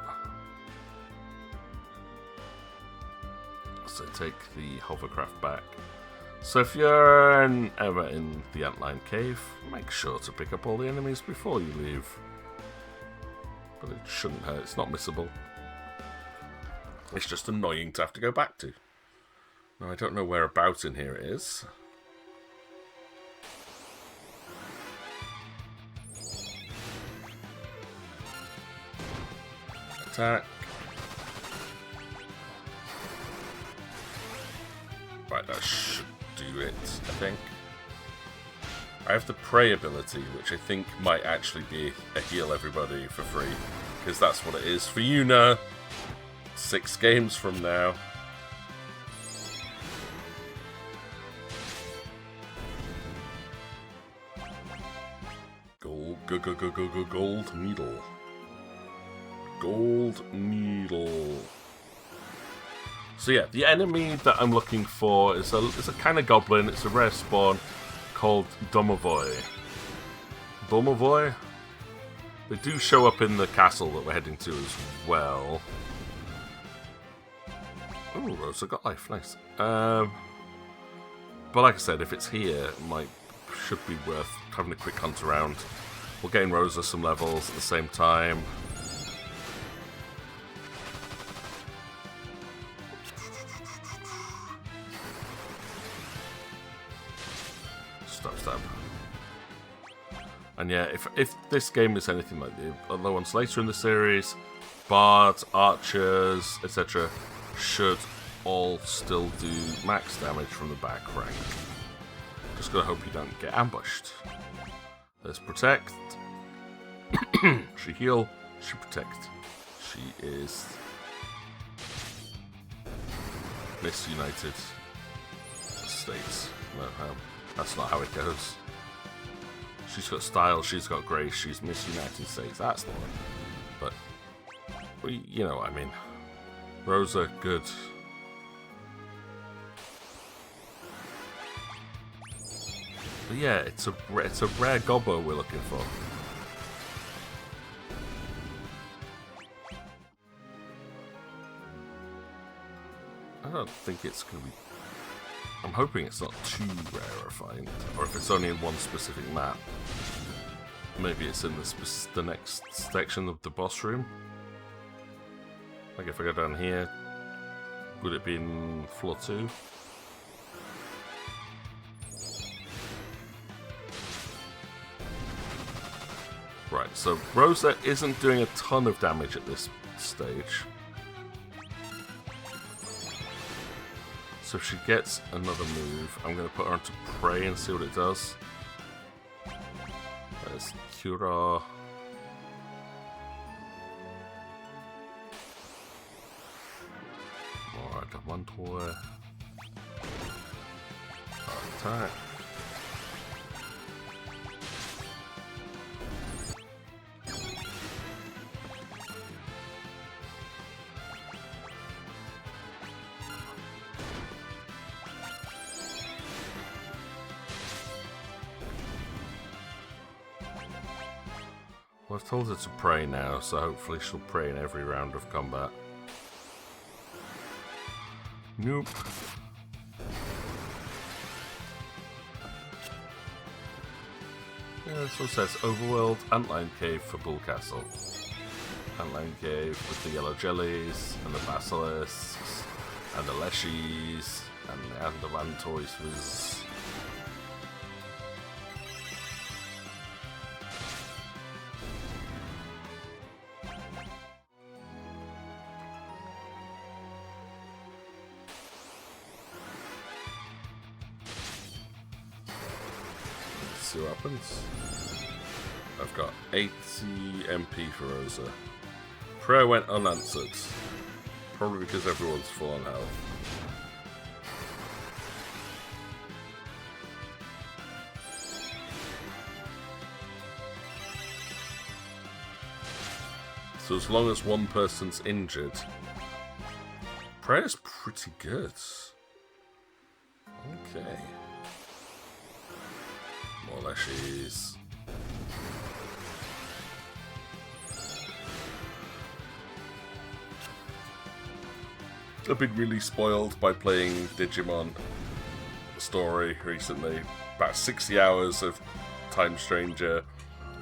So take the hovercraft back. So if you're ever in the Antlion Cave, make sure to pick up all the enemies before you leave. But it shouldn't hurt, it's not missable. It's just annoying to have to go back to. Now I don't know whereabouts in here it is. Attack. Right, that should do it, I think. I have the Prey ability, which I think might actually be a heal everybody for free. Because that's what it is for Yuna. 6 games from now. Gold needle. Gold needle. So yeah, the enemy that I'm looking for is a kind of goblin. It's a rare spawn called Domovoy. Domovoy? They do show up in the castle that we're heading to as well. Ooh, Rosa got life, nice. But like I said, if it's here, it should be worth having a quick hunt around. We'll gain Rosa some levels at the same time. Stab. And yeah, if this game is anything like the other ones later in the series, bards, archers, etc. should all still do max damage from the back rank. Just gotta hope you don't get ambushed. There's protect. She heal. She protect. She is Miss United States. No, that's not how it goes. She's got style, she's got grace, she's Miss United States. That's the one. But, well, you know what I mean. Rosa, good. But yeah, it's a rare gobbo we're looking for. I don't think it's going to be... I'm hoping it's not too rare a find, or if it's only in one specific map. Maybe it's in the next section of the boss room. Like if I go down here, would it be in floor 2? Right, so Rosa isn't doing a ton of damage at this stage. So if she gets another move, I'm going to put her onto Prey and see what it does. There's Cura. Alright, got one toy. Attack. Well, I've told her to pray now, so hopefully she'll pray in every round of combat. Nope. Yeah, this one says Overworld, Antline Cave for Bull Castle. Antline Cave with the yellow jellies, and the basilisks, and the leshies, and the mantoises. See what happens. I've got 80 MP for Rosa. Prayer went unanswered. Probably because everyone's full on health. So as long as one person's injured, Prayer's pretty good. Okay. More leshies. I've been really spoiled by playing Digimon Story recently. About 60 hours of Time Stranger.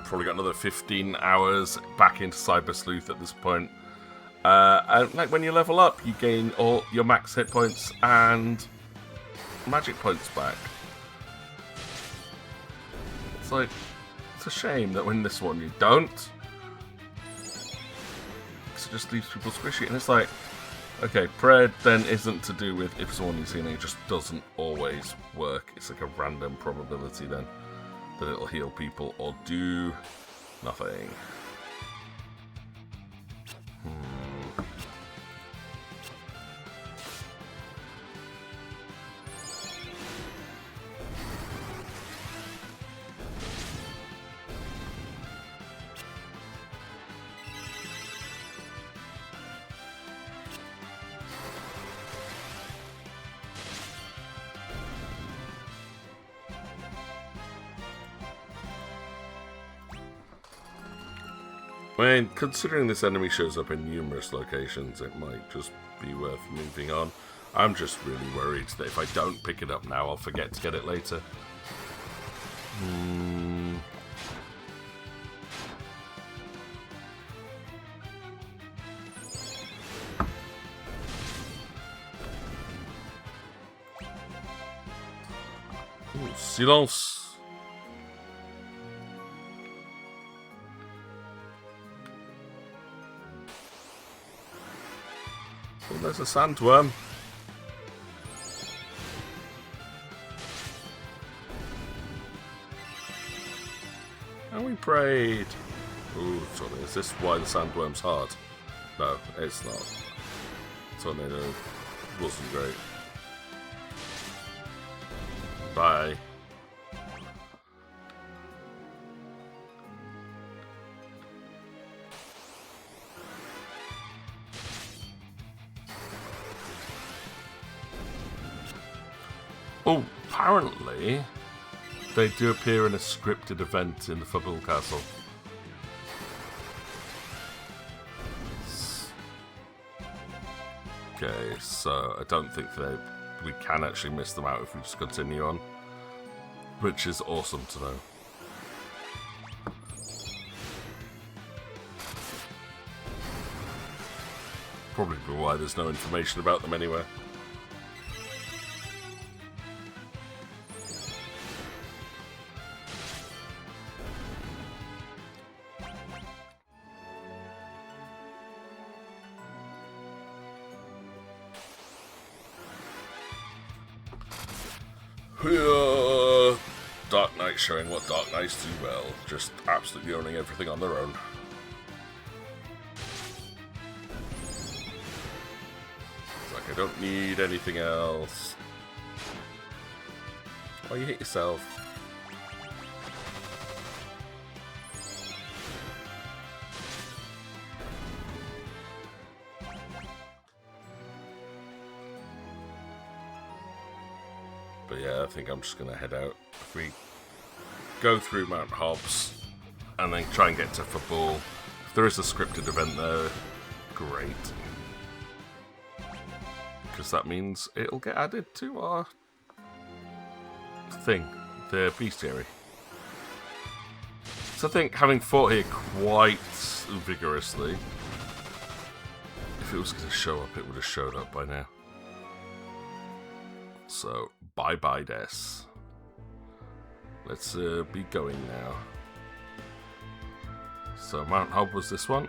Probably got another 15 hours back into Cyber Sleuth at this point. And like when you level up, you gain all your max hit points and magic points back. It's like, it's a shame that when this one you don't. Because it just leaves people squishy. And it's like, okay, prayer then isn't to do with if someone you've seen it just doesn't always work. It's like a random probability then that it'll heal people or do nothing. I mean, considering this enemy shows up in numerous locations, it might just be worth moving on. I'm just really worried that if I don't pick it up now, I'll forget to get it later. Ooh, silence! Oh, there's a sandworm. And we prayed. Ooh, sorry, is this why the sandworm's hard? No, it's not. Tornado wasn't great. Bye. Oh, apparently they do appear in a scripted event in the Fabul Castle. Okay, so I don't think we can actually miss them out if we just continue on, which is awesome to know. Probably why there's no information about them anywhere. Dark Knight showing what Dark Knights do well, just absolutely owning everything on their own. It's like, I don't need anything else. Oh, you hit yourself. But yeah, I think I'm just going to head out. If we go through Mount Hobbs and then try and get to Fabul. If there is a scripted event there, great. Because that means it'll get added to our thing, the bestiary. So I think having fought here quite vigorously, if it was going to show up, it would have showed up by now. So, bye-bye, Des. Let's be going now. So, Mount Hob was this one.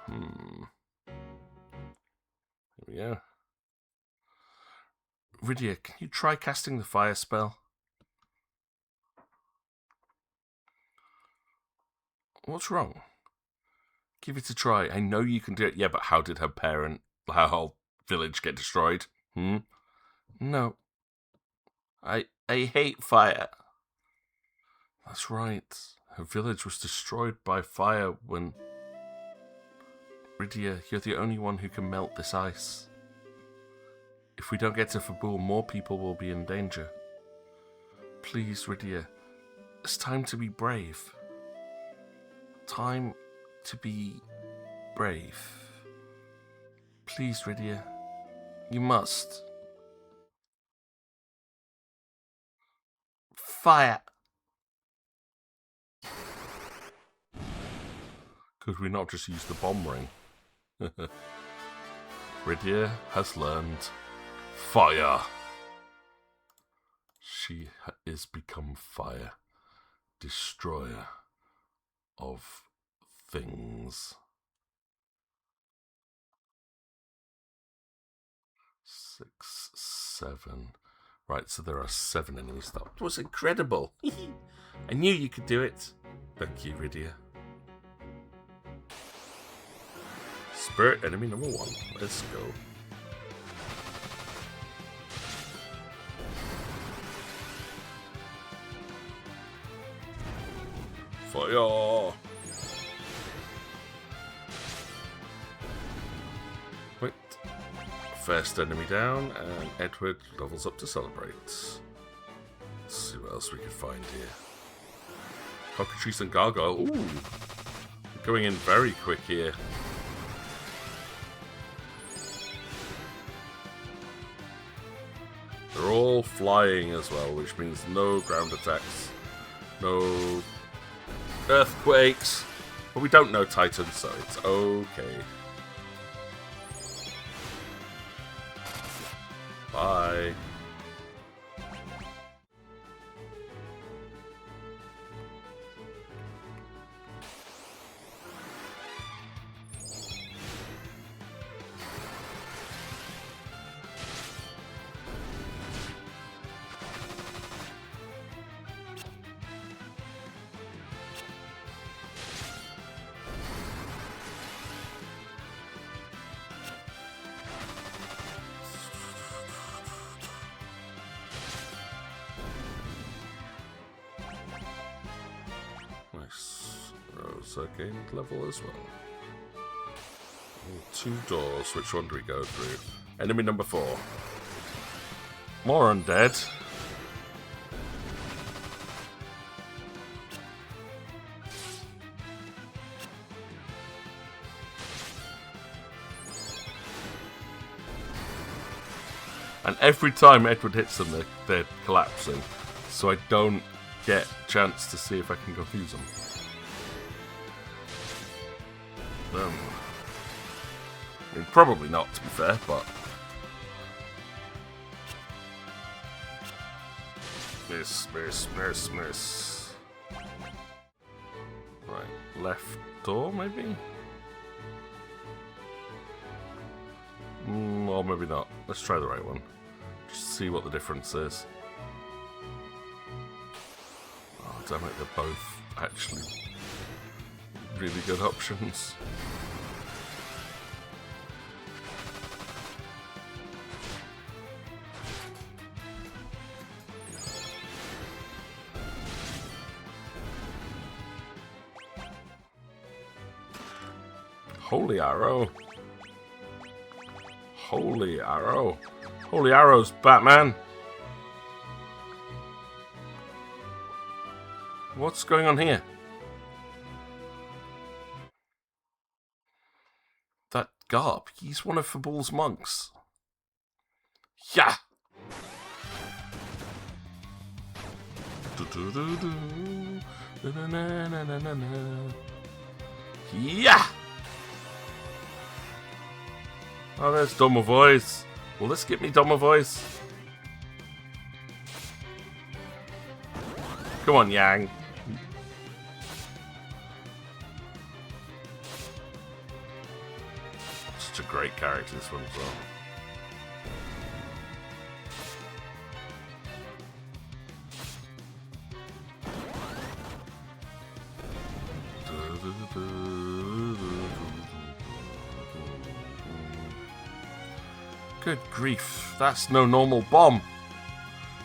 Here we go. Rydia, can you try casting the fire spell? What's wrong? Give it a try. I know you can do it. Yeah, but how did her whole village get destroyed? No. I hate fire. That's right. Her village was destroyed by fire when... Rydia, you're the only one who can melt this ice. If we don't get to Fabul, more people will be in danger. Please, Rydia, it's time to be brave. Time to be brave. Please, Rydia, you must. Fire! Could we not just use the bomb ring? Rydia has learned fire. She is become fire. Destroyer of things. 6, 7. Right, so there are 7 enemies. That was incredible. I knew you could do it. Thank you, Rydia. Spirit enemy number 1. Let's go. Fire! Wait. First enemy down, and Edward levels up to celebrate. Let's see what else we can find here. Cockatrice and Gargoyle. Ooh! Going in very quick here. They're all flying as well, which means no ground attacks, no earthquakes. But we don't know Titan, so it's okay. Bye. Rosa gained level as well. Ooh, 2 doors. Which one do we go through? Enemy number 4. More undead. And every time Edward hits them, they're collapsing. So I don't get a chance to see if I can confuse them. I mean, probably not, to be fair, but... Miss. Right, left door, maybe? Or maybe not. Let's try the right one. Just see what the difference is. Oh, damn it, they're both actually really good options. Holy arrow. Holy arrow. Holy arrows, Batman. What's going on here? That Garb, he's one of Fabul's monks. Yeah! Yeah! Oh, there's Dumber Voice. Will this get me Dumber Voice? Come on, Yang. Such a great character, this one as well. Good grief, that's no normal bomb.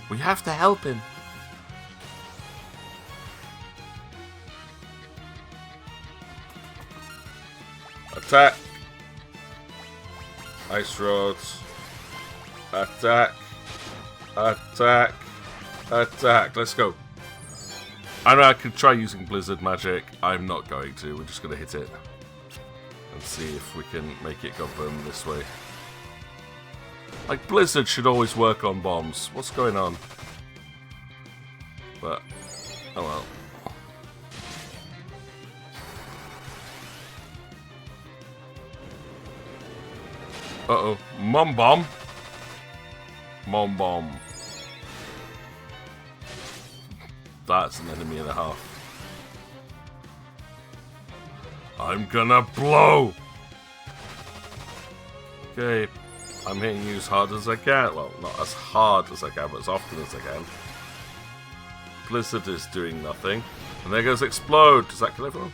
We have to help him. Attack. Ice rods. Attack. Attack. Attack. Let's go. I know I could try using blizzard magic. I'm not going to. We're just going to hit it. And see if we can make it go boom this way. Like, blizzard should always work on bombs. What's going on? But, oh well. Uh-oh. Mom bomb. Mom bomb. That's an enemy and a half. I'm gonna blow! Okay. I'm hitting you as hard as I can. Well, not as hard as I can, but as often as I can. Blizzard is doing nothing. And there goes Explode. Does that kill everyone?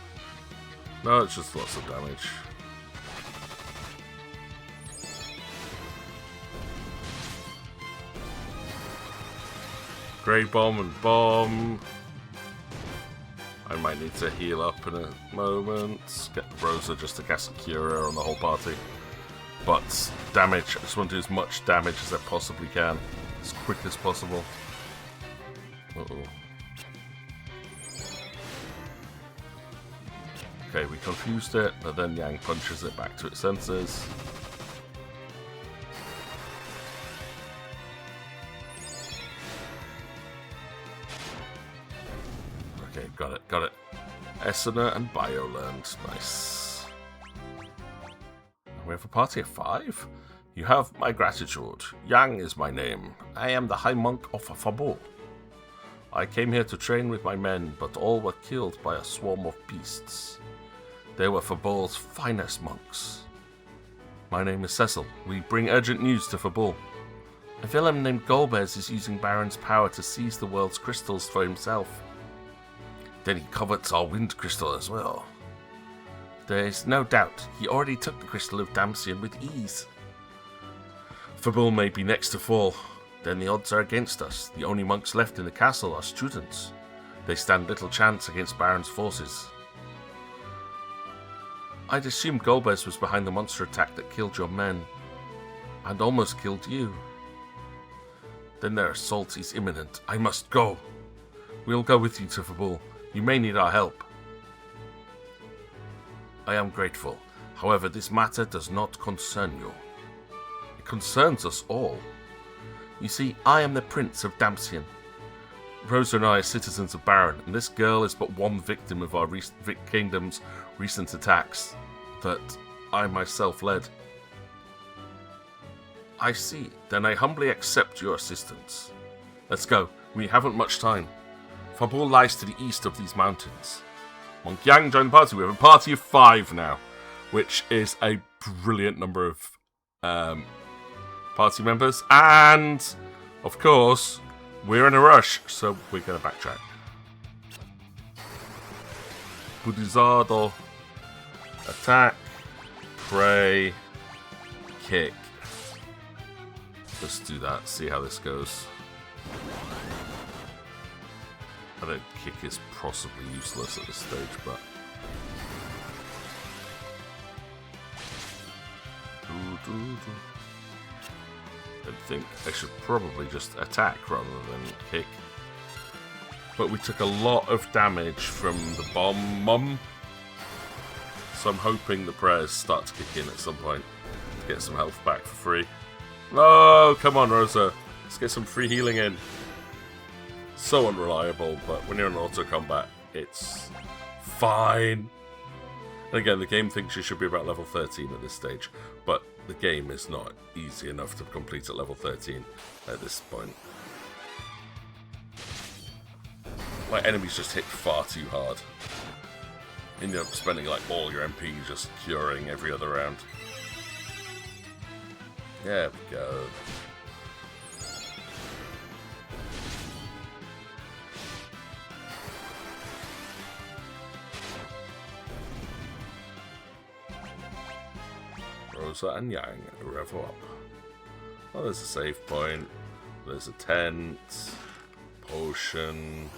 No, it's just lots of damage. Grey Bomb and Bomb. I might need to heal up in a moment. Get Rosa just to cast a Cura on the whole party. But damage, I just want to do as much damage as I possibly can. As quick as possible. Uh-oh. Okay, we confused it, but then Yang punches it back to its senses. Okay, got it, got it. Essener and Bioland, nice. We have a party of 5? You have my gratitude. Yang is my name. I am the High Monk of Fabul. I came here to train with my men, but all were killed by a swarm of beasts. They were Fabul's finest monks. My name is Cecil. We bring urgent news to Fabul. A villain named Golbez is using Baron's power to seize the world's crystals for himself. Then he covets our wind crystal as well. There is no doubt he already took the crystal of Damcian with ease. Fabul may be next to fall. Then the odds are against us. The only monks left in the castle are students. They stand little chance against Baron's forces. I'd assumed Golbez was behind the monster attack that killed your men, and almost killed you. Then their assault is imminent. I must go. We'll go with you to Fabul. You may need our help. I am grateful. However, this matter does not concern you. It concerns us all. You see, I am the Prince of Damsian. Rosa and I are citizens of Baron, and this girl is but one victim of our kingdom's recent attacks that I myself led. I see. Then I humbly accept your assistance. Let's go. We haven't much time. Fabul lies to the east of these mountains. Monkyang joined the party. We have a party of 5 now, which is a brilliant number of party members. And, of course, we're in a rush, so we're going to backtrack. Budizado. Attack. Pray. Kick. Let's do that, see how this goes. I know kick is possibly useless at this stage, but... I think I should probably just attack rather than kick. But we took a lot of damage from the bomb. So I'm hoping the prayers start to kick in at some point to get some health back for free. Oh, come on, Rosa. Let's get some free healing in. So unreliable, but when you're in auto combat, it's fine. And again, the game thinks you should be about level 13 at this stage, but the game is not easy enough to complete at level 13 at this point. Like, enemies just hit far too hard. You end up spending like all your MP just curing every other round. There we go. Rosa and Yang revel up. Oh, there's a save point. There's a tent. Potion.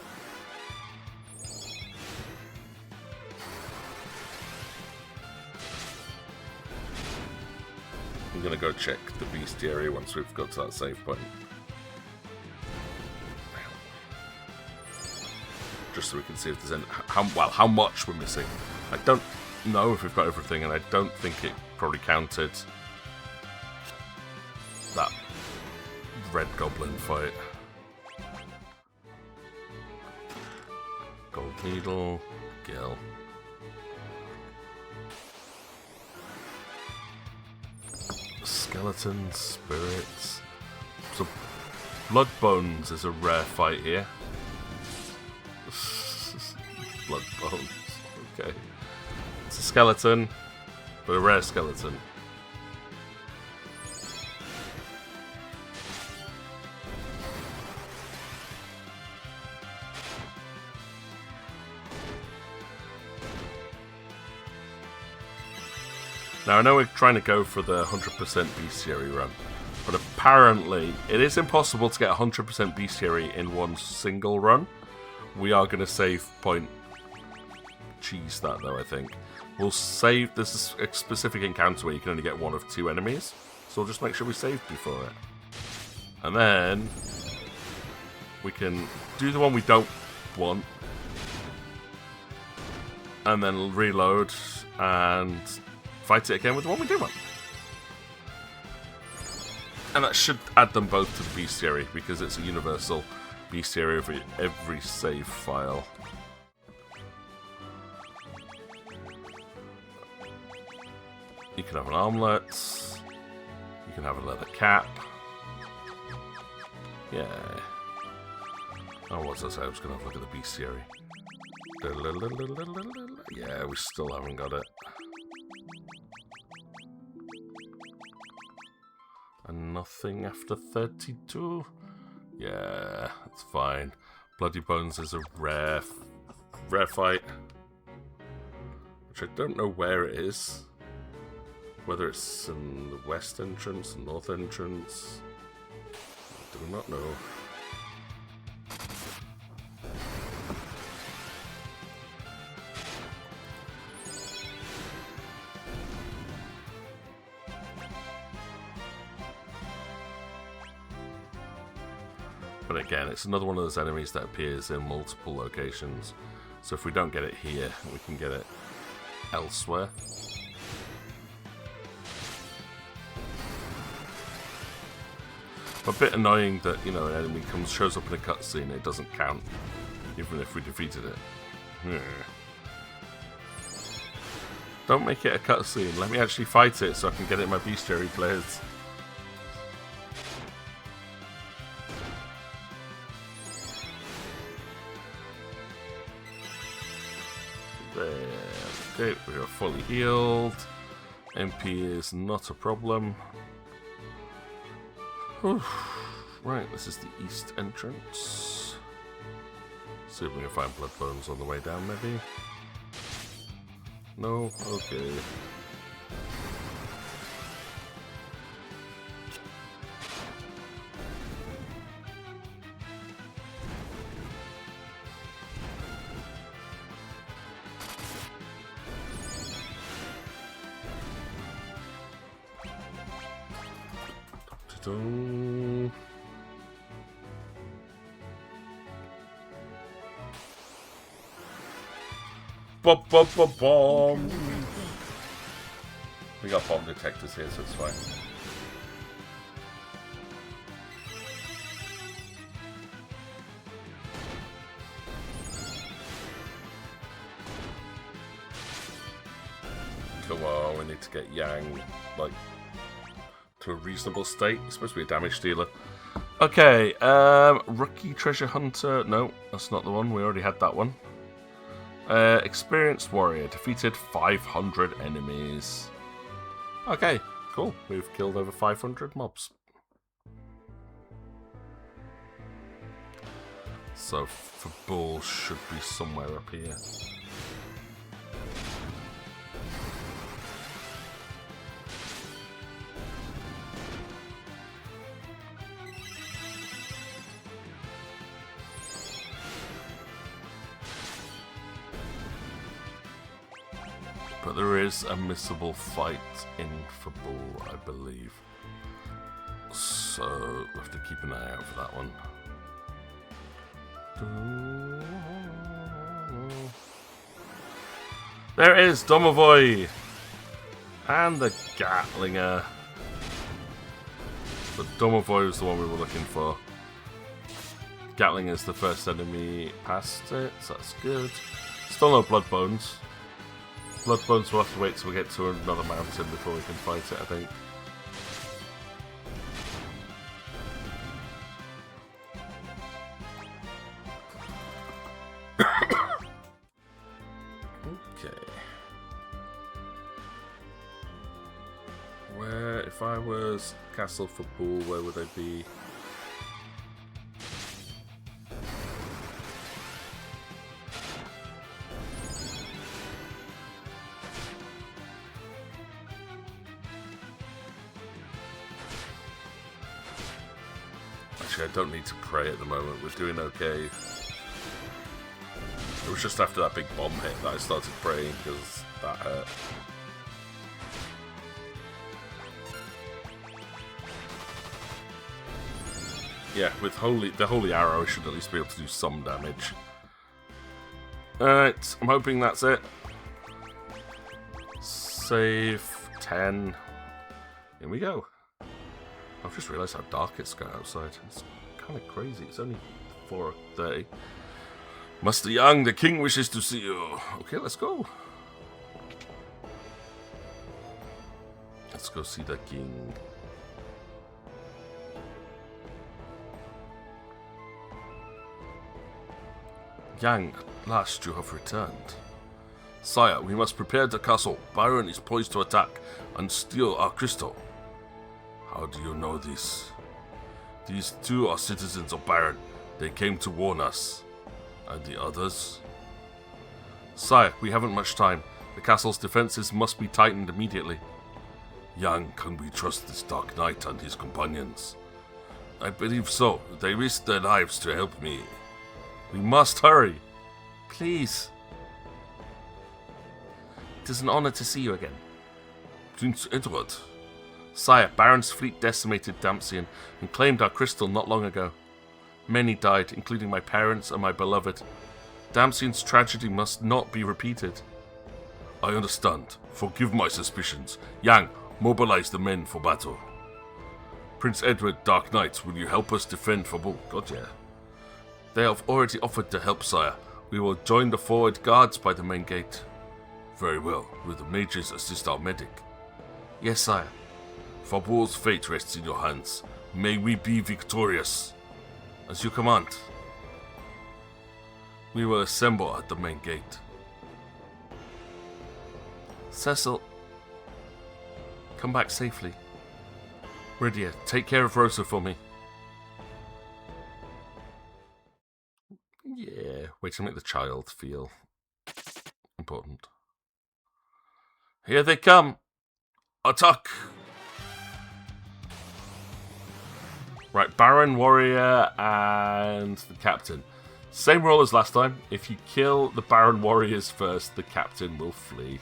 I'm gonna go check the bestiary once we've got to that save point. Just so we can see if there's any, how much we're missing. I don't know if we've got everything, and I don't think it probably counted that red goblin fight. Gold needle, Gil. Skeletons, spirits. So, blood bones is a rare fight here. Blood bones. Okay. It's a skeleton, but a rare skeleton. Now, I know we're trying to go for the 100% bestiary run, but apparently it is impossible to get 100% bestiary in one single run. We are going to save point cheese that, though, I think. We'll save... There's a specific encounter where you can only get 1 of 2 enemies, so we'll just make sure we save before it. And then we can do the one we don't want, and then reload, and fight it again with the one we do want. And that should add them both to the bestiary, because it's a universal bestiary every save file. You can have an armlet. You can have a leather cap. Yeah. Oh, what did I say? I was going to have a look at the bestiary. Yeah, we still haven't got it. And nothing after 32? Yeah, it's fine. Bloody Bones is a rare fight. Which I don't know where it is. Whether it's in the west entrance, the north entrance. I do not know. But again, it's another one of those enemies that appears in multiple locations. So if we don't get it here, we can get it elsewhere. A bit annoying that, you know, an enemy shows up in a cutscene, it doesn't count, even if we defeated it. Don't make it a cutscene. Let me actually fight it so I can get it in my bestiary players. There. Okay, we are fully healed. MP is not a problem. Whew. Right, this is the east entrance. See if we can find blood bones on the way down, maybe. No? Okay. Ta-da. Bomb. We got bomb detectors here, so it's fine. Come on, we need to get Yang, like, to a reasonable state. He's supposed to be a damage dealer. Okay, Rookie Treasure Hunter. No, that's not the one. We already had that one. Experienced Warrior. Defeated 500 enemies. Okay, cool. We've killed over 500 mobs. So, Fabul should be somewhere up here. But there is a missable fight in Fabul, I believe. So we have to keep an eye out for that one. There it is, Domovoy! And the Gatlinger. But Domovoy was the one we were looking for. Gatlinger is the first enemy past it, so that's good. Still no Blood Bones. Blood Bones will have to wait till we get to another mountain before we can fight it, I think. Okay. Where, if I was Castle Fabul, where would I be? I don't need to pray at the moment, we're doing okay. It was just after that big bomb hit that I started praying, because that hurt. Yeah, with the Holy Arrow I should at least be able to do some damage. Alright, I'm hoping that's it. Save 10. Here we go. I've just realised how dark it's got outside. It's kind of crazy. It's only 4:30. Master Yang, the king wishes to see you. Okay, let's go. Let's go see the king. Yang, at last you have returned. Sire, we must prepare the castle. Byron is poised to attack and steal our crystal. How do you know this? These two are citizens of Byron. They came to warn us. And the others? Sire, we haven't much time. The castle's defenses must be tightened immediately. Yang, can we trust this Dark Knight and his companions? I believe so. They risked their lives to help me. We must hurry. Please. It is an honor to see you again. Prince Edward. Sire, Baron's fleet decimated Damsian and claimed our crystal not long ago. Many died, including my parents and my beloved. Damsian's tragedy must not be repeated. I understand. Forgive my suspicions. Yang, mobilize the men for battle. Prince Edward, Dark Knight, will you help us defend Fabul? God, yeah. They have already offered to help, sire. We will join the forward guards by the main gate. Very well. Will the mages assist our medic? Yes, sire. Fabul's fate rests in your hands. May we be victorious. As you command. We will assemble at the main gate. Cecil, come back safely. Rydia, take care of Rosa for me. Yeah, way to make the child feel important. Here they come. Attack! Right, Baron, Warrior, and the Captain. Same role as last time. If you kill the Baron Warriors first, the Captain will flee.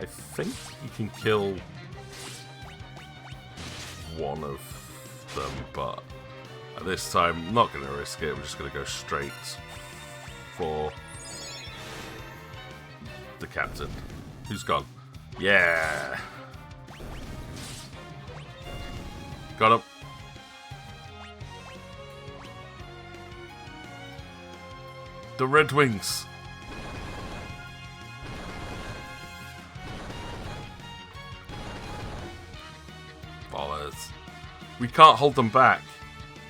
I think you can kill one of them, but at this time, I'm not going to risk it. We're just going to go straight for the Captain. Who's gone? Yeah! Got him. The Red Wings. Bollers. We can't hold them back.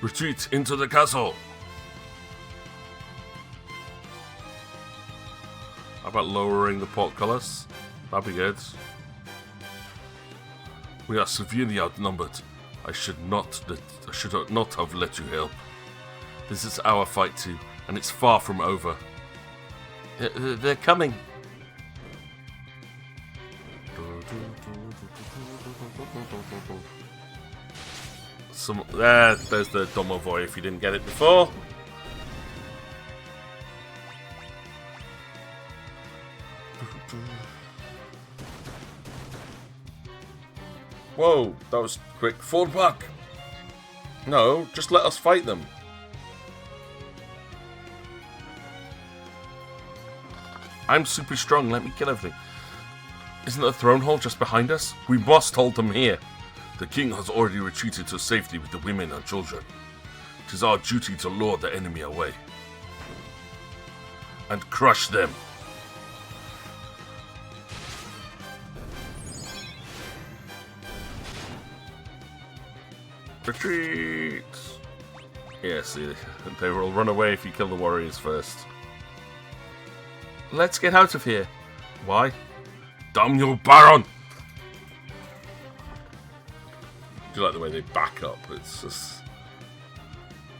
Retreat into the castle. How about lowering the portcullis? That'd be good. We are severely outnumbered. I should not have let you help. This is our fight too, and it's far from over. They're coming. There's the Domovoy if you didn't get it before. Whoa, that was quick. Fall back! No, just let us fight them. I'm super strong, let me kill everything. Isn't the throne hall just behind us? We must hold them here. The king has already retreated to safety with the women and children. It is our duty to lure the enemy away. And crush them. Retreat! Yeah, see, they will run away if you kill the warriors first. Let's get out of here. Why? Damn you, Baron! Do you like the way they back up? It's just...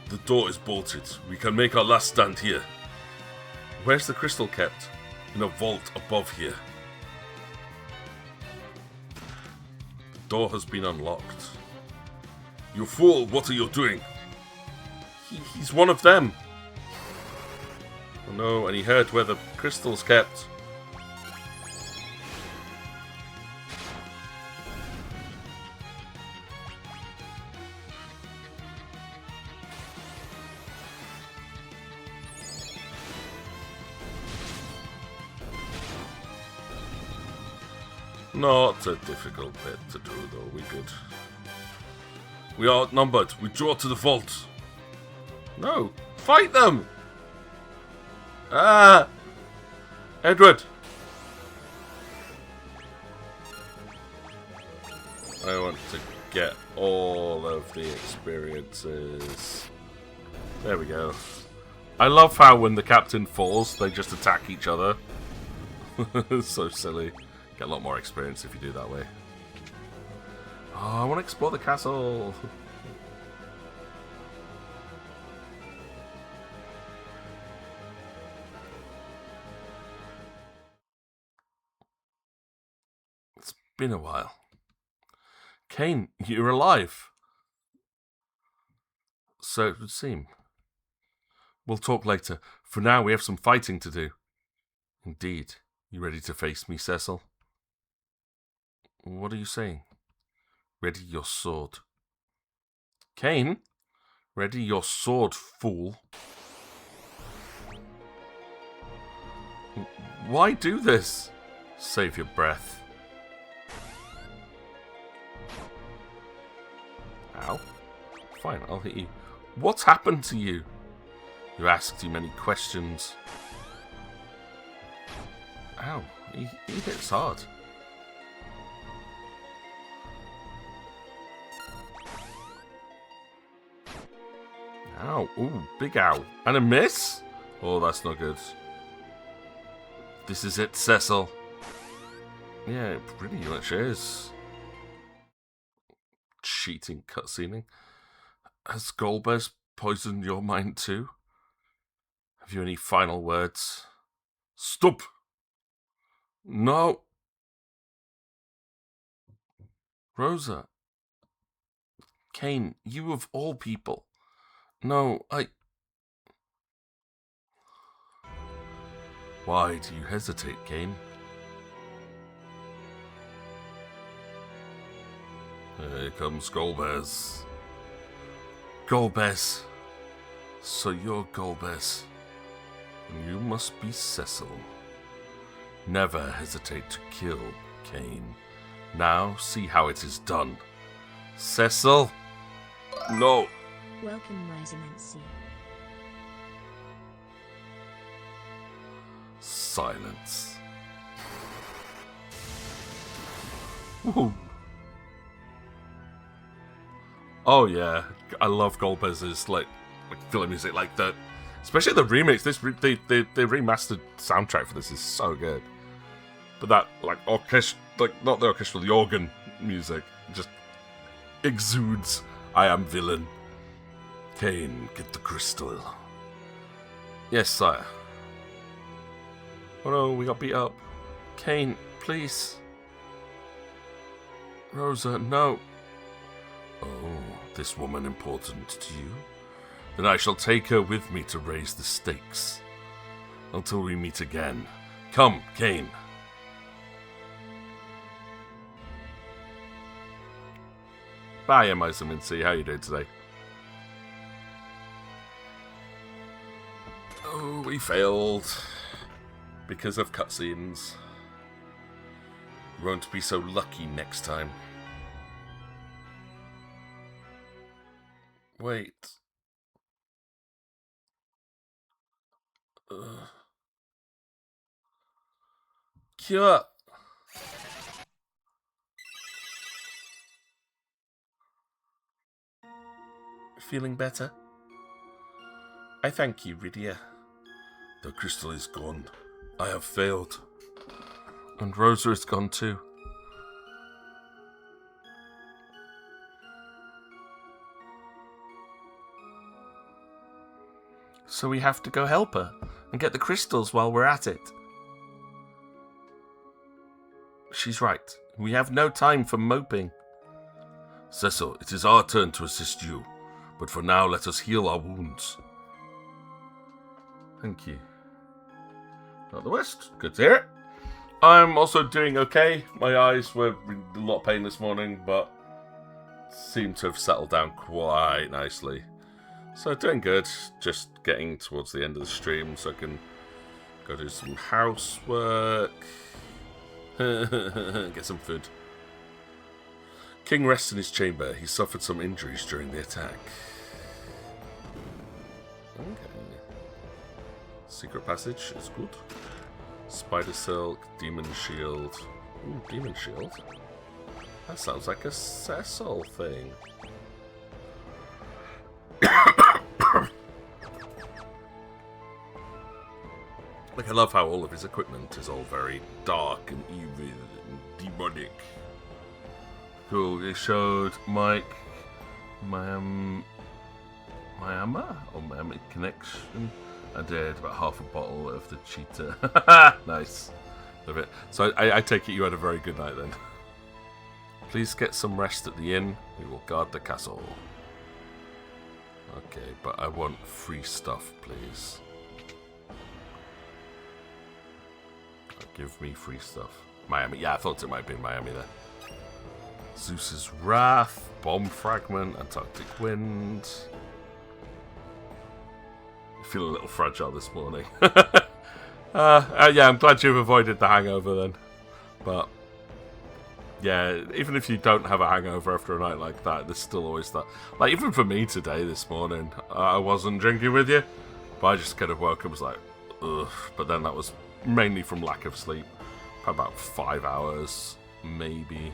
The door is bolted. We can make our last stand here. Where's the crystal kept? In a vault above here. The door has been unlocked. You fool, what are you doing? He's one of them. Oh no, and he heard where the crystal's kept. Not a difficult bit to do though, we could. We are outnumbered. We draw to the vault. No. Fight them! Ah! Edward! I want to get all of the experiences. There we go. I love how when the captain falls, they just attack each other. So silly. Get a lot more experience if you do that way. Oh, I want to explore the castle. It's been a while. Kane, you're alive. So it would seem. We'll talk later. For now, we have some fighting to do. Indeed. You ready to face me, Cecil? What are you saying? Ready your sword. Cain, ready your sword, fool. Why do this? Save your breath. Ow. Fine, I'll hit you. What's happened to you? You ask too many questions. Ow, he hits hard. Ow, ooh, big ow. And a miss? Oh, that's not good. This is it, Cecil. Yeah, it pretty much is. Cheating cutscening. Has Golbez poisoned your mind too? Have you any final words? Stop! No! Rosa. Cain, you of all people. No, Why do you hesitate, Cain? Here comes Golbez. Golbez. So you're Golbez. And you must be Cecil. Never hesitate to kill, Cain. Now see how it is done. Cecil? No. Welcome, Ryzomancy. Silence. Woo. Oh yeah, I love Golbez's like filler music, like that. Especially the remix. This the remastered soundtrack for this is so good. But that like orchestra, like not the orchestral, the organ music just exudes. I am villain. Cain, get the crystal. Yes, sire. Oh no, we got beat up. Cain, please. Rosa, no. Oh, this woman important to you? Then I shall take her with me to raise the stakes. Until we meet again. Come, Cain. Bye, Ryzomancy. How you doing today? Oh, we failed. Because of cutscenes. We won't be so lucky next time. Wait. Cure. Feeling better? I thank you, Rydia. The crystal is gone. I have failed. And Rosa is gone too. So we have to go help her and get the crystals while we're at it. She's right. We have no time for moping. Cecil, it is our turn to assist you. But for now, let us heal our wounds. Thank you. Not the West. Good to hear it. I'm also doing okay. My eyes were in a lot of pain this morning, but seem to have settled down quite nicely. So doing good. Just getting towards the end of the stream so I can go do some housework. Get some food. King rests in his chamber. He suffered some injuries during the attack. Okay. Secret passage is good. Spider silk, demon shield. Ooh, demon shield. That sounds like a Cecil thing. Like, I love how all of his equipment is all very dark and evil and demonic. Cool, they showed Mike Miami connection. I did about half a bottle of the cheetah. Nice. Love it. So I take it you had a very good night then. Please get some rest at the inn. We will guard the castle. Okay, but I want free stuff, please. Give me free stuff. Miami. Yeah, I thought it might be in Miami there. Zeus's Wrath, Bomb Fragment, Antarctic Wind. I feel a little fragile this morning. Yeah, I'm glad you've avoided the hangover then. But yeah, even if you don't have a hangover after a night like that, there's still always that. Like, even for me today, this morning, I wasn't drinking with you, but I just kind of woke up and was like, ugh. But then that was mainly from lack of sleep. About 5 hours, maybe.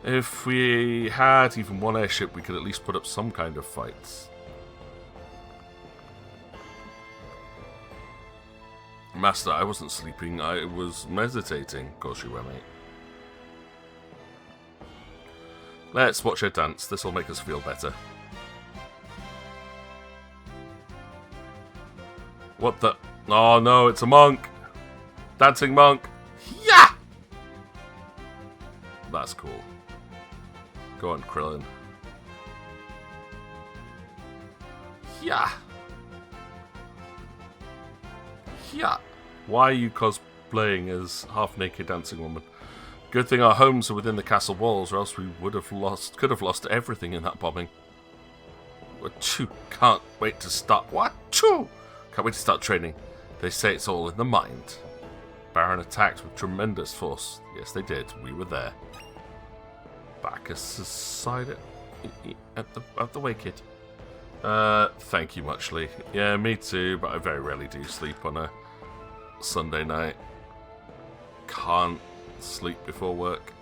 If we had even one airship, we could at least put up some kind of fights. Master, I wasn't sleeping, I was meditating. Of course you were, mate. Let's watch her dance. This will make us feel better. What the? Oh no, it's a monk. Dancing monk. Yeah! That's cool. Go on, Krillin. Yeah! Yeah! Why are you cosplaying as half-naked dancing woman? Good thing our homes are within the castle walls, or else we could have lost everything in that bombing. Achoo! Can't wait to start. What? Achoo! Can't wait to start training. They say it's all in the mind. Baron attacked with tremendous force. Yes, they did. We were there. Bacchus aside at the way, kid. Thank you, Muchly. Yeah, me too, but I very rarely do sleep on a Sunday night. Can't sleep before work.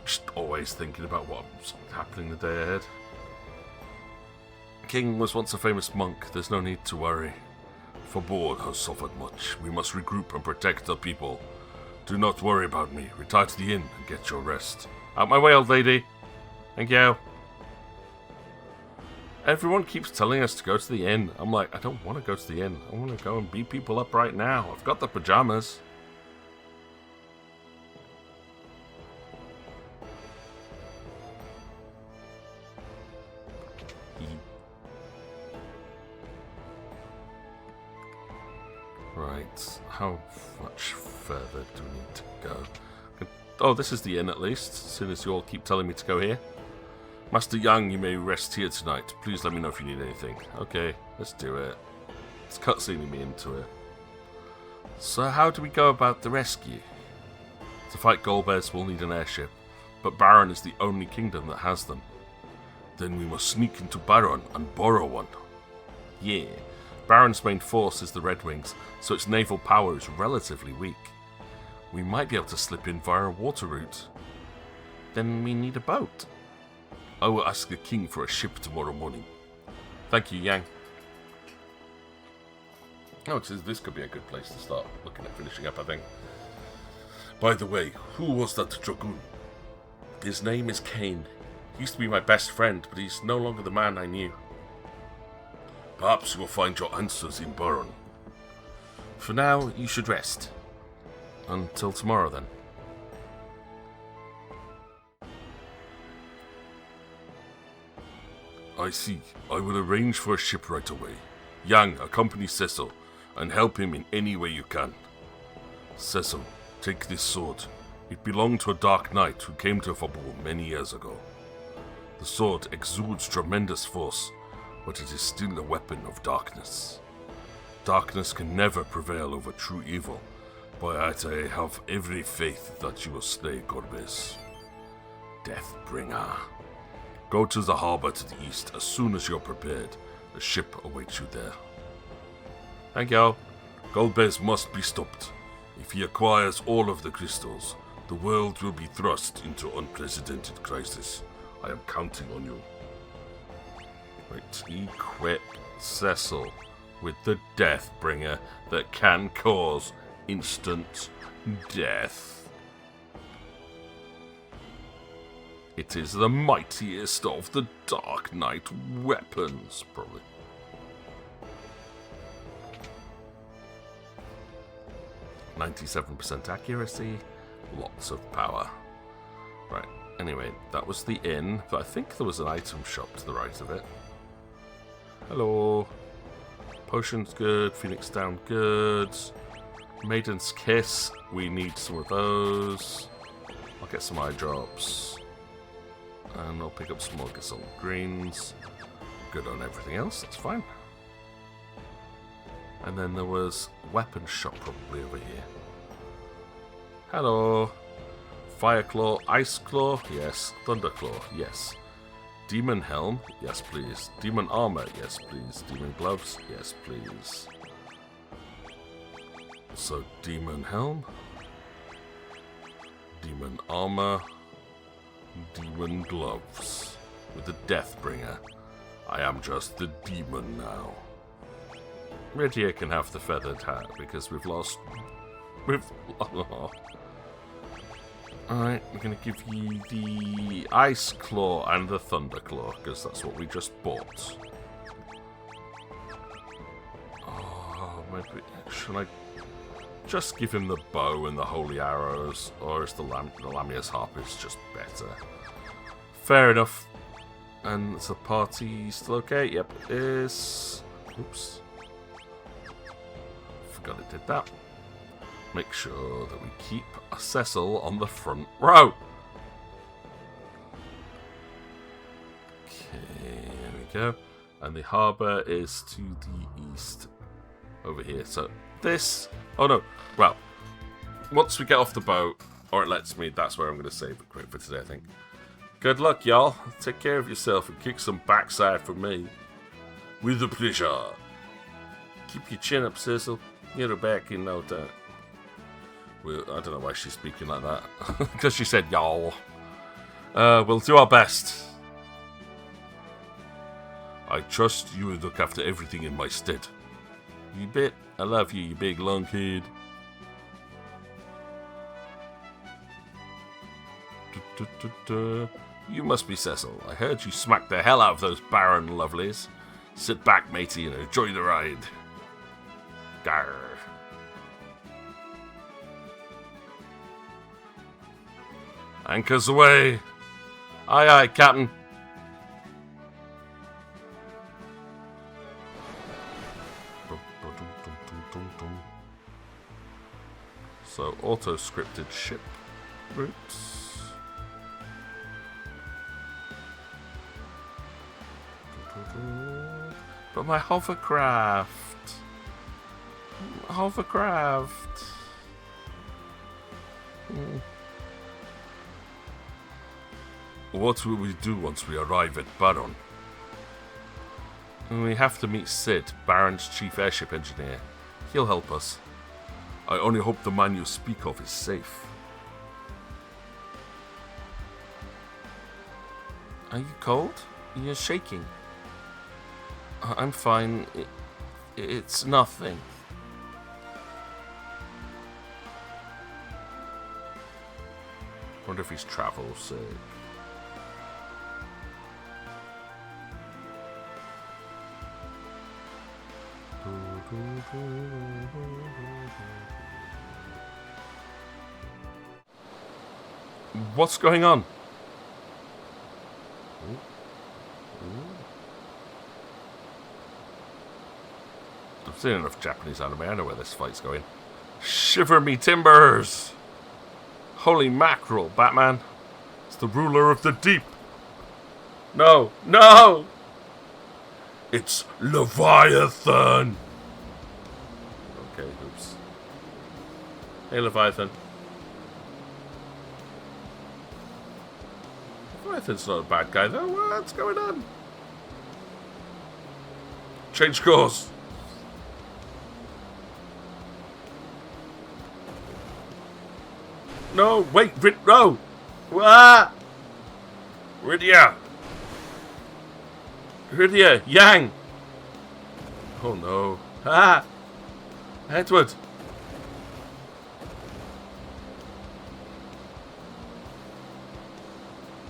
Just always thinking about what's happening the day ahead. King was once a famous monk. There's no need to worry. Fabord has suffered much. We must regroup and protect the people. Do not worry about me. Retire to the inn and get your rest. Out my way, old lady. Thank you. Everyone keeps telling us to go to the inn. I'm like, I don't want to go to the inn. I want to go and beat people up right now. I've got the pajamas. Right, how much further do we need to go? Oh, this is the inn at least, as soon as you all keep telling me to go here. Master Yang, you may rest here tonight. Please let me know if you need anything. Okay, let's do it. It's cutscening me into it. So how do we go about the rescue? To fight Golbez, we'll need an airship, but Baron is the only kingdom that has them. Then we must sneak into Baron and borrow one. Yeah. Baron's main force is the Red Wings, so its naval power is relatively weak. We might be able to slip in via a water route. Then we need a boat. I will ask the king for a ship tomorrow morning. Thank you, Yang. Oh, this could be a good place to start looking at finishing up, I think. By the way, who was that dragoon? His name is Kane. He used to be my best friend, but he's no longer the man I knew. Perhaps you will find your answers in Baron. For now, you should rest. Until tomorrow, then. I see. I will arrange for a ship right away. Yang, accompany Cecil, and help him in any way you can. Cecil, take this sword. It belonged to a dark knight who came to Fabor many years ago. The sword exudes tremendous force, but it is still a weapon of darkness. Darkness can never prevail over true evil, but I have every faith that you will slay Golbez. Deathbringer. Go to the harbor to the east as soon as you're prepared. A ship awaits you there. Thank you. Golbez must be stopped. If he acquires all of the crystals, the world will be thrust into unprecedented crisis. I am counting on you. Right, equip Cecil with the Deathbringer that can cause instant death. It is the mightiest of the Dark Knight weapons, probably. %97% accuracy, lots of power. Right, anyway, that was the inn, but I think there was an item shop to the right of it. Hello. Potion's good, Phoenix Down good. Maiden's Kiss, we need some of those. I'll get some eye drops. And I'll pick up some more Gasol greens. Good on everything else, that's fine. And then there was weapon shop probably over here. Hello. Fire Claw, Ice Claw, yes. Thunder Claw, yes. Demon Helm, yes please. Demon Armor, yes please. Demon Gloves, yes please. So Demon Helm, Demon Armor, Demon Gloves. With the Deathbringer. I am just the demon now. Rydia can have the feathered hat because we've lost... Alright, we're going to give you the Ice Claw and the Thunder Claw because that's what we just bought. Oh, maybe... Should I just give him the bow and the holy arrows? Or is the Lamia's harp is just better? Fair enough. And is the party still okay? Yep, it is. Oops. Forgot it did that. Make sure that we keep Cecil on the front row. Okay, there we go. And the harbour is to the east. Over here. So this... Oh no. Well, once we get off the boat, or it lets me, that's where I'm going to save it quick for today, I think. Good luck, y'all. Take care of yourself and kick some backside for me. With a pleasure. Keep your chin up, Cecil. Get her back in no time. Well, I don't know why she's speaking like that. Because she said, y'all. We'll do our best. I trust you will look after everything in my stead. You bet. I love you, you big lunkhead. You must be Cecil. I heard you smacked the hell out of those barren lovelies. Sit back, matey, and enjoy the ride. Garr. Anchors away. Aye, aye, Captain. So, auto-scripted ship routes. But my hovercraft. Hovercraft. What will we do once we arrive at Baron? We have to meet Sid, Baron's chief airship engineer. He'll help us. I only hope the man you speak of is safe. Are you cold? You're shaking. I'm fine. It's nothing. Wonder if he's travel sick. What's going on? I've seen enough Japanese anime, I know where this fight's going. Shiver me timbers! Holy mackerel, Batman. It's the ruler of the deep. No, no! It's Leviathan! Okay, oops. Hey, Leviathan. Leviathan's not a bad guy, though. What's going on? Change course. No, wait, no! Ah! Rydia! Rydia, Yang! Oh no. Ah! Edward!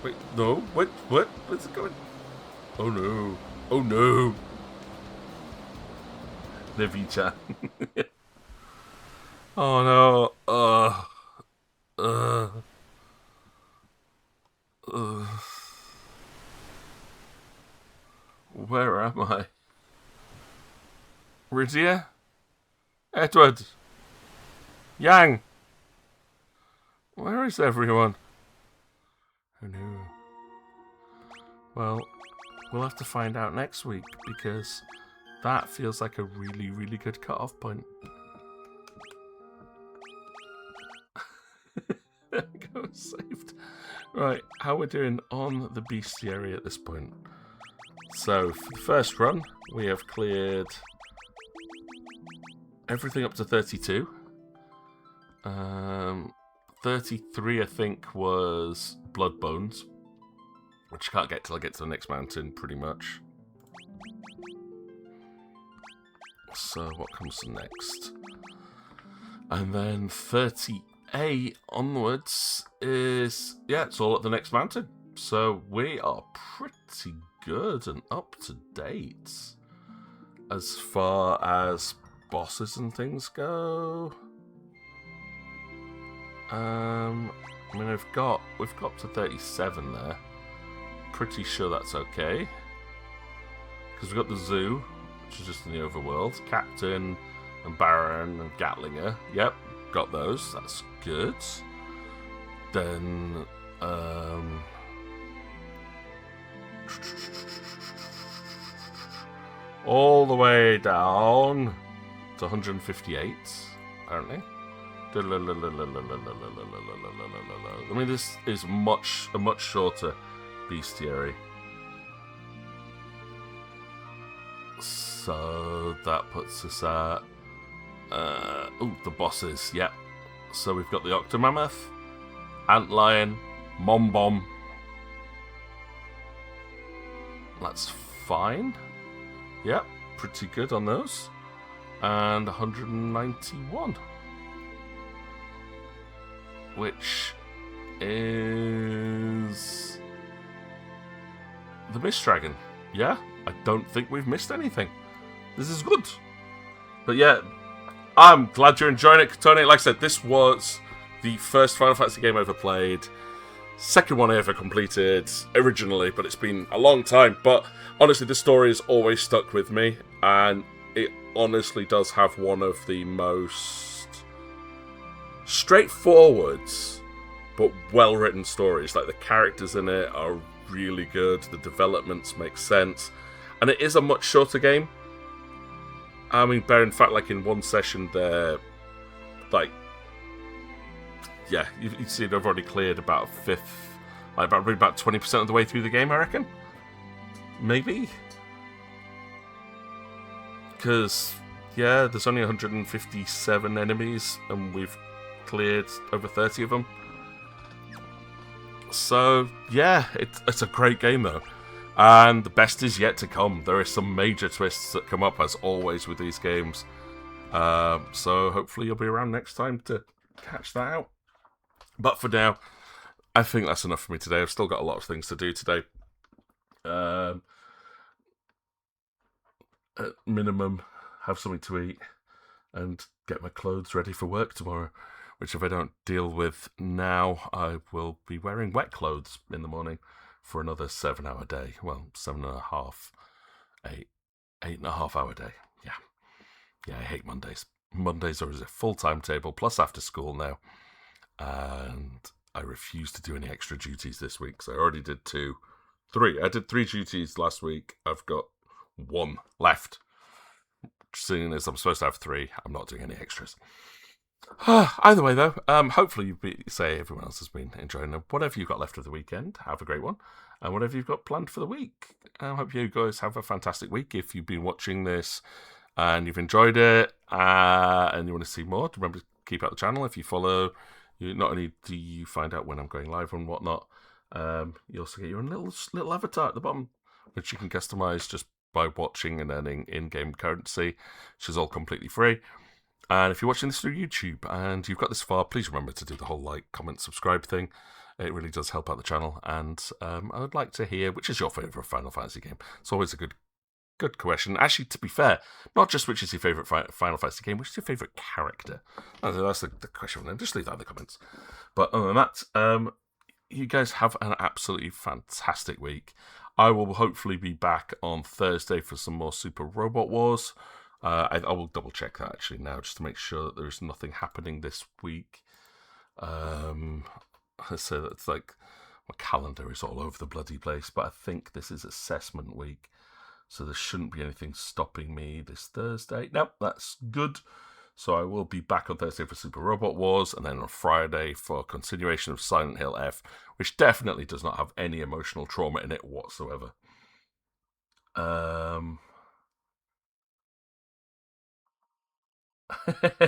Wait, no, what? What's going? Oh no. Oh no. Nevi-chan. Oh no. Where am I? Rydia? Edward? Yang? Where is everyone? Who knew? Well, we'll have to find out next week, because that feels like a really, really good cut-off point. There we go, saved. Right, how we're doing on the bestiary at this point. So, for the first run, we have cleared everything up to 32. 33, I think, was Blood Bones, which I can't get till I get to the next mountain, pretty much. So, what comes next? And then 38 onwards is, yeah, it's all at the next mountain. So, we are pretty good and up to date as far as bosses and things go. I mean, we've got up to 37 there. Pretty sure that's okay, because we've got the zoo, which is just in the overworld. Captain and Baron and Gatlinger. Yep, got those. That's good. Then all the way down to 158, apparently. I mean, this is a much shorter bestiary. So that puts us at the bosses. Yep. So we've got the Octomammoth, Antlion, Mombom. That's fine. Yep, pretty good on those. And 191. Which is the Mist Dragon. Yeah, I don't think we've missed anything. This is good. But yeah, I'm glad you're enjoying it, Tony. Like I said, this was the first Final Fantasy game I ever played. Second one I ever completed originally, but it's been a long time. But honestly, the story has always stuck with me, and it honestly does have one of the most straightforward but well-written stories. Like, the characters in it are really good, the developments make sense, and it is a much shorter game. I mean, in fact, like, in one session there, like, yeah, you see I've already cleared about a fifth, like about 20% of the way through the game, I reckon. Maybe. Because, yeah, there's only 157 enemies, and we've cleared over 30 of them. So, yeah, it's a great game, though. And the best is yet to come. There are some major twists that come up, as always with these games. So hopefully you'll be around next time to catch that out. But for now, I think that's enough for me today. I've still got a lot of things to do today. At minimum, have something to eat and get my clothes ready for work tomorrow. Which, if I don't deal with now, I will be wearing wet clothes in the morning for another 7-hour day. Well, 7.5, 8.5 hour day. Yeah, I hate Mondays. Mondays are a full timetable, plus after school now. And I refuse to do any extra duties this week. So I already did 3. I did 3 duties last week. I've got 1 left. Seeing as I'm supposed to have 3, I'm not doing any extras. Either way, though, hopefully say everyone else has been enjoying them. Whatever you've got left of the weekend, have a great one. And whatever you've got planned for the week, I hope you guys have a fantastic week. If you've been watching this and you've enjoyed it and you want to see more, remember to keep out the channel. If you follow, not only do you find out when I'm going live and whatnot, you also get your own little avatar at the bottom, which you can customize just by watching and earning in-game currency, which is all completely free. And if you're watching this through YouTube and you've got this far, please remember to do the whole like, comment, subscribe thing. It really does help out the channel. And I would like to hear which is your favourite Final Fantasy game. It's always a good question. Actually, to be fair, not just which is your favourite Final Fantasy game, which is your favourite character. That's the question. Just leave that in the comments. But other than that, you guys have an absolutely fantastic week. I will hopefully be back on Thursday for some more Super Robot Wars. I will double check that actually now, just to make sure that there's nothing happening this week. So that's like My calendar is all over the bloody place, but I think this is assessment week, so there shouldn't be anything stopping me this Thursday. Nope, that's good. So I will be back on Thursday for Super Robot Wars, and then on Friday for continuation of Silent Hill F, which definitely does not have any emotional trauma in it whatsoever.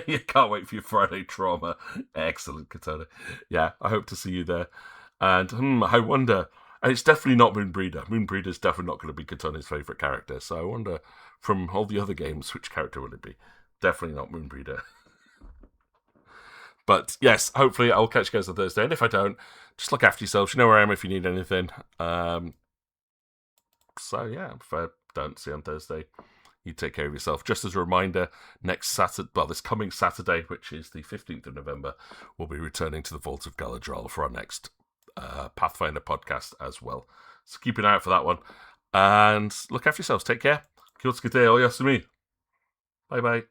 You can't wait for your Friday trauma. Excellent, Katana. Yeah, I hope to see you there. And I wonder, and it's definitely not Moonbreeder. Moonbreeder's definitely not going to be Katana's favourite character. So I wonder, from all the other games, which character will it be? Definitely not Moonbreeder. But yes, hopefully I'll catch you guys on Thursday. And if I don't, just look after yourselves. You know where I am if you need anything. So yeah, if I don't see you on Thursday, you take care of yourself. Just as a reminder, this coming Saturday, which is the 15th of November, we'll be returning to the Vault of Galadriel for our next Pathfinder podcast as well. So keep an eye out for that one. And look after yourselves. Take care. Kia ora, oyasumi. Bye-bye.